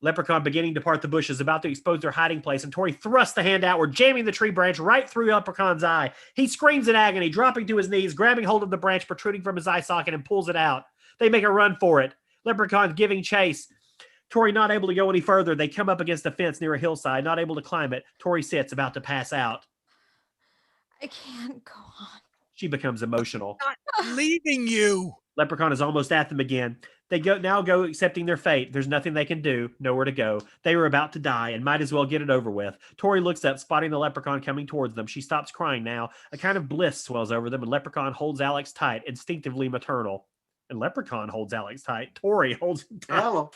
Leprechaun beginning to part the bushes, about to expose their hiding place, and Tori thrusts the hand outward, jamming the tree branch right through Leprechaun's eye. He screams in agony, dropping to his knees, grabbing hold of the branch protruding from his eye socket, and pulls it out. They make a run for it. Leprechaun giving chase. Tori not able to go any further. They come up against a fence near a hillside, not able to climb it. Tori sits, about to pass out. I can't go on. She becomes emotional. Not leaving you. Leprechaun is almost at them again. They now go accepting their fate. There's nothing they can do, nowhere to go. They are about to die and might as well get it over with. Tori looks up, spotting the leprechaun coming towards them. She stops crying now. A kind of bliss swells over them, and Leprechaun holds Alex tight, instinctively maternal. And Leprechaun holds Alex tight. Tori holds him tight. Hello.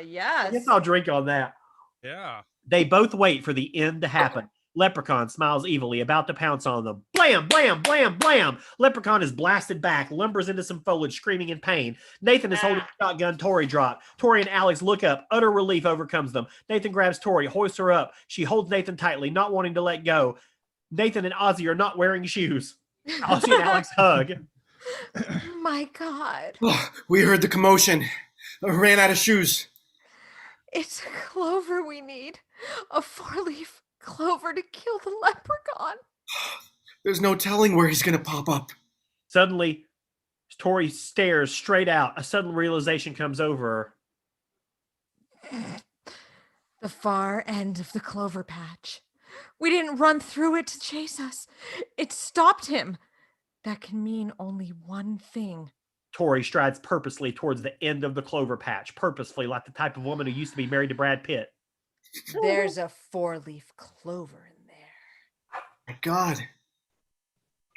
Yes. I guess I'll drink on that. Yeah. They both wait for the end to happen. Leprechaun smiles evilly, about to pounce on them. Blam, blam, blam, blam. Leprechaun is blasted back, lumbers into some foliage, screaming in pain. Nathan is holding a shotgun. Tori drop. Tori and Alex look up. Utter relief overcomes them. Nathan grabs Tori, hoists her up. She holds Nathan tightly, not wanting to let go. Nathan and Ozzy are not wearing shoes. Ozzy and Alex hug. My God. Oh, we heard the commotion. Ran out of shoes. It's a clover we need. A 4-leaf clover to kill the leprechaun. There's no telling where he's going to pop up. Suddenly, Tori stares straight out. A sudden realization comes over her. The far end of the clover patch. We didn't run through it to chase us. It stopped him. That can mean only one thing. Tori strides purposely towards the end of the clover patch, purposefully, like the type of woman who used to be married to Brad Pitt. There's a 4-leaf clover in there. My God.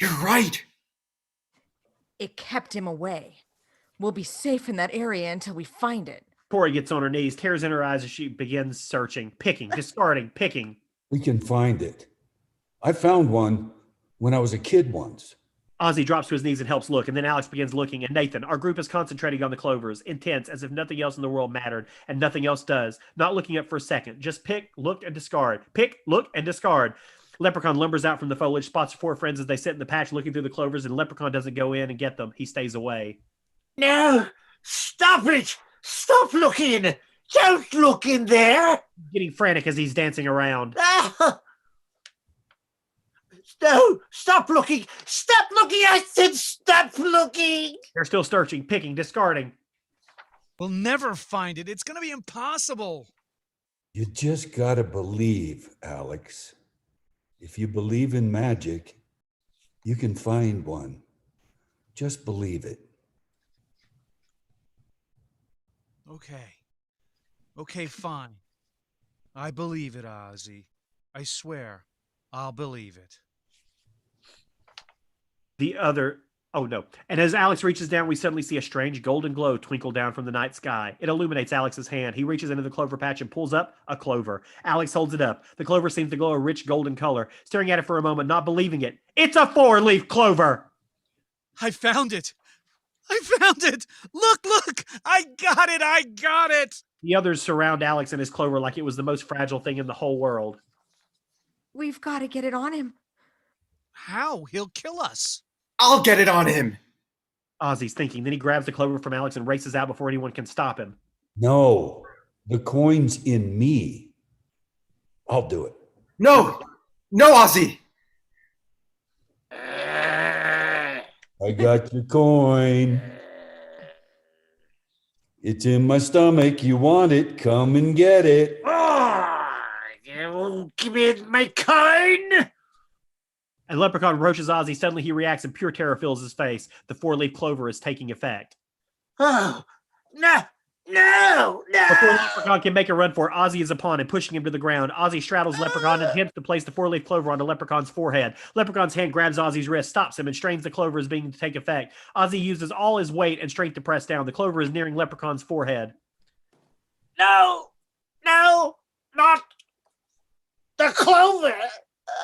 You're right. It kept him away. We'll be safe in that area until we find it. Tori gets on her knees, tears in her eyes as she begins searching, picking, discarding, picking. We can find it. I found one when I was a kid once. Ozzy drops to his knees and helps look, and then Alex begins looking. And Nathan, our group is concentrating on the clovers, intense, as if nothing else in the world mattered, and nothing else does. Not looking up for a second. Just pick, look, and discard. Pick, look, and discard. Leprechaun lumbers out from the foliage, spots 4 friends as they sit in the patch looking through the clovers, and Leprechaun doesn't go in and get them. He stays away. No! Stop it! Stop looking! Don't look in there! Getting frantic as he's dancing around. Ah! No! Stop looking! Stop looking! I said stop looking! They're still searching, picking, discarding. We'll never find it. It's going to be impossible. You just gotta believe, Alex. If you believe in magic, you can find one. Just believe it. Okay. Okay, fine. I believe it, Ozzy. I swear, I'll believe it. Oh no. And as Alex reaches down, we suddenly see a strange golden glow twinkle down from the night sky. It illuminates Alex's hand. He reaches into the clover patch and pulls up a clover. Alex holds it up. The clover seems to glow a rich golden color. Staring at it for a moment, not believing it. It's a 4-leaf clover! I found it. I found it. Look. I got it. I got it. The others surround Alex and his clover like it was the most fragile thing in the whole world. We've got to get it on him. How? He'll kill us. I'll get it on him. Ozzy's thinking. Then he grabs the clover from Alex and races out before anyone can stop him. No, the coin's in me. I'll do it. No, Ozzy. I got your coin. It's in my stomach. You want it? Come and get it. Give me my coin! And Leprechaun roaches Ozzy. Suddenly he reacts and pure terror fills his face. The 4-leaf clover is taking effect. Oh, no! Before Leprechaun can make a run for it, Ozzy is upon him, pushing him to the ground. Ozzy straddles Leprechaun and attempts to place the 4-leaf clover onto Leprechaun's forehead. Leprechaun's hand grabs Ozzy's wrist, stops him, and strains the clover as being to take effect. Ozzy uses all his weight and strength to press down. The clover is nearing Leprechaun's forehead. No, not the clover!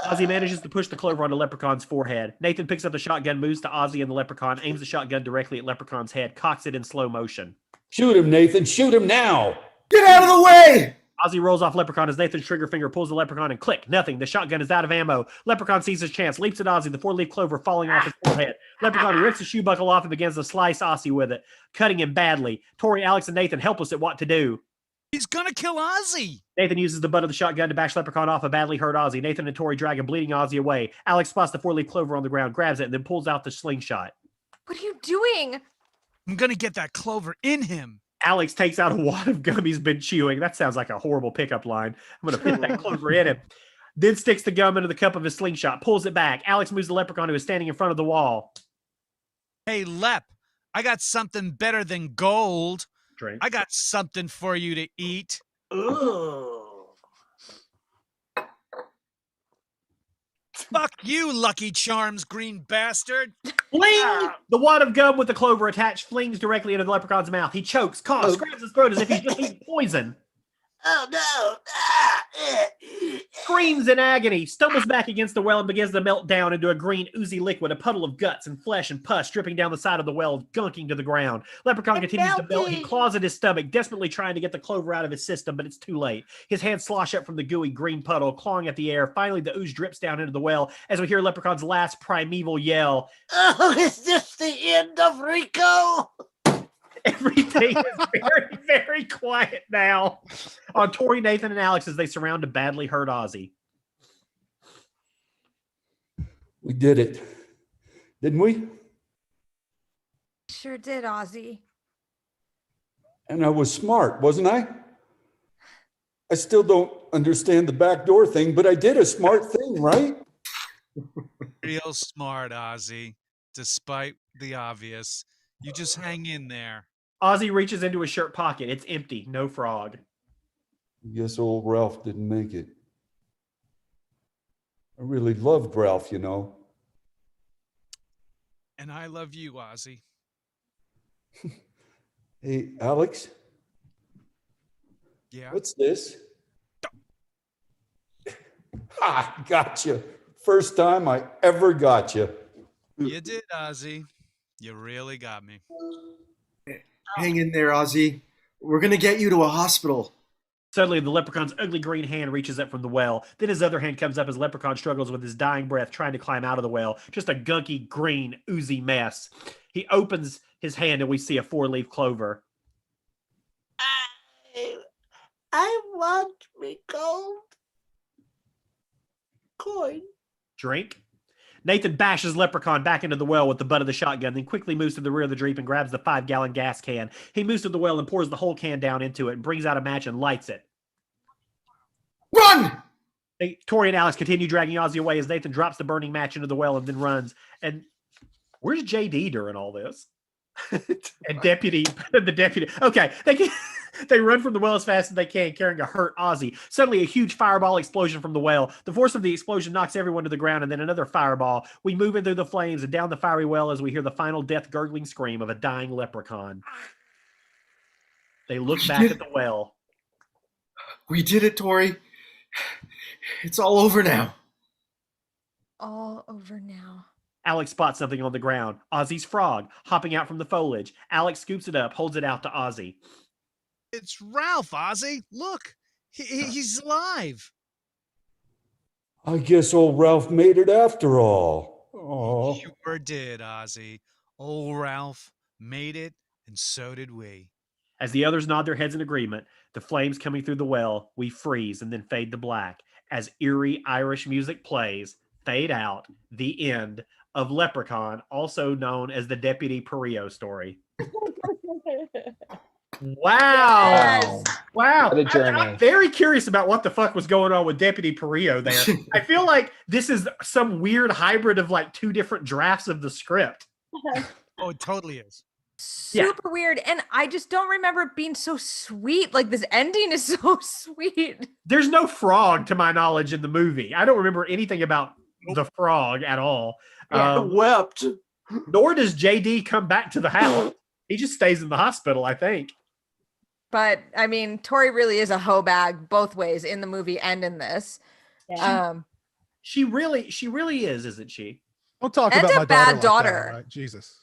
Ozzy manages to push the clover onto Leprechaun's forehead. Nathan picks up the shotgun, moves to Ozzy and the Leprechaun, aims the shotgun directly at Leprechaun's head, cocks it in slow motion. Shoot him, Nathan. Shoot him now. Get out of the way! Ozzy rolls off Leprechaun as Nathan's trigger finger pulls the Leprechaun and click, nothing. The shotgun is out of ammo. Leprechaun sees his chance, leaps at Ozzy, the 4-leaf clover falling off his forehead. Leprechaun rips the shoe buckle off and begins to slice Ozzy with it, cutting him badly. Tori, Alex, and Nathan helpless at what to do. He's gonna kill Ozzy. Nathan uses the butt of the shotgun to bash Leprechaun off a badly hurt Ozzy. Nathan and Tori drag a bleeding Ozzy away. Alex spots the 4-leaf clover on the ground, grabs it, and then pulls out the slingshot. What are you doing? I'm gonna get that clover in him. Alex takes out a wad of gum he's been chewing. That sounds like a horrible pickup line. I'm going to put that clover in him. Then sticks the gum into the cup of his slingshot, pulls it back. Alex moves the Leprechaun who is standing in front of the wall. Hey, Lep, I got something better than gold. Drink. I got something for you to eat. Ooh. Fuck you, Lucky Charms, green bastard. Fling! The wad of gum with the clover attached flings directly into the Leprechaun's mouth. He chokes, coughs, grabs his throat as if he's just eaten poison. Oh, no. Screams in agony, stumbles back against the well and begins to melt down into a green, oozy liquid, a puddle of guts and flesh and pus dripping down the side of the well, gunking to the ground. Leprechaun continues to melt. He claws at his stomach, desperately trying to get the clover out of his system, but it's too late. His hands slosh up from the gooey green puddle, clawing at the air. Finally, the ooze drips down into the well as we hear Leprechaun's last primeval yell. Oh, is this the end of Rico? Everything is very, very quiet now on Tori, Nathan, and Alex as they surround a badly hurt Ozzy. We did it. Didn't we? Sure did, Ozzy. And I was smart, wasn't I? I still don't understand the backdoor thing, but I did a smart thing, right? Real smart, Ozzy. Despite the obvious. You just hang in there. Ozzy reaches into his shirt pocket. It's empty. No frog. I guess old Ralph didn't make it. I really loved Ralph, you know. And I love you, Ozzy. Hey, Alex? Yeah? What's this? Ha! Gotcha. First time I ever got you. You did, Ozzy. You really got me. Hang in there, Ozzy. We're gonna get you to a hospital. Suddenly, the leprechaun's ugly green hand reaches up from the well. Then his other hand comes up as Leprechaun struggles with his dying breath, trying to climb out of the well. Just a gunky, green, oozy mess. He opens his hand, and we see a 4-leaf clover. I want me gold coin. Drink. Nathan bashes Leprechaun back into the well with the butt of the shotgun, then quickly moves to the rear of the Jeep and grabs the 5-gallon gas can. He moves to the well and pours the whole can down into it and brings out a match and lights it. Run! Tori and Alex continue dragging Ozzy away as Nathan drops the burning match into the well and then runs. And where's JD during all this? And the deputy. Okay, they run from the well as fast as they can, carrying a hurt Ozzy. Suddenly, a huge fireball explosion from the well. The force of the explosion knocks everyone to the ground, and then another fireball. We move in through the flames and down the fiery well as we hear the final death gurgling scream of a dying leprechaun. They look back at the well. We did it, Tori. It's all over now. All over now. Alex spots something on the ground. Ozzy's frog, hopping out from the foliage. Alex scoops it up, holds it out to Ozzy. It's Ralph, Ozzy. Look, he's alive. I guess old Ralph made it after all. Oh. You sure did, Ozzy. Old Ralph made it, and so did we. As the others nod their heads in agreement, the flames coming through the well, we freeze and then fade to black. As eerie Irish music plays, fade out, the end of Leprechaun, also known as the Deputy Pryor story. Wow. Yes. Wow. What a journey. I'm very curious about what the fuck was going on with Deputy Pryor there. I feel like this is some weird hybrid of like 2 different drafts of the script. Oh, it totally is. Super weird. And I just don't remember it being so sweet. Like this ending is so sweet. There's no frog to my knowledge in the movie. I don't remember anything about the frog at all. Wept. Nor does JD come back to the house. He just stays in the hospital, I think. But I mean, Tori really is a hoe bag both ways in the movie and in this. Yeah. She really is, isn't she? Don't talk And about a my bad daughter. daughter. Like that, right? Jesus.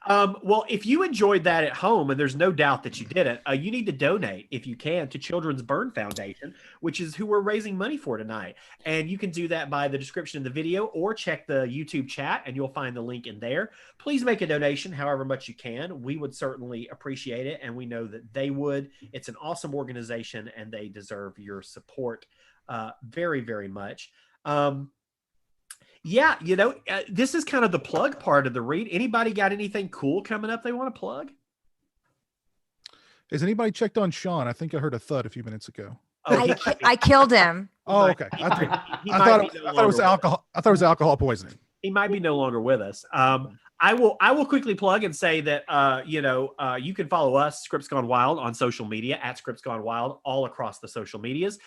Well, if you enjoyed that at home, and there's no doubt that you did it, you need to donate, if you can, to Children's Burn Foundation, which is who we're raising money for tonight. And you can do that by the description of the video or check the YouTube chat, and you'll find the link in there. Please make a donation however much you can. We would certainly appreciate it, and we know that they would. It's an awesome organization, and they deserve your support very, very much. Yeah, this is kind of the plug part of the read. Anybody got anything cool coming up they want to plug? Has anybody checked on Sean? I think I heard a thud a few minutes ago. Oh, I killed him. Oh, okay. I thought it was alcohol. I thought it was alcohol poisoning. He might be no longer with us. I will quickly plug and say that you can follow us, Scripts Gone Wild, on social media at Scripts Gone Wild all across the social medias.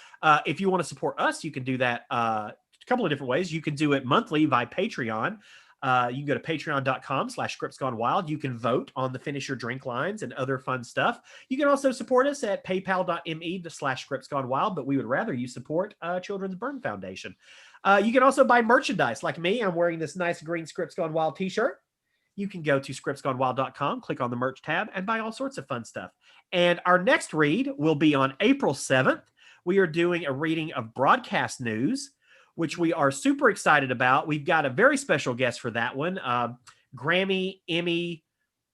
If you want to support us, you can do that a couple of different ways. You can do it monthly via Patreon. You can go to patreon.com/scriptsgonewild. You can vote on the Finish Your Drink lines and other fun stuff. You can also support us at paypal.me/scriptsgonewild, but we would rather you support Children's Burn Foundation. You can also buy merchandise. Like me, I'm wearing this nice green Scripts Gone Wild t-shirt. You can go to scriptsgonewild.com, click on the merch tab, and buy all sorts of fun stuff. And our next read will be on April 7th. We are doing a reading of broadcast news, which we are super excited about. We've got a very special guest for that one. Grammy, Emmy,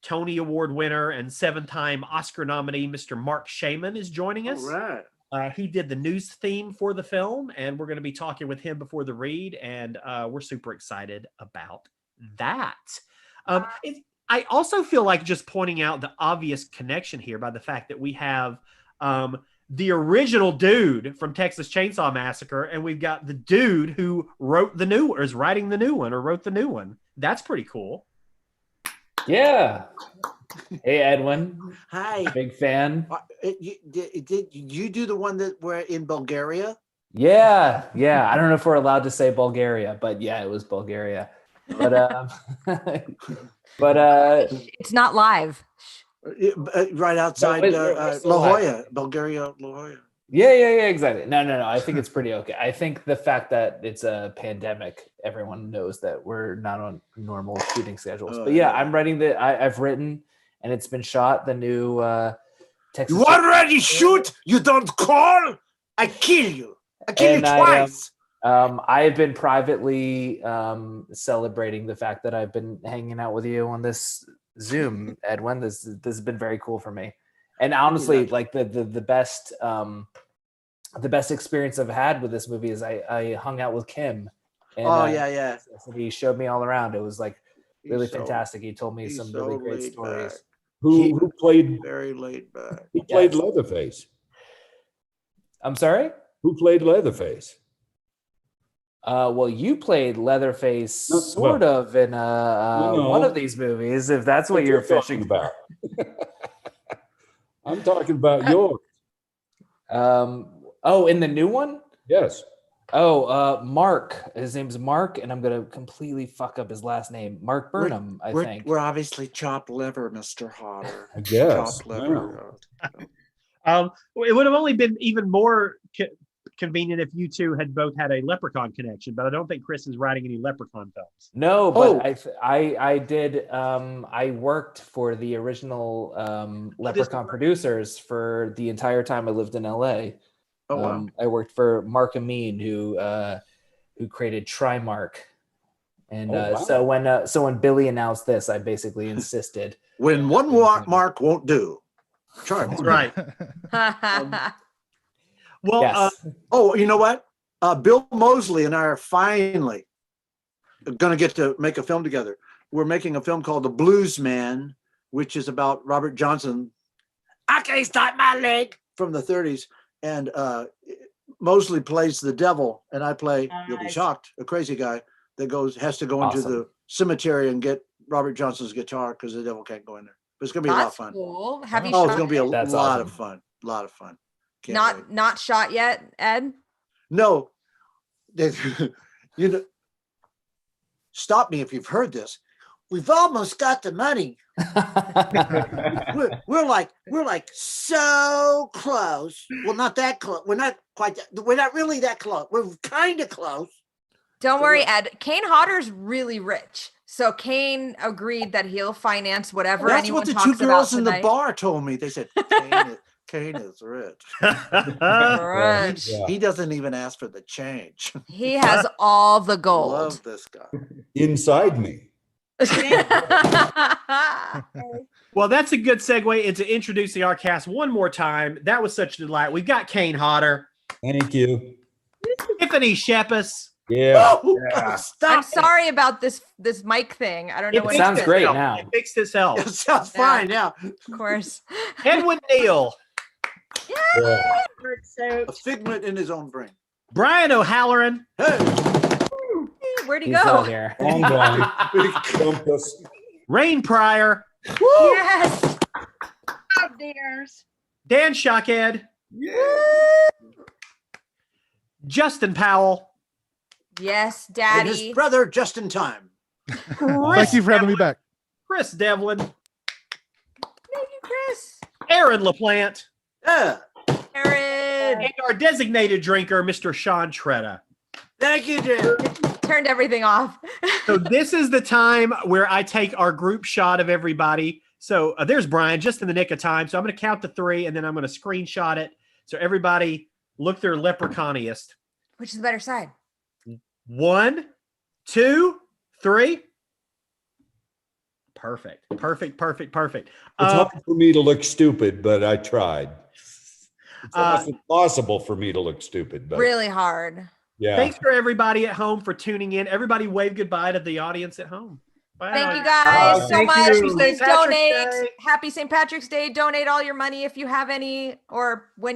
Tony Award winner, and 7-time Oscar nominee, Mr. Mark Shaman, is joining us. All right. He did the news theme for the film, and we're going to be talking with him before the read, and we're super excited about that. I also feel like just pointing out the obvious connection here by the fact that we have the original dude from Texas Chainsaw Massacre, and we've got the dude who wrote the new, or is writing the new one, or wrote the new one. That's pretty cool. Yeah. Hey, Edwin. Hi. Big fan. Did you do the one that were in Bulgaria? Yeah. I don't know if we're allowed to say Bulgaria, but yeah, it was Bulgaria. But It's not live. Right outside La Jolla, Bulgaria, La Jolla. Yeah, exactly. No. I think it's pretty okay. I think the fact that it's a pandemic, everyone knows that we're not on normal shooting schedules. But yeah, I'm writing I've written and it's been shot. The new Texas. You already shoot. You don't call. I kill you. I kill you twice. I've been privately celebrating the fact that I've been hanging out with you on this Zoom, Edwin. This has been very cool for me. And honestly, like the best experience I've had with this movie is I hung out with Kim. And, yeah. He showed me all around. It was like really fantastic. He told me some really great stories. Back. Who played very laid back? Who played Leatherface? I'm sorry? Who played Leatherface? Well, you played Leatherface sort of in one of these movies, if that's what you're fishing about. I'm talking about yours. In the new one? Yes. Mark. His name's Mark, and I'm gonna completely fuck up his last name. Mark Burnham, I think. We're obviously chopped liver, Mr. Hodder. I guess. Chopped liver. It would have only been even more convenient if you two had both had a Leprechaun connection, but I don't think Chris is writing any Leprechaun films. No, but I did. I worked for the original Leprechaun producers for the entire time I lived in LA. Oh, wow. I worked for Mark Amin, who created Trimark, and so when Billy announced this, I basically insisted. When one mark won't do, Trimark. Right. Well, yes. You know what? Bill Moseley and I are finally going to get to make a film together. We're making a film called The Blues Man, which is about Robert Johnson. I can't stop my leg from the 30s. And Moseley plays the devil, and I play, you'll be shocked, a crazy guy that has to go into the cemetery and get Robert Johnson's guitar because the devil can't go in there. But it's going to be a lot of fun. Cool. Have you it's shot going to be a it? lot of fun. A lot of fun. Not shot yet, Ed? No. Stop me if you've heard this. We've almost got the money. we're like so close. Well, not that close. We're not really that close. We're kind of close. Don't worry, Ed. Kane Hodder's really rich. So Kane agreed that he'll finance whatever That's anyone what the talks two girls about in the tonight. bar told me. They said, Kane is rich. Rich. He doesn't even ask for the change. He has all the gold. Love this guy. Inside me. Well, that's a good segue into introducing our cast one more time. That was such a delight. We've got Kane Hodder. Thank you. Tiffany Shepis. Yeah. I'm sorry about this mic thing. I don't know It what sounds great now. It fixed itself. It sounds fine now. Of course. Edwin Neal. Yeah. A figment in his own brain. Brian O'Halloran. Hey. Where'd he He's go? not here. Long gone. Dumped us. Rain Pryor. Yes. Oh, dears. Dan Shockhead. Justin Powell. Yes, And Daddy. his brother just in time. Thank you for having me back. Chris Devlin. Thank you, Chris. Aaron LaPlante. Yeah. Aaron. And our designated drinker, Mr. Sean Tretta. Thank you, Jim. Turned everything off. So this is the time where I take our group shot of everybody. So there's Brian just in the nick of time. So I'm going to count to 3 and then I'm going to screenshot it. So everybody look their leprechauniest. Which is the better side? 1, 2, 3. Perfect. It's hard for me to look stupid, but I tried. It's almost impossible for me to look stupid. But Really hard. yeah. Thanks for everybody at home for tuning in. Everybody wave goodbye to the audience at home. Bye. Thank you guys so Thank much. you. Please St. Patrick's donate. Day. Happy St. Patrick's Day. Donate all your money if you have any, or when